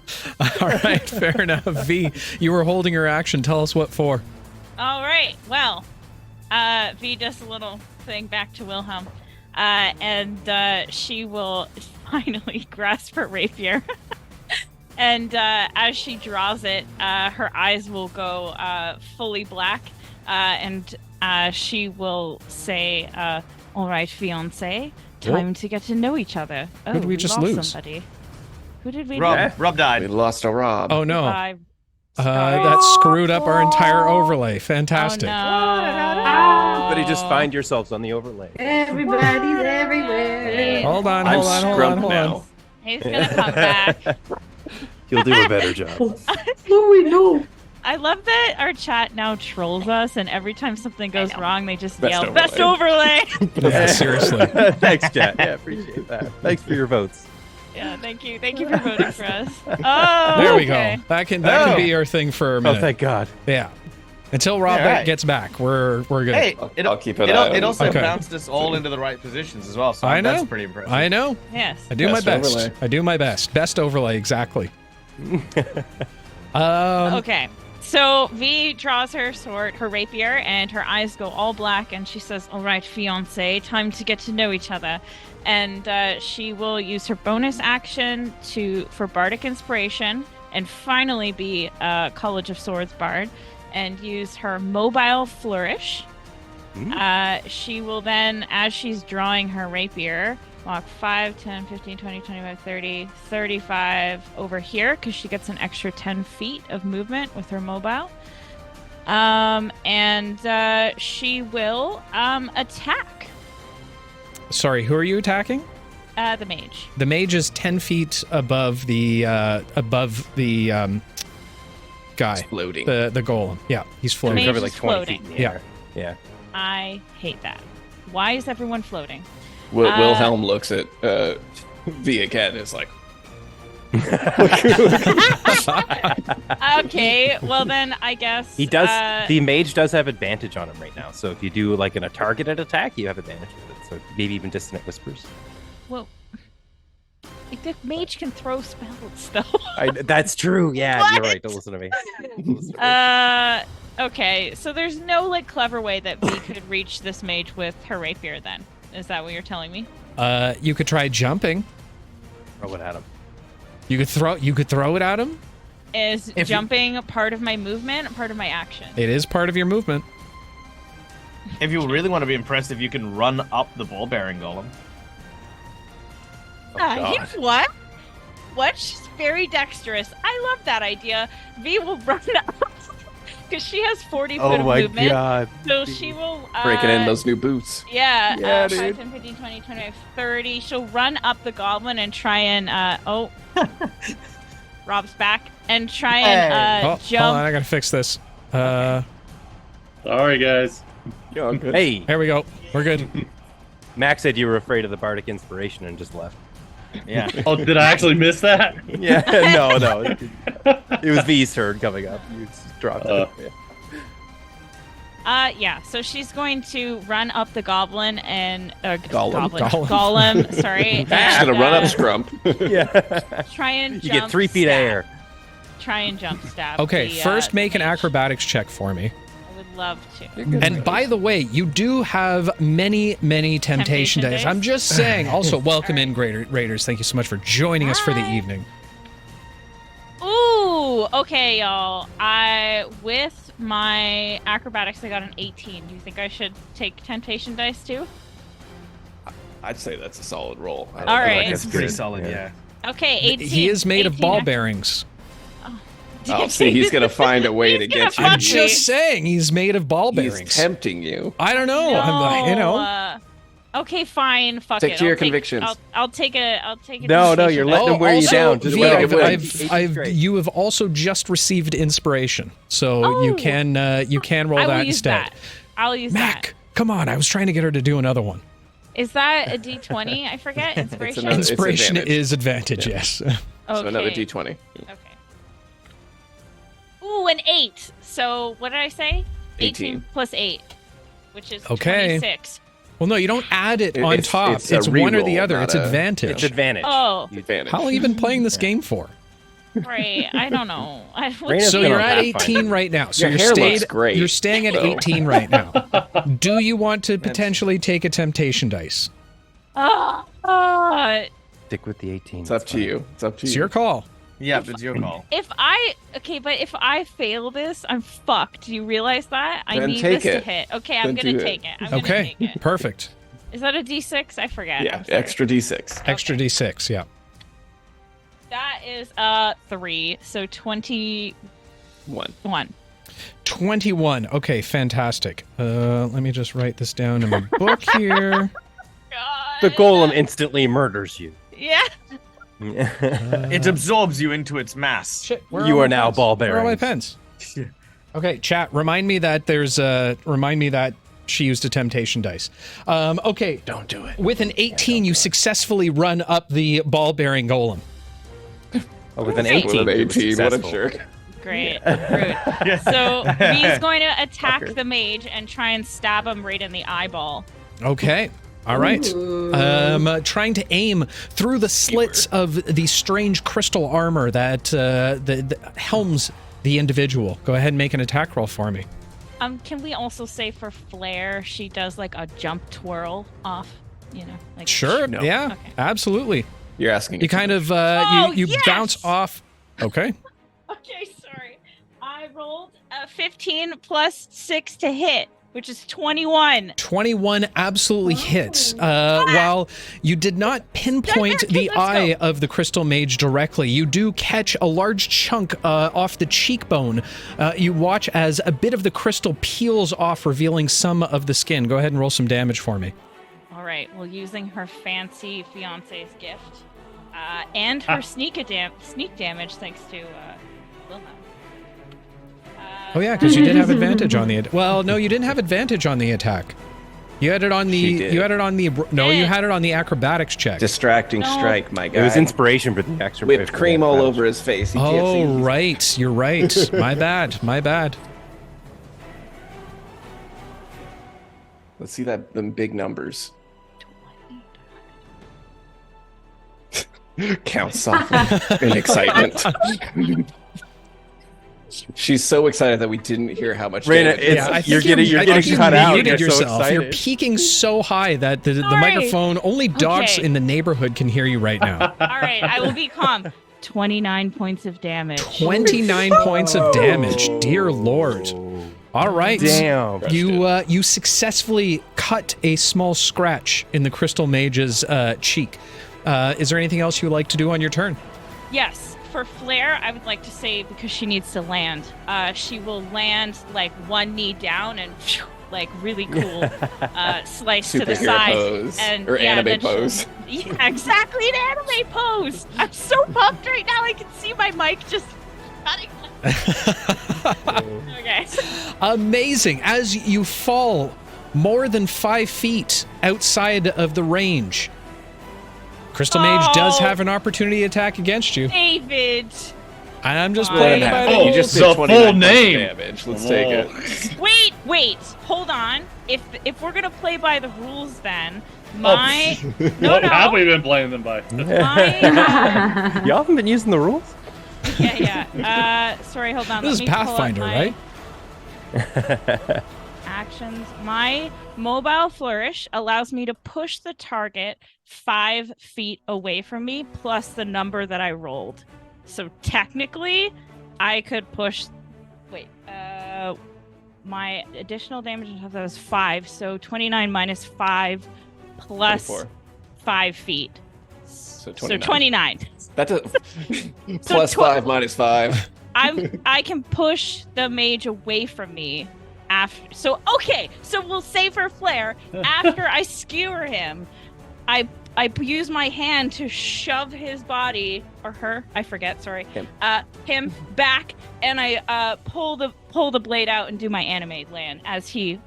All right, fair enough. V, you were holding your action. Tell us what for. All right. Well, V does a little thing back to Wilhelm, and she will finally grasp her rapier. And as she draws it, her eyes will go fully black, and she will say, "All right, fiancé, time to get to know each other." Oh, Who did we just lose? Somebody. Who did we Rob, lose? Rob We died. lost a Rob. Oh no. Scar. That screwed up our entire overlay. Fantastic. Oh, no. Everybody just find yourselves on the overlay. Everybody's everywhere. Hold on, I'm hold on, hold scrumped on, hold now. on. He's gonna come back. You'll do a better job. Chloe, no. I love that our chat now trolls us, and every time something goes wrong, they just Best yell, overlay. "Best overlay!" Yeah, seriously. Thanks, Chat. Yeah, appreciate that. Thanks for your votes. Yeah, thank you for voting for us. Oh, There we okay. go. That can be your thing for a minute. Oh, thank God. Yeah. Until Rob Yeah, right. gets back, we're good. Hey, I'll keep it it out. also Okay. bounced us all into the right positions as well, so I know. that's pretty impressive. I know. Yes. I do Best my best. overlay. I do my best. Best overlay, exactly. Um, Okay. So V draws her sword, her rapier, and her eyes go all black, and she says, "All right, fiancé, time to get to know each other." And she will use her bonus action for bardic inspiration, and finally be a College of Swords bard, and use her mobile flourish. She will then, as she's drawing her rapier, walk 5, 10, 15, 20, 25, 30, 35 over here, because she gets an extra 10 feet of movement with her mobile. And she will attack sorry, who are you attacking? the mage. The mage is 10 feet above the guy. Floating. The golem. Yeah, he's floating. Mage Cover is like 20 floating. feet in the air. Yeah. I hate that. Why is everyone floating? Wilhelm looks at V again and is like, Okay, well then I guess He does. The mage does have advantage on him right now. So if you do like a targeted attack, you have advantage with it. So maybe even dissonant whispers. Well, the mage can throw spells though. That's true. Yeah, What? you're right. Don't listen to me. Okay, so there's no like clever way that we could reach this mage with her rapier then. Is that what you're telling me? You could try jumping. Throw it at him. You could throw it at him. Is If you- jumping part of my movement, part of my action? It is part of your movement. If you really want to be impressive, you can run up the ball-bearing golem. You what? What? She's very dexterous. I love that idea. V will run up because she has 40 foot of movement. God. So she will breaking in those new boots. Yeah, Yeah, 5, dude. 10, 15, 20, 25, 30. She'll run up the goblin and try and Rob's back and try and Hold jump. on, I gotta fix this. Sorry, guys. Yeah, I'm good. Hey, There we go. We're good. Max said you were afraid of the bardic inspiration and just left. Yeah. Oh, did I actually miss that? Yeah, no. It was V's turn coming up. You just dropped it. Yeah. Yeah, so she's going to run up the goblin and Golem. golem. Sorry, She's gonna run up Scrump. Yeah. Try and You jump get 3 feet of stab. air. Try and jump stab. Okay, the, first the make an mage. acrobatics check for me. I would love to. And by the way, you do have many temptation Temptation days. days? I'm just saying. Also, welcome in, Raiders. Thank you so much for joining us for the Hi. evening. Ooh, okay, y'all. With my acrobatics, I got an 18. Do you think I should take temptation dice too? I'd say that's a solid roll. I don't All know. right. It's pretty solid, yeah. Okay, 18. He is made of 18 ball ac- bearings. Oh, see, he's gonna find a way He's to gonna get you. fuck I'm me. just saying he's made of ball He's bearings. tempting you. I don't know. No, I'm like, okay, fine. Fuck Stick it. to your I'll take- convictions. I'll take a. No, temptation you're dice. letting him wear you also, down. Just V, let him I've- win. you have also just received inspiration, so you Oh. can roll I will that use instead. that. I'll use Mac, come on! I was trying to get her to do another one. that. Is that a D20? I forget. Inspiration. another- It's Inspiration advantage. is advantage. Yes. Okay. So another D20. Okay. Ooh, an 8. So what did I say? 18. plus 8, which is Okay. 26. Well, no, you don't add it on It's- top. it's a It's one or the reroll, other. not It's a- advantage. It's advantage. Oh, Advantage. How long have you been playing this game for? Right. I don't know. Raina's So been you're on at Pathfinder. 18 right now. So Your you're hair looks great, You're staying at though. 18 right now. Do you want to potentially take a temptation dice? Stick with the 18. It's up to you. It's up to It's you. your call. Yeah, it's your call. But if I fail this, I'm fucked. Do you realize that? I Then need take this to it. hit. Okay, I'm Then gonna do it. take it. I'm gonna Okay, take it. perfect. Is that a D6? I forget. Yeah, I'm sorry. extra d6. Extra D6, yeah. That is 3, so 21. 21. Okay, fantastic. Let me just write this down in my book here. God. The golem instantly murders you. Yeah. It absorbs you into its mass. Shit, where You my are now pens? ball Where are my bearings. pens? Okay, chat. Remind me that she used a temptation dice. Okay. Don't do it. With an 18, you successfessfully run up the ball-bearing golem. Oh, with an Great. 18. With an it was 18, what a successful. jerk. Great. Rude. So V's going to attack the mage and try and stab him right in the eyeball. Okay. All right. Trying to aim through the slits of the strange crystal armor that the helms the individual. Go ahead and make an attack roll for me. Can we also say for Flare, she does like a jump twirl off, like Sure. No. Yeah. Okay. Absolutely. You're asking. You kind of you yes! bounce off. Okay. Okay, sorry. I rolled a 15 plus 6 to hit, which is 21. 21 absolutely hits. While you did not pinpoint Okay, the let's eye go. of the crystal mage directly, you do catch a large chunk off the cheekbone. You watch as a bit of the crystal peels off, revealing some of the skin. Go ahead and roll some damage for me. All right, well, using her fancy fiance's gift and her sneak damage, thanks to Wilhelm. Oh yeah, because you did have advantage on the. Well, no, you didn't have advantage on the attack. You had it on the. She did. You had it on the. No, you had it on the acrobatics check. Distracting No. strike, my guy. It was inspiration for the extra. Whipped cream all over his face. He can't see. Oh right, you're right. My bad. My bad. Let's see them big numbers. Count softly in excitement. She's so excited that we didn't hear how much Raina, damage. it's- I think you're getting you cut out. muted You're so yourself. You're excited. peaking so high that the Sorry. microphone, only dogs Okay. in the neighborhood can hear you right now. All right, I will be calm. 29 points of damage. 29 points of damage. Dear Lord. All right. Damn. You successfully cut a small scratch in the crystal mage's cheek. Is there anything else you would like to do on your turn? Yes, for Flare, I would like to say because she needs to land. She will land like one knee down and like really cool slice to the Superhero side pose, and or anime then pose. Yeah, exactly, an anime pose. I'm so pumped right now. I can see my mic just cutting. Okay. Amazing. As you fall more than 5 feet outside of the range, Crystal Mage does have an opportunity attack against you. David. I'm just Fine. playing by the Oh, You just the did 29 full points of name. damage. Let's take it. Wait, hold on. If we're gonna play by the rules, then my What have we been playing them by? my Y'all haven't been using the rules? yeah. Sorry, hold on. This Let is me pull up Pathfinder, my right? Actions. My mobile flourish allows me to push the target 5 feet away from me, plus the number that I rolled. So technically, I could push. Wait. My additional damage on top of that was 5, so 29 minus 5 plus 24. 5 feet. So So 29. That's a plus 5 minus 5. I can push the mage away from me after. So we'll say for Flare, after I skewer him, I use my hand to shove his body, or her, I forget, sorry, him back, and I pull the blade out and do my animate land as he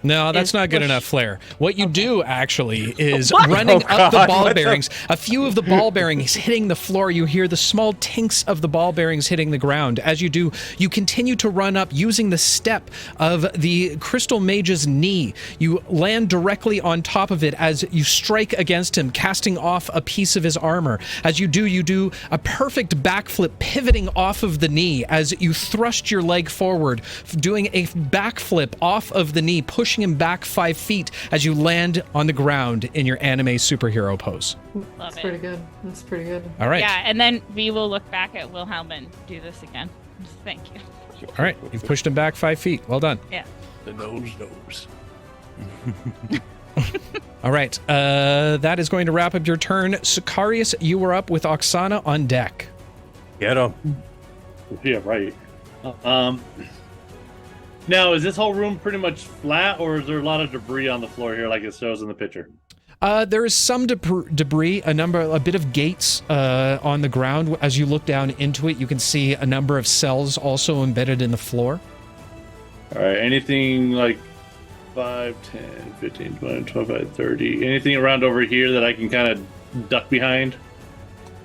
No, that's is not good push- enough flair. What you do actually is What? running Oh, up the God, ball what the- bearings. A few of the ball bearings hitting the floor. You hear the small tinks of the ball bearings hitting the ground. As you do, you continue to run up using the step of the Crystal Mage's knee. You land directly on top of it as you strike against him, casting off a piece of his armor. As you do a perfect backflip, pivoting off of the knee as you thrust your leg forward, doing a backflip off of the knee, pushing him back 5 feet as you land on the ground in your anime superhero pose. Love That's it. pretty good. That's pretty good. All right. Yeah, and then we will look back at Wilhelm and do this again. Thank you. All right. You've pushed him back 5 feet. Well done. Yeah. The nose knows. All right. That is going to wrap up your turn. Sicarius, you were up with Oksana on deck. Get him. Yeah, right. Now, is this whole room pretty much flat, or is there a lot of debris on the floor here, like it shows in the picture? There is some debris, a bit of gates on the ground. As you look down into it, you can see a number of cells also embedded in the floor. All right, anything like 5, 10, 15, 20, 25, 30, anything around over here that I can kind of duck behind?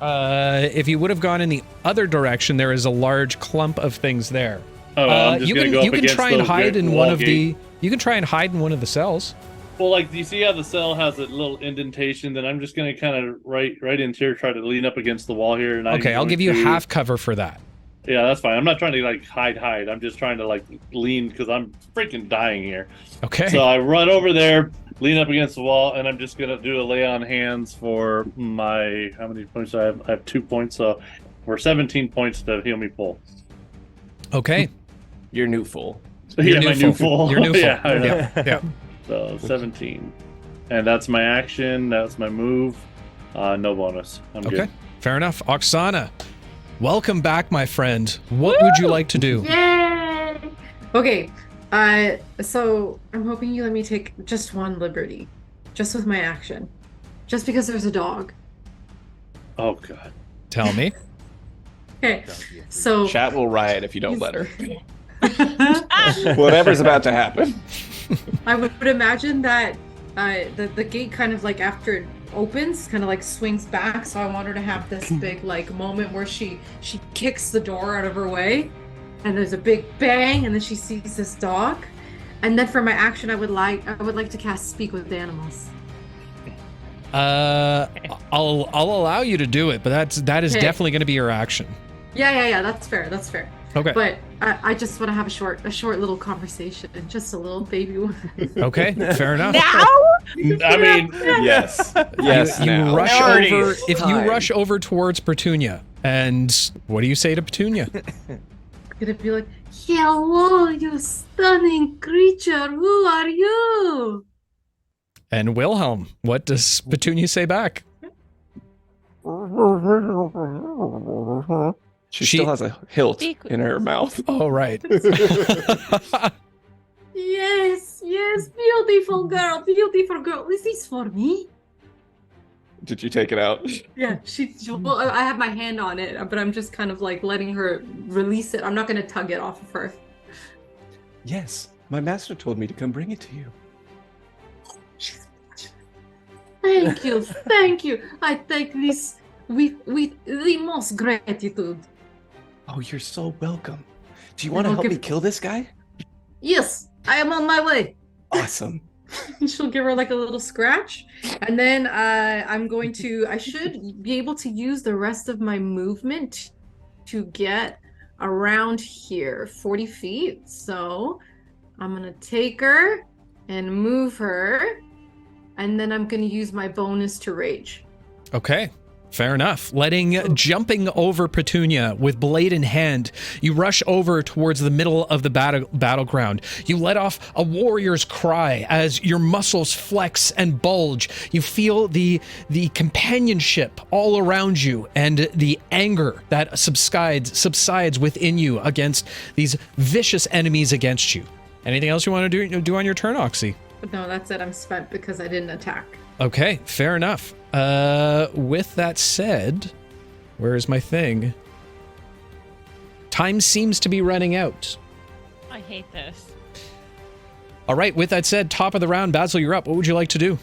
If you would have gone in the other direction, there is a large clump of things there. Oh, well, I'm just gonna go up you can against try and those hide in one wall of gate. you can try and hide in one of the cells. Well, like, do you see how the cell has a little indentation? Then I'm just going to kind of right in here, try to lean up against the wall here. And Okay, I'll give you half cover for that. Yeah, that's fine. I'm not trying to like hide. I'm just trying to like lean because I'm freaking dying here. Okay. So I run over there, lean up against the wall, and I'm just gonna do a lay on hands for my how many points do I have? I have 2 points, so we're 17 points to heal me full. Okay. Your new full. Yeah, my new full. Your new full. Yeah, I know. Yeah. So 17, and that's my action. That's my move. No bonus. I'm Okay. good. Fair enough. Oksana, welcome back, my friend. What would you like to do? Yay! Okay, so I'm hoping you let me take just one liberty, just with my action, just because there's a dog. Oh god. Tell me. Okay, so Chat will riot if you don't let her. Whatever's about to happen. I would imagine that the gate kind of like after it opens, kind of like swings back. So I want her to have this big like moment where she kicks the door out of her way, and there's a big bang, and then she sees this dog. And then for my action, I would like to cast Speak with Animals. I'll allow you to do it, but that is Okay. definitely going to be your action. Yeah. That's fair. Okay. But I just want to have a short little conversation, just a little baby one. Okay. Fair enough. Now? I mean, Yes. Yes. You now. rush Priorities. over. If you Time. rush over towards Petunia, and what do you say to Petunia? Gonna be like, hello, you stunning creature. Who are you? And Wilhelm, what does Petunia say back? She She- still has a hilt Speak with in her mouth. Oh, right. Yes, beautiful girl. Is this for me? Did you take it out? Yeah, well, I have my hand on it, but I'm just kind of like letting her release it. I'm not gonna tug it off of her. Yes. My master told me to come bring it to you. Thank you. I take this with the most gratitude. Oh, you're so welcome. Do you want to I'll help give- me kill this guy? Yes, I am on my way. Awesome. She'll give her like a little scratch, and then I should be able to use the rest of my movement to get around here, 40 feet. So I'm gonna take her and move her, and then I'm gonna use my bonus to rage. Okay. Fair enough. Jumping over Petunia with blade in hand, you rush over towards the middle of the battleground. You let off a warrior's cry as your muscles flex and bulge. You feel the companionship all around you and the anger that subsides within you against these vicious enemies against you. Anything else you want to do on your turn, Oxy? But no, that's it. I'm spent because I didn't attack. Okay, fair enough. With that said, where is my thing? Time seems to be running out. I hate this. All right, with that said, top of the round, Basil, you're up. What would you like to do?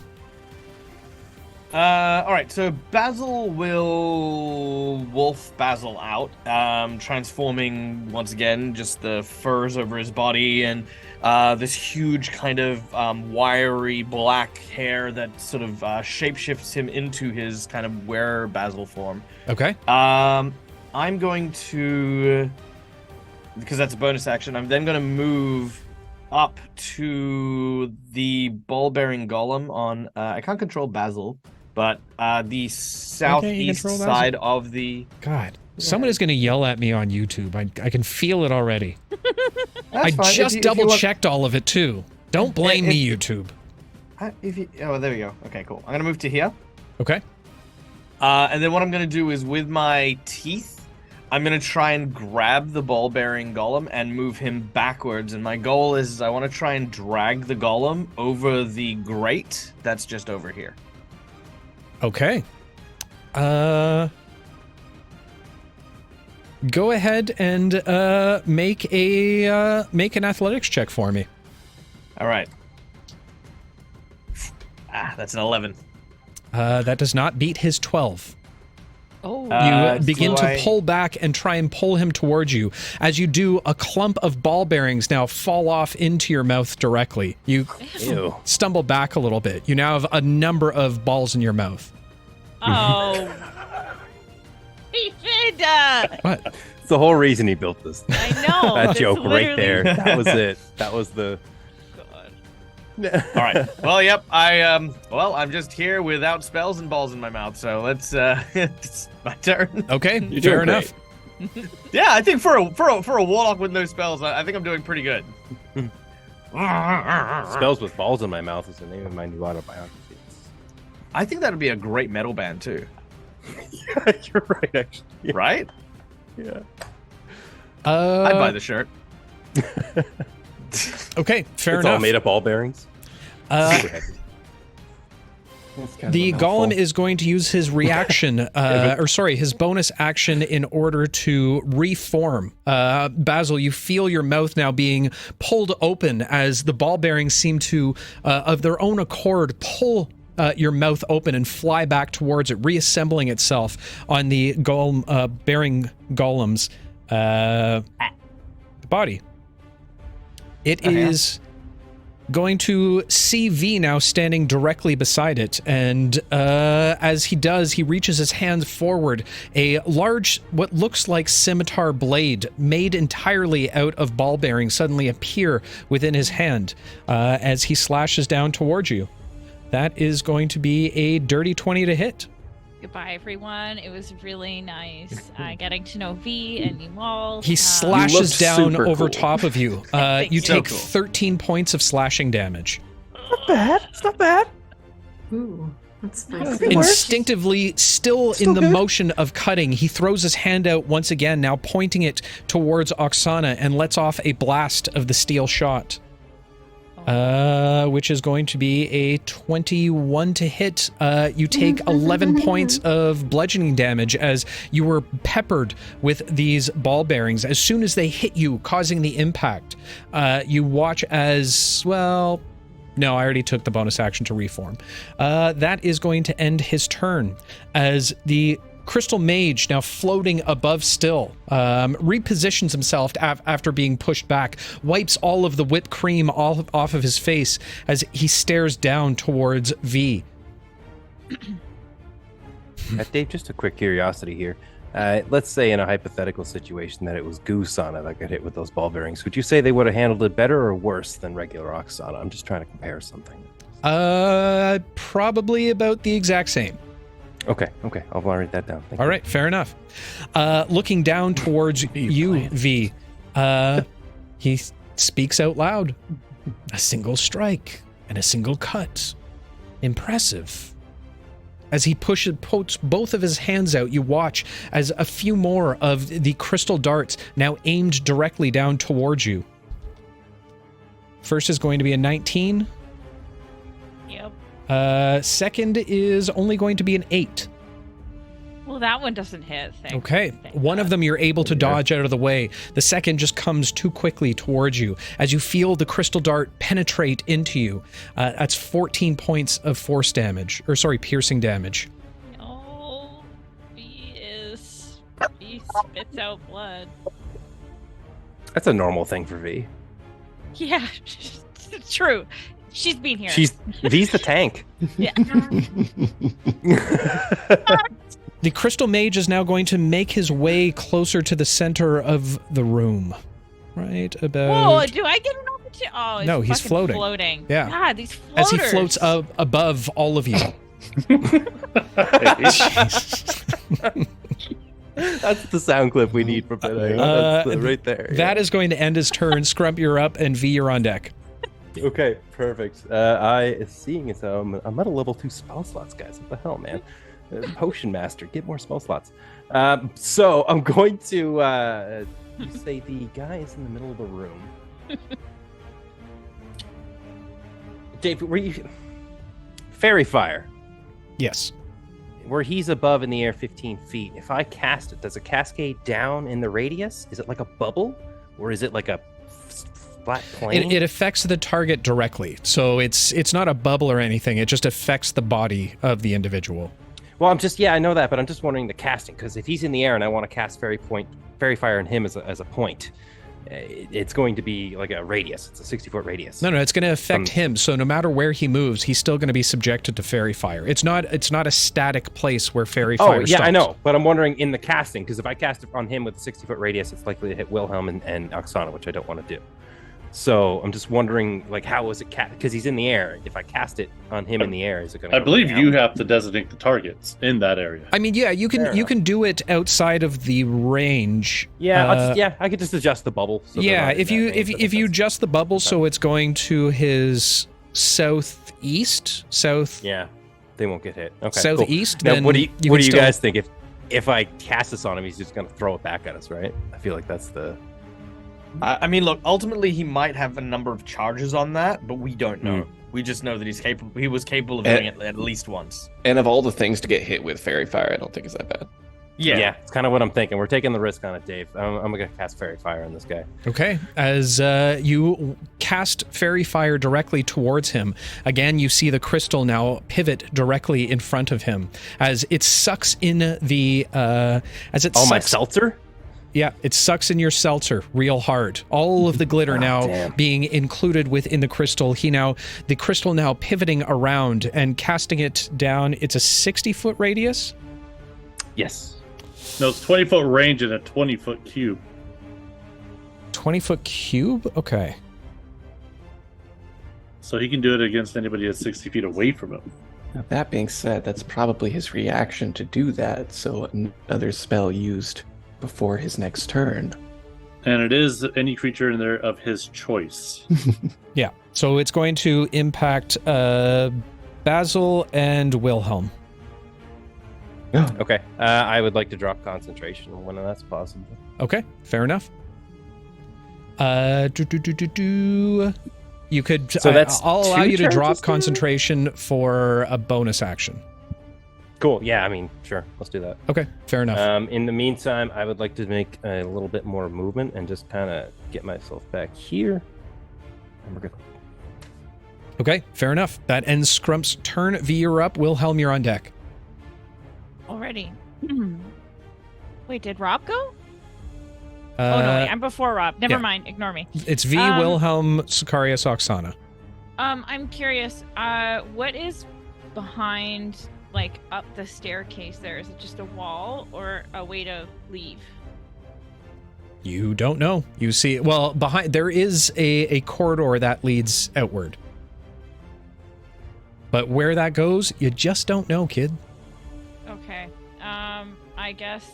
All right, so Basil will wolf Basil out, transforming once again just the furs over his body and this huge kind of wiry black hair that sort of shapeshifts him into his kind of wearer Basil form. Okay. I'm going to, because that's a bonus action, I'm then going to move up to the ball-bearing golem on, I can't control Basil, but the southeast side of the... God, someone is going to yell at me on YouTube. I can feel it already. I fine. just double-checked all of it, too. Don't blame me, YouTube. Oh, there we go. Okay, cool. I'm going to move to here. Okay. And then what I'm going to do is with my teeth, I'm going to try and grab the ball-bearing golem and move him backwards. And my goal is I want to try and drag the golem over the grate that's just over here. Okay. Go ahead and make an athletics check for me. All right. That's an 11. That does not beat his 12. Oh. You begin to pull back and try and pull him towards you. As you do, a clump of ball bearings now fall off into your mouth directly. You stumble back a little bit. You now have a number of balls in your mouth. Oh. Ethan! What? It's the whole reason he built this. I know. That that's joke right literally- there. That was it. That was the... All right. Well, yep. I'm just here without spells and balls in my mouth. So let's. It's my turn. Okay, You're fair doing enough. Yeah, I think for a warlock with no spells, I think I'm doing pretty good. Spells with balls in my mouth is the name of my new autobiography. I think that'd be a great metal band too. Yeah, you're right, actually. Yeah. Right? Yeah. I'd buy the shirt. Okay, fair It's enough. all made of ball bearings. Super heavy. The golem is going to use his reaction, his bonus action in order to reform. Basil, you feel your mouth now being pulled open as the ball bearings seem to, of their own accord, pull your mouth open and fly back towards it, reassembling itself on the bearing golem's body. It is going to see V now standing directly beside it, and as he does, he reaches his hand forward. A large, what looks like scimitar blade, made entirely out of ball bearings, suddenly appear within his hand as he slashes down towards you. That is going to be a dirty 20 to hit. Goodbye, everyone. It was really nice getting to know V and you all. He slashes down super over cool. top of you. You So take cool. 13 points of slashing damage. Not bad. It's not bad. Ooh, that's nice. Instinctively, still in the motion of cutting, he throws his hand out once again, now pointing it towards Oksana, and lets off a blast of the steel shot. Which is going to be a 21 to hit. You take 11 points of bludgeoning damage as you were peppered with these ball bearings. As soon as they hit you, causing the impact, you watch as, well, no, I already took the bonus action to reform. That is going to end his turn as the Crystal Mage, now floating above still, repositions himself after being pushed back, wipes all of the whipped cream off of his face as he stares down towards V. Dave, just a quick curiosity here. Let's say in a hypothetical situation that it was Oksana that got hit with those ball bearings. Would you say they would have handled it better or worse than regular Oksana? I'm just trying to compare something. Probably about the exact same. Okay, I'll write that down. Thank All you. right, fair enough. Looking down towards you, V, he speaks out loud. A single strike and a single cut. Impressive. As he puts both of his hands out, you watch as a few more of the crystal darts now aimed directly down towards you. First is going to be a 19. Yep. Second is only going to be an 8. Well, that one doesn't hit. Okay, one of them you're able to dodge out of the way. The second just comes too quickly towards you as you feel the crystal dart penetrate into you. That's 14 points of force damage, or sorry, piercing damage. Oh, he spits out blood. That's a normal thing for V. Yeah, true. She's been here. V's the tank. Yeah. The crystal mage is now going to make his way closer to the center of the room. Right about... Whoa, do I get an opportunity? Oh, no, he's floating. Floating. Yeah. God, these floaters. As he floats above all of you. That's the sound clip we need for today. That's right there. That is going to end his turn. Scrump, you're up, and V, you're on deck. Okay, perfect. Seeing as how I'm at a level 2 spell slots, guys. What the hell, man? Potion Master, get more spell slots. So I'm going to say the guy is in the middle of the room. Dave, were you... Fairy Fire. Yes. Where he's above in the air 15 feet, if I cast it, does it cascade down in the radius? Is it like a bubble? Or is it like a flat plane? It affects the target directly. So it's not a bubble or anything. It just affects the body of the individual. Well, I know that, but I'm just wondering the casting, because if he's in the air and I want to cast Fairy Fire on him as a point, it's going to be like a radius. It's a 60-foot radius. No, it's going to affect him. So no matter where he moves, he's still going to be subjected to Fairy Fire. It's not a static place where Fairy Fire stops. I know, but I'm wondering in the casting, because if I cast it on him with a 60-foot radius, it's likely to hit Wilhelm and Oksana, which I don't want to do. So I'm just wondering, like, how is it cast? Because he's in the air. If I cast it on him in the air, is it going to? I believe you have to designate the targets in that area. I mean, yeah, you can do it outside of the range. Yeah, I could just adjust the bubble. So if you adjust the bubble, so it's going to his southeast. Yeah, they won't get hit. Okay, southeast. Cool. Now, then what do you guys think? If I cast this on him, he's just going to throw it back at us, right? I feel like that's the. I mean, look, ultimately he might have a number of charges on that, but we don't know. We just know that he's capable. He was capable of doing it at least once. And of all the things to get hit with Fairy Fire, I don't think it's that bad. Yeah, it's kind of what I'm thinking. We're taking the risk on it, Dave. I'm going to cast Fairy Fire on this guy. Okay. As you cast Fairy Fire directly towards him, again, you see the crystal now pivot directly in front of him as it sucks in the... my seltzer? Yeah, it sucks in your seltzer real hard. All of the glitter being included within the crystal. The crystal now pivoting around and casting it down. It's a 60-foot radius? Yes. No, it's 20-foot range and a 20-foot cube. 20-foot cube? Okay. So he can do it against anybody that's 60 feet away from him. Now, that being said, that's probably his reaction to do that, so another spell used before his next turn. And it is any creature in there of his choice. Yeah, so it's going to impact Basil and Wilhelm. Okay, I would like to drop concentration when that's possible. Okay, fair enough. You could. So that's I'll allow you to drop charges concentration for a bonus action. Cool. Yeah, I mean, sure. Let's do that. Okay, fair enough. In the meantime, I would like to make a little bit more movement and just kind of get myself back here. And we're good. Okay, fair enough. That ends Scrump's turn. V, you're up. Wilhelm, you're on deck. Already. Wait, did Rob go? Oh, no, wait. I'm before Rob. Never mind. Ignore me. It's V, Wilhelm, Sicarius, Oksana. I'm curious. What is behind... like up the staircase there? Is it just a wall or a way to leave? You don't know. You see, well, behind there is a corridor that leads outward. But where that goes, you just don't know, kid. Okay. I guess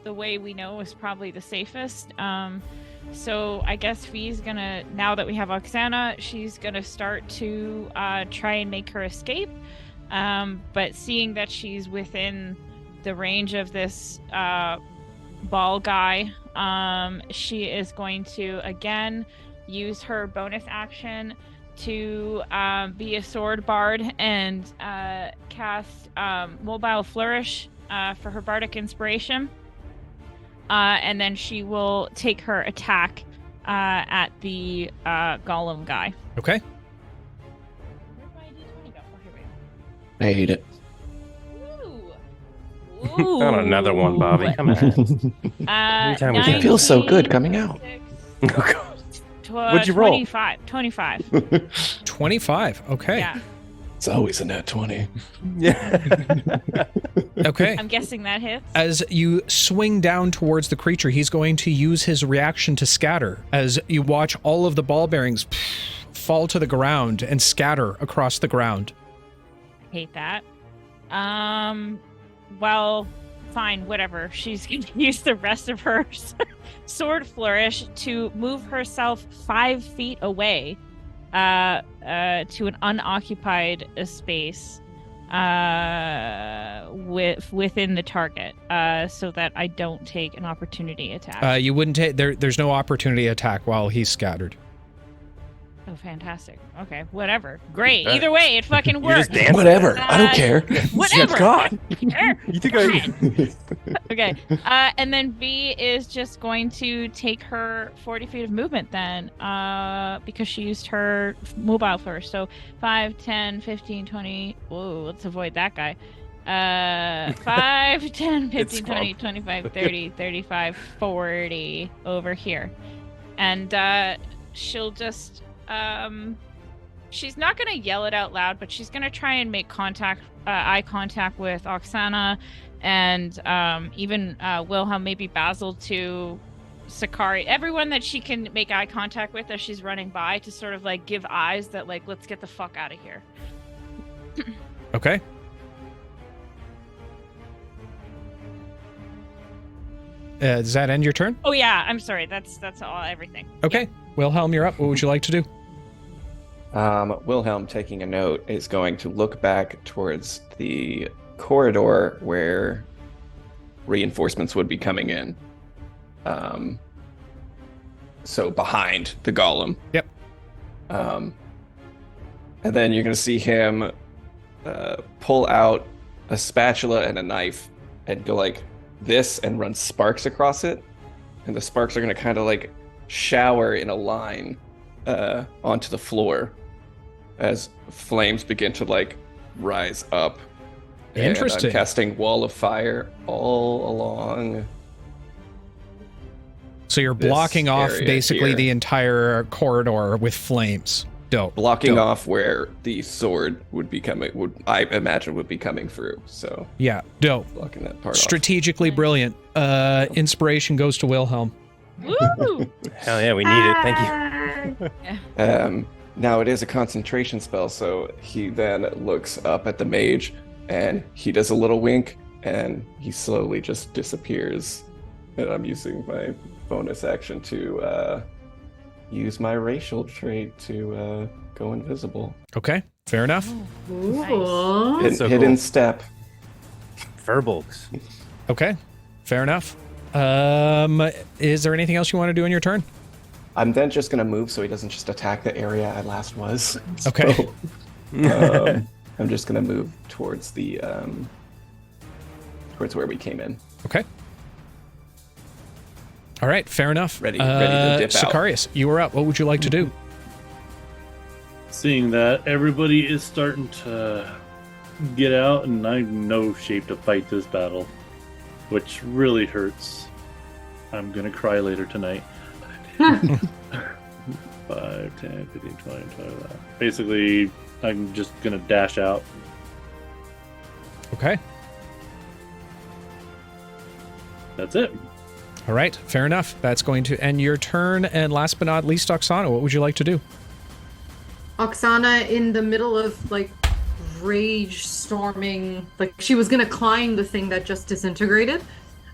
the way we know is probably the safest. So I guess V's gonna, now that we have Oksana, she's gonna start to try and make her escape. But seeing that she's within the range of this ball guy, she is going to again use her bonus action to be a sword bard and cast Mobile Flourish for her bardic inspiration, and then she will take her attack at the golem guy. Okay. Where'd my D20 go? Oh, here we go. I hate it. Ooh. Not another one, Bobby. Come on. Every time we It feels so good coming out. What'd you roll? 25. 25. Okay. Yeah. It's always a nat 20. Okay. I'm guessing that hits. As you swing down towards the creature, he's going to use his reaction to scatter. As you watch all of the ball bearings fall to the ground and scatter across the ground. Hate that. Well, fine, whatever. She's going to use the rest of her sword flourish to move herself 5 feet away to an unoccupied space within the target, so that I don't take an opportunity attack. You wouldn't take... There's no opportunity attack while he's scattered. Oh, fantastic. Okay, whatever. Great. Either way, it fucking works. Whatever. I don't care. Whatever. God. Sure. You think I... Okay. And then V is just going to take her 40 feet of movement then, because she used her mobile first. So 5, 10, 15, 20. Whoa, let's avoid that guy. 5, 10, 15, 20, 25, 30, 35, 40 over here. And she'll just... she's not going to yell it out loud, but she's going to try and make eye contact with Oksana and even Wilhelm, maybe Basil, to Sakari, everyone that she can make eye contact with as she's running by, to sort of like give eyes that like, let's get the fuck out of here. Okay. Does that end your turn? Oh yeah, I'm sorry. That's all, everything. Okay. Wilhelm, you're up. What would you like to do? Wilhelm, taking a note, is going to look back towards the corridor where reinforcements would be coming in. So behind the golem. Yep. And then you're going to see him pull out a spatula and a knife and go like this and run sparks across it. And the sparks are going to kind of like shower in a line onto the floor as flames begin to like rise up. Interesting. And I'm casting Wall of Fire all along. So you're blocking off basically here. the entire corridor with flames. Dope. Blocking off where the sword would be coming, I imagine would be coming through. So yeah, dope. Blocking that part Strategically brilliant. Inspiration goes to Wilhelm. Woo! Hell yeah, we need it. Thank you. Now it is a concentration spell, so he then looks up at the mage and he does a little wink and he slowly just disappears. And I'm using my bonus action to use my racial trait to go invisible. Okay, fair enough. Cool. Hidden step. Furbolgs. Okay, fair enough. Is there anything else you want to do in your turn? I'm then just going to move so he doesn't just attack the area I last was. Okay. So, I'm just going to move towards the towards where we came in. Okay. All right, fair enough. Ready to dip out. Sicarius, you were up. What would you like to do? Seeing that everybody is starting to get out and I'm in no shape to fight this battle, which really hurts. I'm going to cry later tonight. 5, 10, 15, 20, 25. Basically, I'm just going to dash out. Okay. That's it. All right, fair enough. That's going to end your turn. And last but not least, Oksana, what would you like to do? Oksana, in the middle of like rage storming, like she was gonna climb the thing that just disintegrated.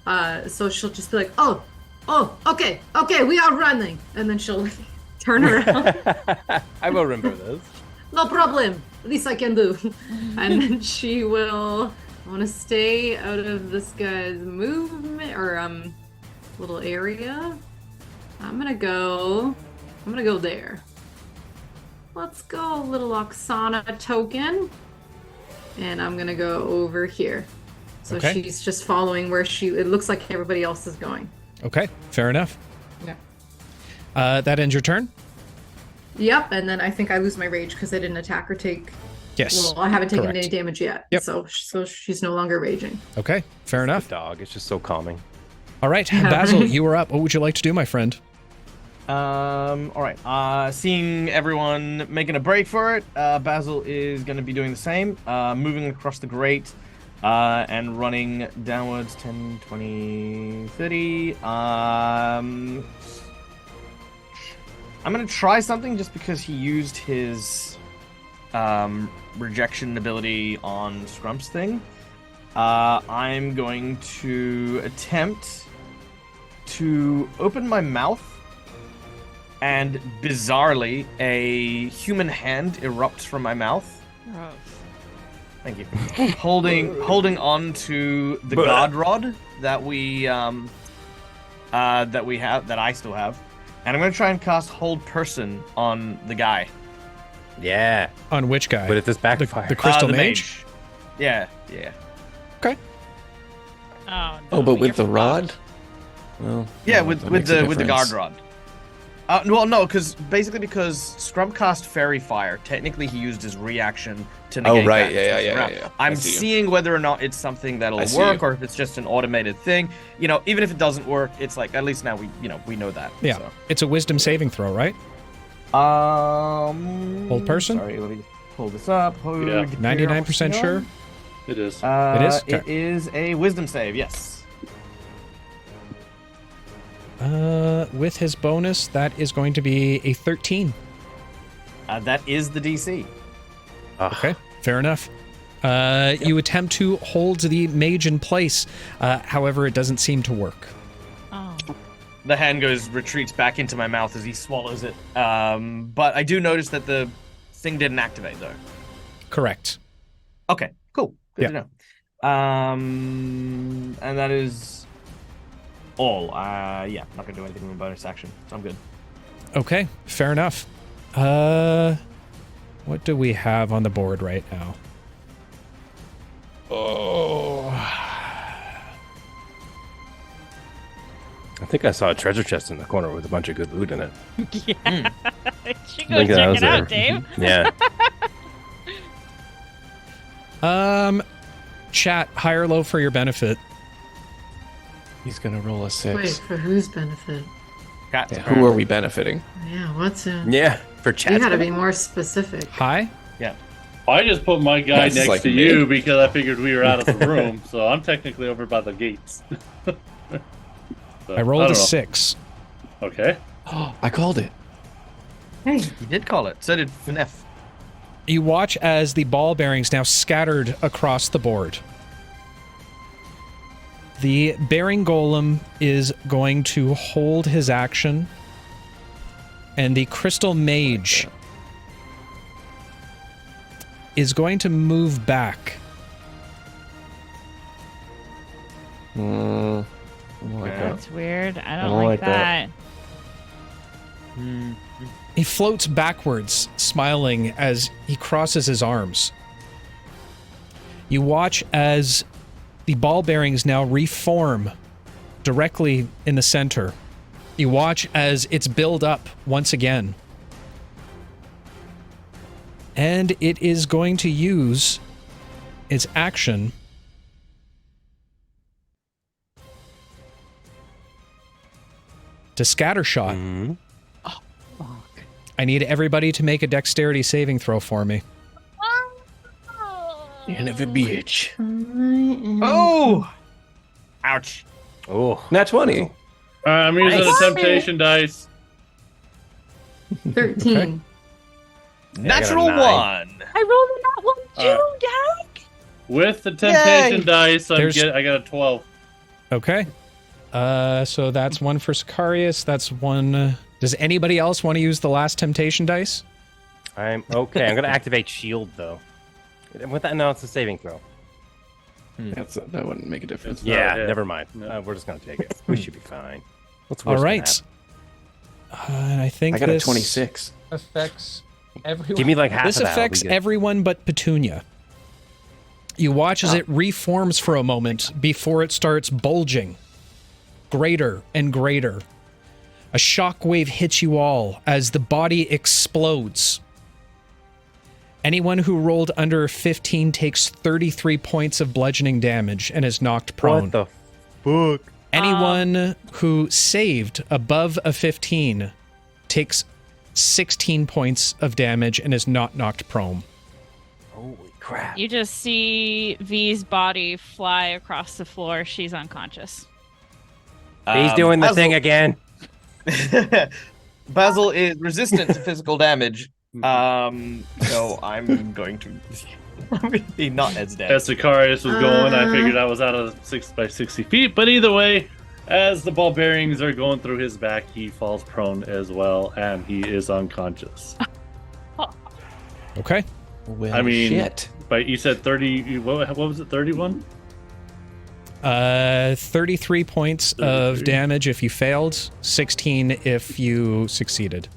So she'll just be like, oh, okay, we are running. And then she'll turn around. I will remember those. No problem. Least I can do. And then she will want to stay out of this guy's movement or little area. I'm gonna go there. Let's go, little Oksana token. And I'm gonna go over here. So Okay. she's just following where it looks like everybody else is going. Okay, fair enough. Yeah. That ends your turn? Yep, and then I think I lose my rage because I didn't attack or take. Yes. Well, I haven't taken correct. any damage yet. Yep. So she's no longer raging. Okay, fair enough. The dog. It's just so calming. All right, Yeah, Basil, right. you are up. What would you like to do, my friend? All right. Seeing everyone making a break for it, Basil is going to be doing the same, moving across the grate and running downwards 10, 20, 30. I'm going to try something just because he used his rejection ability on Scrump's thing. I'm going to attempt to open my mouth, and bizarrely, a human hand erupts from my mouth. Gross. Thank you. holding on to the god rod that I still have, and I'm going to try and cast Hold Person on the guy. Yeah. On which guy? But if this backfire. The Crystal The Mage? Yeah. Okay. Oh, Oh, but with you're the rod? Well, Yeah, no, with that makes a the guard difference. rod. Well, no, because Scrump cast Fairy Fire. Technically, he used his reaction to negate right, that yeah, first yeah, round. yeah, I I'm see you. seeing whether or not it's something that'll I see work, you. or if it's just an automated thing. You know, even if it doesn't work, it's like at least now we know that. Yeah. It's a wisdom saving throw, right? So. Hold person? Sorry, let me just pull this up. Yeah. 99% sure? It is. It is? It Okay. is a wisdom save. Yes. With his bonus, that is going to be a 13. That is the DC. Okay, fair enough. You attempt to hold the mage in place. However, it doesn't seem to work. Oh. The hand retreats back into my mouth as he swallows it. But I do notice that the thing didn't activate though. Correct. Okay, cool. Good to know. And that is all. Yeah, not gonna do anything with my bonus action, so I'm good. Okay, fair enough. What do we have on the board right now? Oh. I think I saw a treasure chest in the corner with a bunch of good loot in it. Yeah. You should go Think that check was it out, there. Dave. Yeah. Chat, high or low for your benefit. He's gonna roll a 6. Wait, for whose benefit? Yeah, who are we benefiting? Yeah, what's it? Yeah. For You chat. gotta be more specific. High? I just put my guy That's next like to me. you because I figured we were out of the room, so I'm technically over by the gates. So, I rolled don't a know. 6. Okay. Oh, I called it. Hey, You did call it. So did Finef. You watch as the ball bearings now scattered across the board. The bearing golem is going to hold his action, and the crystal mage is going to move back. I don't like that. That's weird. I don't, don't like like that. that. He floats backwards, smiling as he crosses his arms. You watch as the ball bearings now reform directly in the center. You watch as it's build up once again. And it is going to use its action to scattershot. Mhm. I need everybody to make a dexterity saving throw for me. End of a bitch. Oh! Ouch. Oh. Nat 20. I'm using Nice. a temptation dice. 13. Okay. Natural 9. 1. I rolled in that one too, Dad. With the temptation Yay. dice, There's- I got a 12. Okay. So that's one for Sicarius. That's one. Does anybody else want to use the last temptation dice? I'm okay. I'm going to activate shield, though. With that, no, it's a saving throw. That wouldn't make a difference. Yeah, yeah. never mind. No. We're just going to take it. We should be fine. What's All worse than right. And I think I got a this 26. affects everyone. Give me like half This of that. I'll be affects good. everyone but Petunia. You watch as it reforms for a moment before it starts bulging. Greater and greater. A shockwave hits you all as the body explodes. Anyone who rolled under 15 takes 33 points of bludgeoning damage and is knocked prone. What the fuck? Anyone who saved above a 15 takes 16 points of damage and is not knocked prone. Holy crap. You just see V's body fly across the floor. She's unconscious. He's doing the thing again. Basil is resistant to physical damage. So I'm going to he not as dead. As Sicarius was going, I figured I was out of 6 by 60 feet. But either way, as the ball bearings are going through his back, he falls prone as well, and he is unconscious. Okay. Well, I mean, shit. but you said 30. What was it? 31. 33 points of 33. damage if you failed, 16 if you succeeded.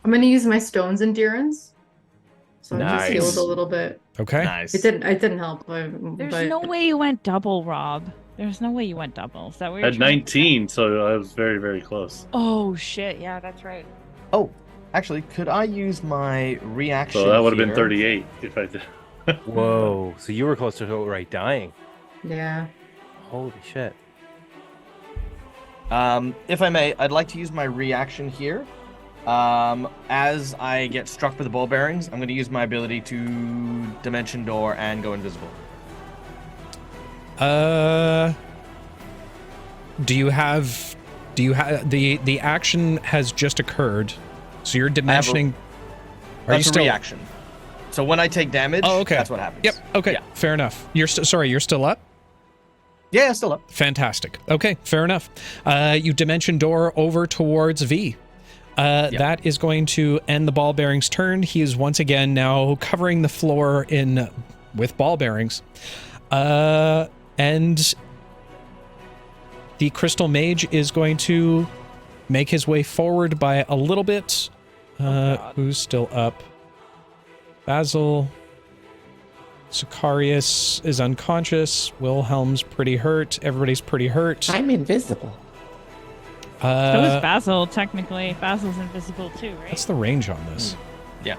I'm gonna use my stone's endurance. So I just Nice. healed a little bit. Okay. Nice. It didn't help. There's but no way you went double, Rob. There's no way you went double. Is that what I you're had trying to say? 19, so I was very, very close. Oh shit! Yeah, that's right. Oh, actually, could I use my reaction? So that would have been here? 38 if I did. Whoa. So you were closer to outright dying. Yeah. Holy shit. If I may, I'd like to use my reaction here. As I get struck with the ball bearings, I'm going to use my ability to dimension door and go invisible. Do you have the action has just occurred, so you're dimensioning. Are you That's a still reaction. So when I take damage, Oh, okay. that's what happens. Yep. Okay. Yeah. Fair enough. You're you're still up. Yeah, still up. Fantastic. Okay. Fair enough. You dimension door over towards V. That is going to end the ball bearings turn. He is once again now covering the floor with ball bearings. And the crystal mage is going to make his way forward by a little bit. Who's still up? Basil. Sicarius is unconscious. Wilhelm's pretty hurt. Everybody's pretty hurt. I'm invisible. So is Basil, technically. Basil's invisible too, right? What's the range on this? Yeah.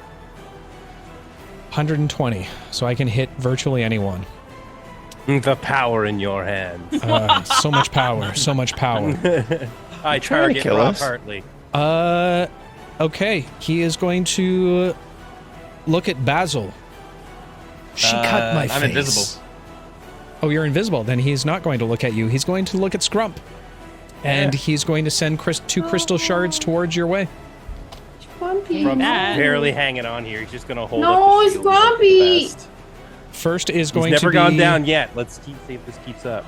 120, so I can hit virtually anyone. The power in your hands. So much power, so much power. I trying to target kill Rob us. Hartley. Okay, he is going to look at Basil. She cut my face. I'm invisible. Oh, you're invisible. Then he's not going to look at you. He's going to look at Scrump. And he's going to send two crystal shards towards your way. Grumpy. Rob's That. barely hanging on here. He's just gonna hold No, up the it's shield and hope for the Grumpy. best. First is He's going never to be... gone down yet. Let's see if this keeps up.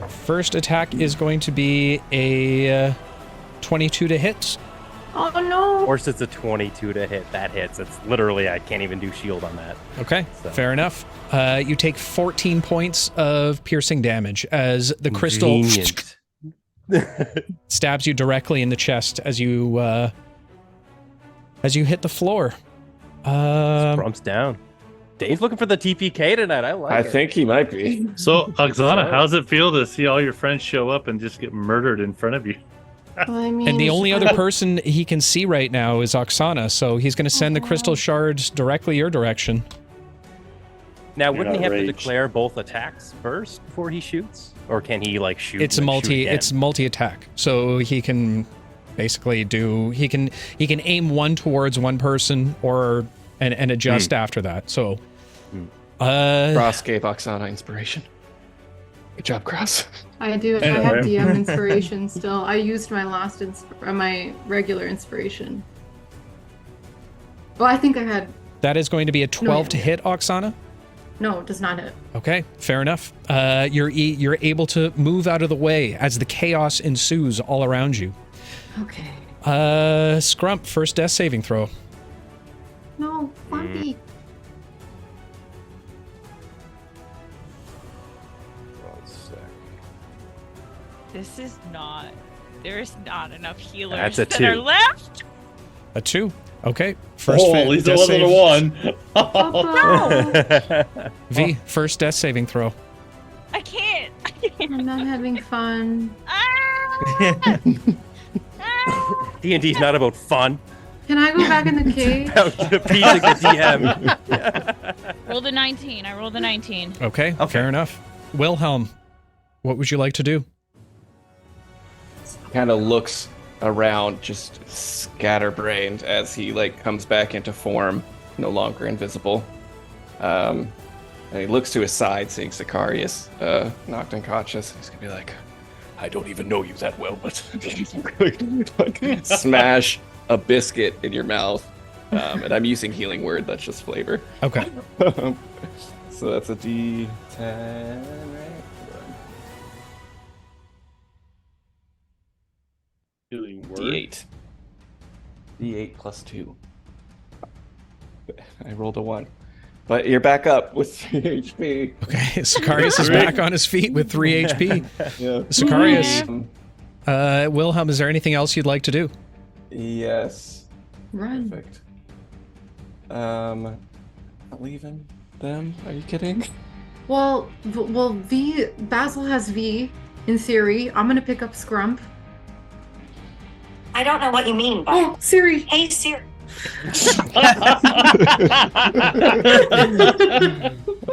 First attack is going to be a 22 to hit. Oh no. Of course, it's a 22 to hit. That hits. It's literally, I can't even do shield on that. Okay, So- fair enough. You take 14 points of piercing damage as the crystal Convenient. stabs you directly in the chest as you hit the floor. Brump's down. Dave's looking for the TPK tonight. I like I it. think he might be. So, Oksana, how's it feel to see all your friends show up and just get murdered in front of you? Well, I mean, And the only other person he can see right now is Oksana, so he's going to send the crystal shards directly your direction. Now, wouldn't he have to outraged. declare both attacks first before he shoots, or can he like shoot? It's and a then shoot again? it's multi-attack, so he can basically he can aim one towards one person or and adjust after that. So, Cross gave Oksana inspiration. Good job, Cross. I do. I Yeah, have right. DM inspiration still. I used my last my regular inspiration. Well, I think I had. that is going to be a 12 to yeah. hit, Oksana. No, it does not hit. Okay, fair enough. You're able to move out of the way as the chaos ensues all around you. Okay. Scrump, first death saving throw. No, Grumpy. This is not. There's not enough healers That's a that 2. are left. A 2. Okay. First at least it death wasn't save. a 1. V, first death saving throw. I can't. I'm not having fun. D&D's not about fun. Can I go back in the cage? About appeasing the DM. Rolled a 19. I rolled a 19. Okay, fair enough. Wilhelm, what would you like to do? Kind of looks around, just scatterbrained as he like comes back into form, no longer invisible. And he looks to his side, seeing Sicarius knocked unconscious. He's gonna be like, I don't even know you that well, but like, smash a biscuit in your mouth. And I'm using healing word. That's just flavor. Okay. So that's a D10, right? Healing word. D8. D8 plus 2. I rolled a 1. But you're back up with 3 HP. Okay, Sicarius is back on his feet with 3 HP. Yeah. Sicarius. Wilhelm, is there anything else you'd like to do? Yes. Run. Perfect. Not leaving them? Are you kidding? Well, V. Basil has V. In theory, I'm gonna pick up Scrump. I don't know what you mean, but Oh, Siri. hey Siri.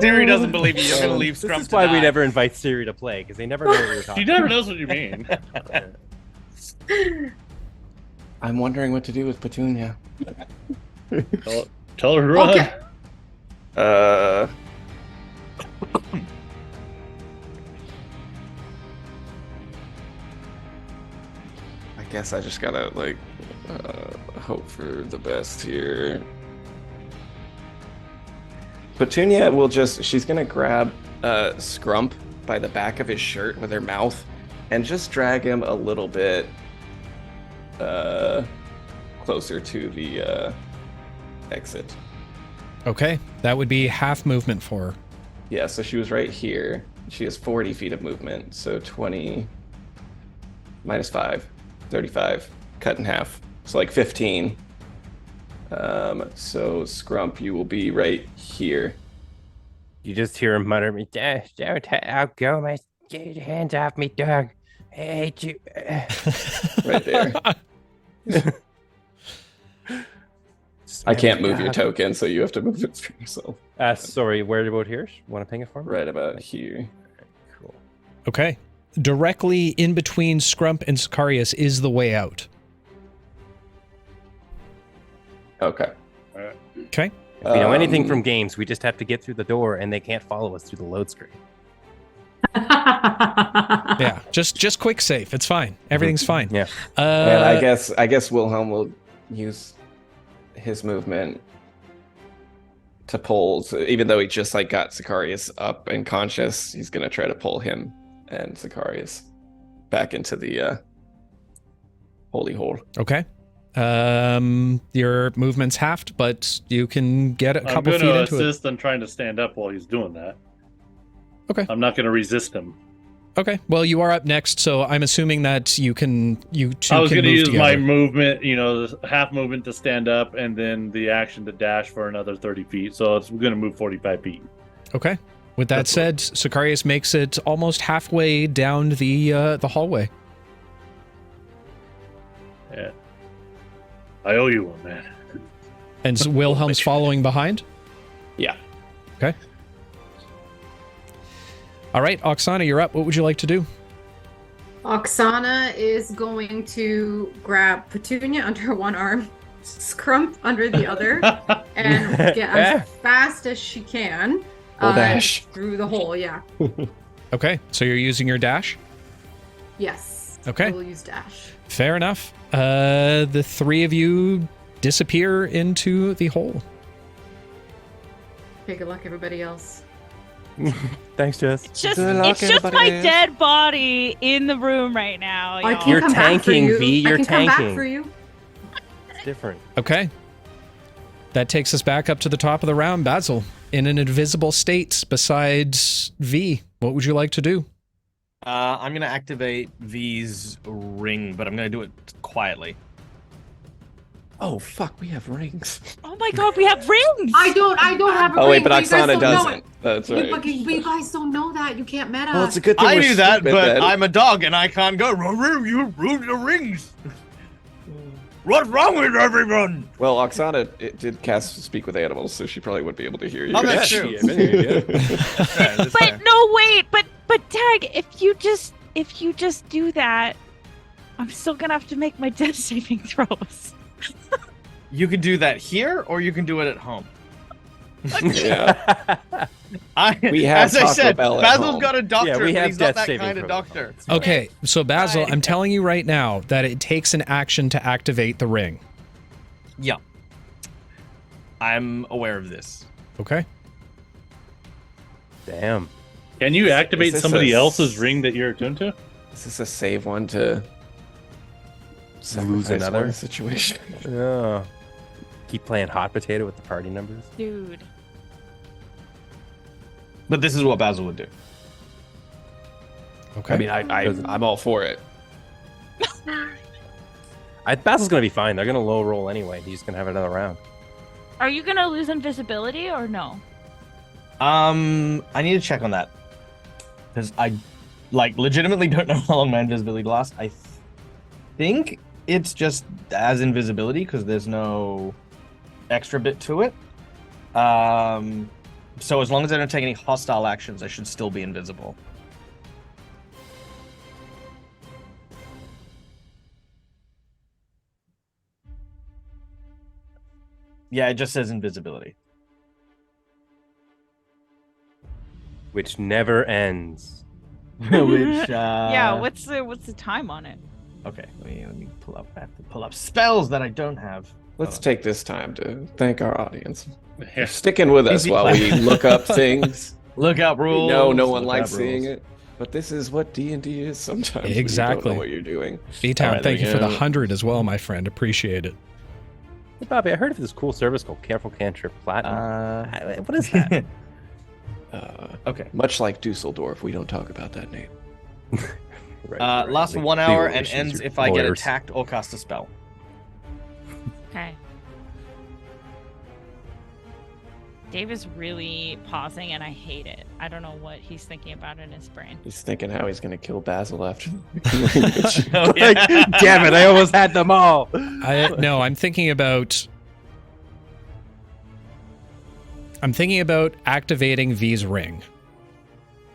Siri doesn't believe you. You're gonna leave Scrump. This is why we never invite Siri to play, because they never know what you're talking She never knows what you mean. I'm wondering what to do with Petunia. Tell her to run. Okay. I guess I just gotta like hope for the best here. Petunia will she's gonna grab Scrump by the back of his shirt with her mouth and just drag him a little bit closer to the exit. Okay, that would be half movement for her. Yeah, so she was right here. She has 40 feet of movement, so 20 minus 5, 35, cut in half. So like 15. So Scrump, you will be right here. You just hear him mutter, "Me, don't I'll go, my get your hands off me, dog. I hate you." Right there. I can't move your token, so you have to move it for yourself. Sorry, where about here? Want to ping it for me? Right about here. Cool. Okay. Directly in between Scrump and Sicarius is the way out. Okay. Okay. If we know anything from games, we just have to get through the door and they can't follow us through the load screen. Yeah, just quick save. It's fine. Everything's fine. Yeah. And I guess Wilhelm will use his movement to pull. So even though he just like got Sicarius up and conscious, he's gonna try to pull him and Sicarius back into the holy hole. Okay. Your movement's halved, but you can get a couple feet into it. I'm going to assist in trying to stand up while he's doing that. Okay. I'm not going to resist him. Okay. Well, you are up next, so I'm assuming that you two I was can going to move use together. my movement, the half movement to stand up, and then the action to dash for another 30 feet. So we're going to move 45 feet. Okay. With that said, Sicarius makes it almost halfway down the hallway. Yeah. I owe you one, man. And Wilhelm's following behind? Yeah. Okay. All right, Oksana, you're up. What would you like to do? Oksana is going to grab Petunia under one arm, Scrump under the other, and get as fast as she can dash through the hole. Yeah. Okay, so you're using your dash? Yes. Okay. I will use dash. Fair enough. The three of you disappear into the hole. Okay, good luck, everybody else. Thanks, Jess. It's just my dead body in the room right now. I y'all. can You're come back for tanking, you. V, you're I can come tanking. back for you. It's different. Okay. That takes us back up to the top of the round. Basil, in an invisible state besides V, what would you like to do? I'm gonna activate V's ring, but I'm gonna do it quietly. Oh fuck, we have rings. Oh my god, we have rings! I don't have a Oh wait, ring, but you guys Oksana don't know doesn't. it. That's You, right. but you guys don't know that. You can't meta. Well, it's a good thing I we're knew that, stupid, but then. I'm a dog and I can't go. You ruined the rings. What's wrong with everyone? Well, Oksana did cast Speak with Animals, so she probably would be able to hear you. Oh, that's Yeah, true. yeah, yeah. That's fair, that's But fair. no, wait, but Tag, if you just do that, I'm still gonna have to make my death saving throws. You can do that here, or you can do it at home. Yeah. We have as I Taco said, Bell at Basil's home. got a doctor, Yeah, we but have he's not death that saving kind of throws. doctor. Okay, so Basil, Bye. I'm telling you right now that it takes an action to activate the ring. Yeah. I'm aware of this. Okay. Damn. Can you activate Is this somebody a- else's ring that you're attuned to? Is this a save one to sacrifice another? one situation? Yeah. Keep playing hot potato with the party numbers. Dude. But this is what Basil would do. Okay. I mean, I'm all for it. Basil's gonna be fine. They're gonna low roll anyway. He's gonna have another round. Are you gonna lose invisibility or no? I need to check on that. Because I, legitimately don't know how long my invisibility lasts. I think it's just as invisibility, because there's no extra bit to it. So as long as I don't take any hostile actions, I should still be invisible. Yeah, it just says invisibility. Which never ends. Which Yeah, what's the time on it? Okay, let me pull up. I have to pull up spells that I don't have. Let's take this time to thank our audience for Yeah. sticking with us Easy while we look up things. Look up rules. No, no one look likes up seeing rules. it, but this is what D&D is sometimes. when Exactly. You don't know what you're doing. B-Town, Alright, thank there you we for the go. 100 as well, my friend. Appreciate it. Hey, Bobby, I heard of this cool service called Careful Cantrip Platinum. What is that? Okay. Much like Dusseldorf, we don't talk about that name. Right, Lasts like 1 hour legal and issues ends with if I get lawyers. attacked or cast a spell. Okay. Dave is really pausing and I hate it. I don't know what he's thinking about in his brain. He's thinking how he's going to kill Basil after. Oh, Damn it! I almost had them all. No, I'm thinking about activating V's ring.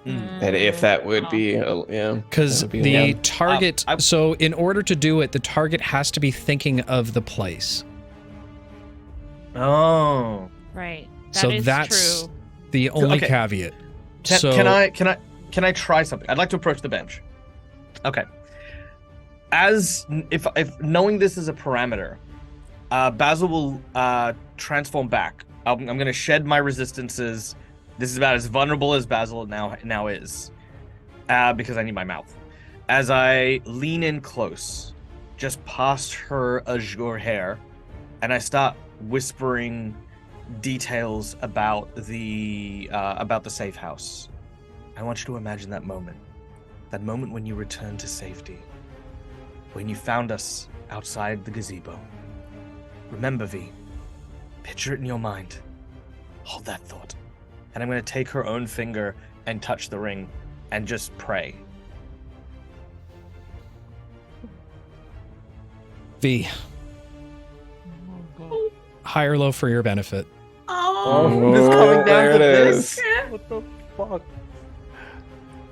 And if that would be, yeah. Because that would be the a- target, so in order to do it, the target has to be thinking of the place. Oh. Right. So That is that's true. the only Okay. caveat. Can I try something? I'd like to approach the bench. Okay. If knowing this is a parameter, Basil will transform back. I'm going to shed my resistances. This is about as vulnerable as Basil now is, because I need my mouth. As I lean in close, just past her azure hair, and I start whispering details about the safe house. I want you to imagine that moment when you returned to safety, when you found us outside the gazebo. Remember, V. Picture it in your mind. Hold that thought. And I'm going to take her own finger and touch the ring and just pray. V. High or low for your benefit. Oh, it's coming down there to it this. is. What the fuck?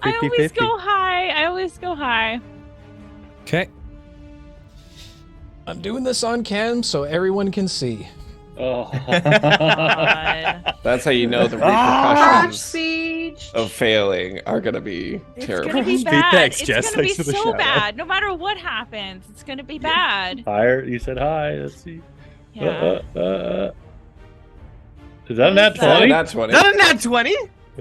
I always 50-50. go high. I always go high. Okay. I'm doing this on cam so everyone can see. Oh. God. That's how you know the Crouch repercussions speech. of failing are going to be It's terrible. gonna be Speed bad. thanks, It's Jess. gonna be Thanks for the so shout-out. bad. No matter what happens, it's gonna be bad. Higher. You said high. Let's see. Yeah. Is that a nat What is that? 20? That's what Not a nat 20!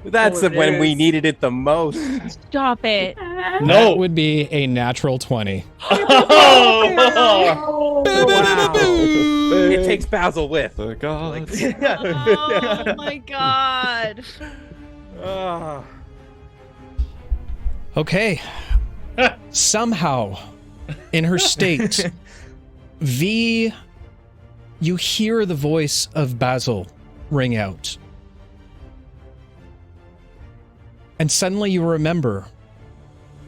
That's when we needed it the most. Stop it. That No. would be a natural 20. Oh! Wow. It takes Basil with. The gods. Oh my god. Ah. Okay. Somehow, in her state, V you hear the voice of Basil ring out. And suddenly you remember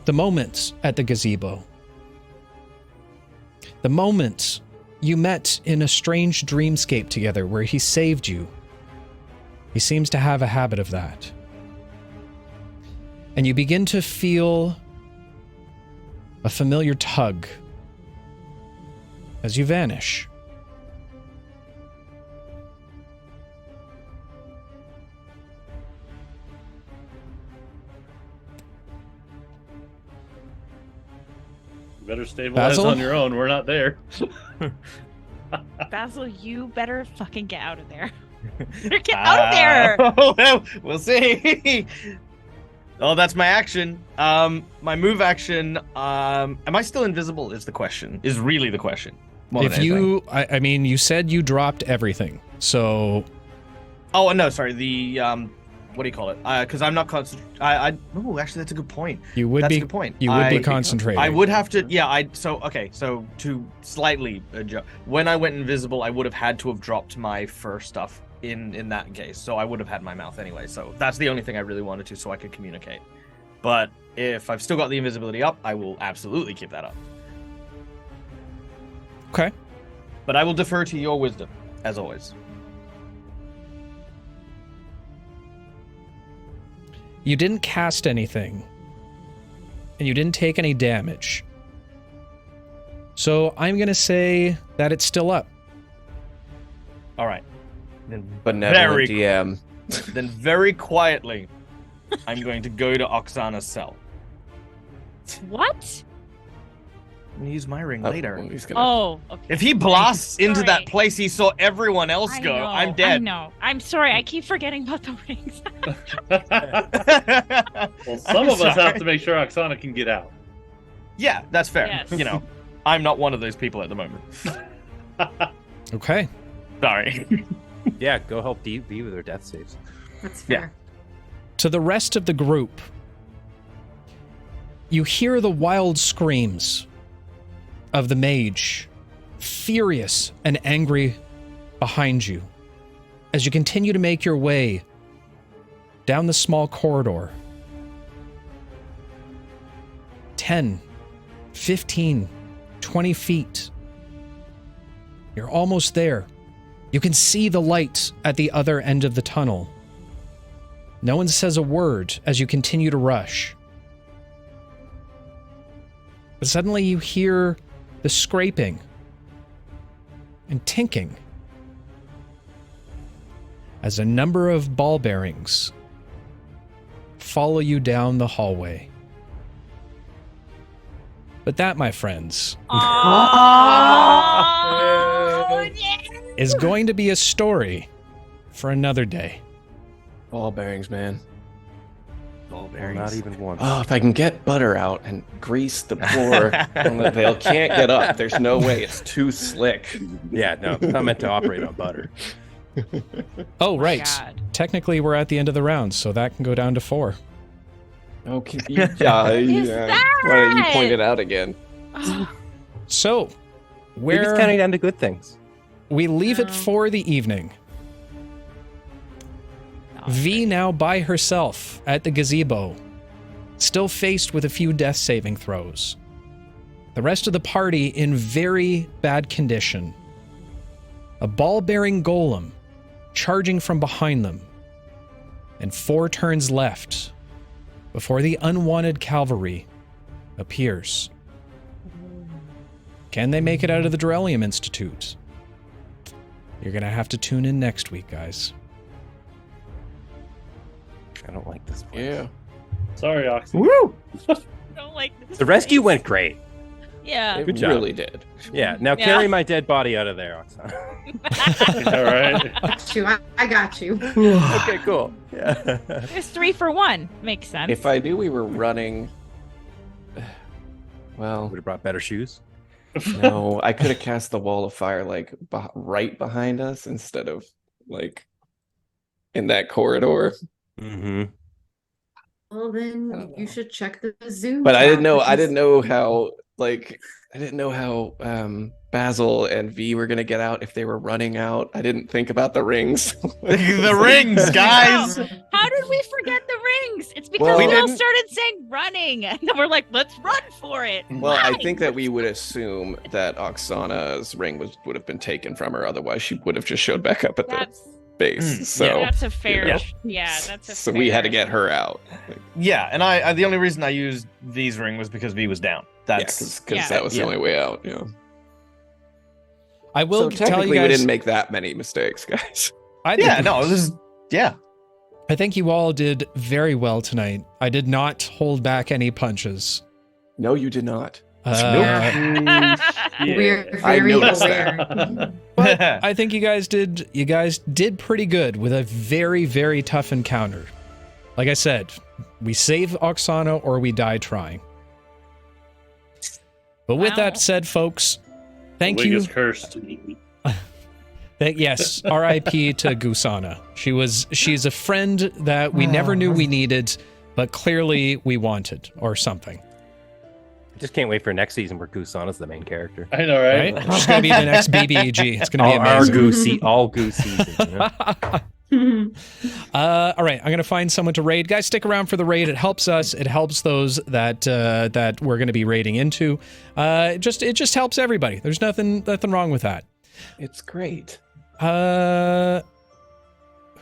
the moment at the gazebo. The moment you met in a strange dreamscape together where he saved you. He seems to have a habit of that. And you begin to feel a familiar tug as you vanish. You better stabilize Basil? on your own. We're not there. Basil, you better fucking get out of there. Get out of there! Well, we'll see. Oh, that's my action. My move action. Am I still invisible? Is the question. Is really the question. More than If anything. you, I mean, you said you dropped everything, so Oh no, sorry. The what do you call it? Because I'm not concentrating. Oh, actually, that's a good point. you would That's be a good point. you would be I concentrating. would have to. Yeah. So to slightly adjust, when I went invisible, I would have had to have dropped my fur stuff in that case. So I would have had my mouth anyway. So that's the only thing I really wanted to, so I could communicate. But if I've still got the invisibility up, I will absolutely keep that up. Okay. But I will defer to your wisdom, as always. You didn't cast anything, and you didn't take any damage. So I'm gonna say that it's still up. All right. Then Benevolent DM. Then very quietly, I'm going to go to Oksana's cell. What? I'm gonna use my ring Oh, later. well, he's gonna... Oh, okay. If he blasts into Sorry. that place he saw everyone else I go, know, I'm dead. I know. I'm sorry. I keep forgetting about the rings. Well, some of us have to make sure Oksana can get out. Yeah, that's fair. Yes. You know, I'm not one of those people at the moment. Okay. Sorry. Yeah, go help Dee with her death saves. That's Yeah. fair. To the rest of the group, you hear the wild screams of the mage, furious and angry behind you, as you continue to make your way down the small corridor. 10, 15, 20 feet. You're almost there. You can see the light at the other end of the tunnel. No one says a word as you continue to rush. But suddenly you hear the scraping and tinking as a number of ball bearings follow you down the hallway. But that, my friends, Oh, yeah. is going to be a story for another day. Ball bearings, man. Ball Well, not even one. Oh, if I can get butter out and grease the floor, they can't get up. There's no way. It's too slick. Yeah, no, it's not meant to operate on butter. Oh, my right. God. Technically, we're at the end of the round, so that can go down to 4. Okay. Yeah. is Why don't you that? point it out again? So, Maybe it's where counting down to good things. we leave it No. for the evening. V now by herself at the gazebo, still faced with a few death saving throws. The rest of the party in very bad condition. A ball-bearing golem charging from behind them, and 4 turns left before the unwanted cavalry appears. Can they make it out of the Durellium Institute? You're gonna have to tune in next week, guys. I don't like this place. Yeah. Sorry, Oxy. Woo! Don't like this The rescue place. went great. Yeah. It Good job. really did. Yeah, now Yeah. carry my dead body out of there, Oksana. All right. Got you. I got you. Okay, cool. Yeah. It's 3 for 1. Makes sense. If I knew we were running, well, Would have brought better shoes. no, I could have cast the wall of fire like right behind us instead of like in that corridor. Mm-hmm. Well, then you should check the Zoom. But I chat, didn't know. I because- didn't know how. Like I didn't know how Basil and V were gonna get out if they were running out. I didn't think about the rings. The rings, guys. How did we forget the rings? It's because Well- we We all didn't- started saying running, and then we're like, let's run for it. Well, I Run! think that we would assume that Oksana's ring would have been taken from her. Otherwise, she would have just showed back up at the That's base. So, that's a fair. know. Yeah, that's a. so we had to fair- get her out. Yeah, and I the only reason I used V's ring was because V was down. That's Because Yeah. that was the only way out. Yeah. I will So tell technically, you we guys. didn't make that many mistakes, guys. I think, yeah, no, this is yeah. I think you all did very well tonight. I did not hold back any punches. No, you did not. We're I very noticed aware. But I think you guys did pretty good with a very, very tough encounter. Like I said, we save Oksana or we die trying. But with Wow. that said, folks, thank Wig you. is cursed. Yes, R.I.P. to Gusana. She's a friend that we never knew we needed, but clearly we wanted, or something. I just can't wait for next season where Kusana's the main character. I know, right? Right? She's gonna be the next BBEG. It's gonna be amazing. All goose season. You know? All right, I'm gonna find someone to raid. Guys, stick around for the raid. It helps us. It helps those that we're gonna be raiding into. It just helps everybody. There's nothing wrong with that. It's great.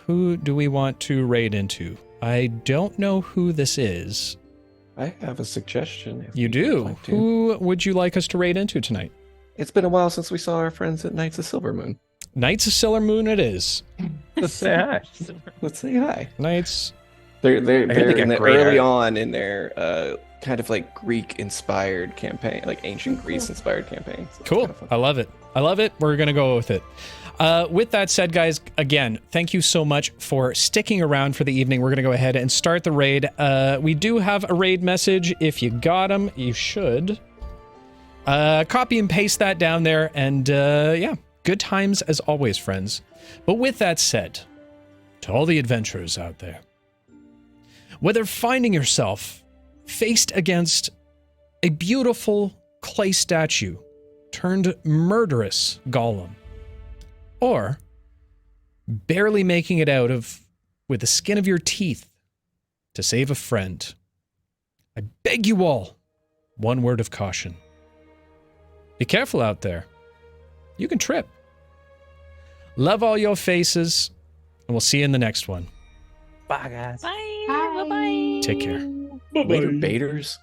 Who do we want to raid into? I don't know who this is. I have a suggestion. if You would do. like to. Who would you like us to raid into tonight? It's been a while since we saw our friends at Knights of Silver Moon. Knights of Silver Moon it is. Let's say hi. Let's say hi. Knights. They're they got in the great early art. on in their kind of like Greek-inspired campaign, like ancient Greece-inspired campaign. So it's Cool. kind of fun. I love it. I love it. We're going to go with it. With that said, guys, again, thank you so much for sticking around for the evening. We're going to go ahead and start the raid. We do have a raid message. If you got them, you should copy and paste that down there. And yeah, good times as always, friends. But with that said, to all the adventurers out there, whether finding yourself faced against a beautiful clay statue turned murderous golem, or barely making it out of with the skin of your teeth to save a friend, I beg you all, one word of caution. Be careful out there. You can trip. Love all your faces, and we'll see you in the next one. Bye, guys. Bye. Bye. Bye. Take care. Later, baiters.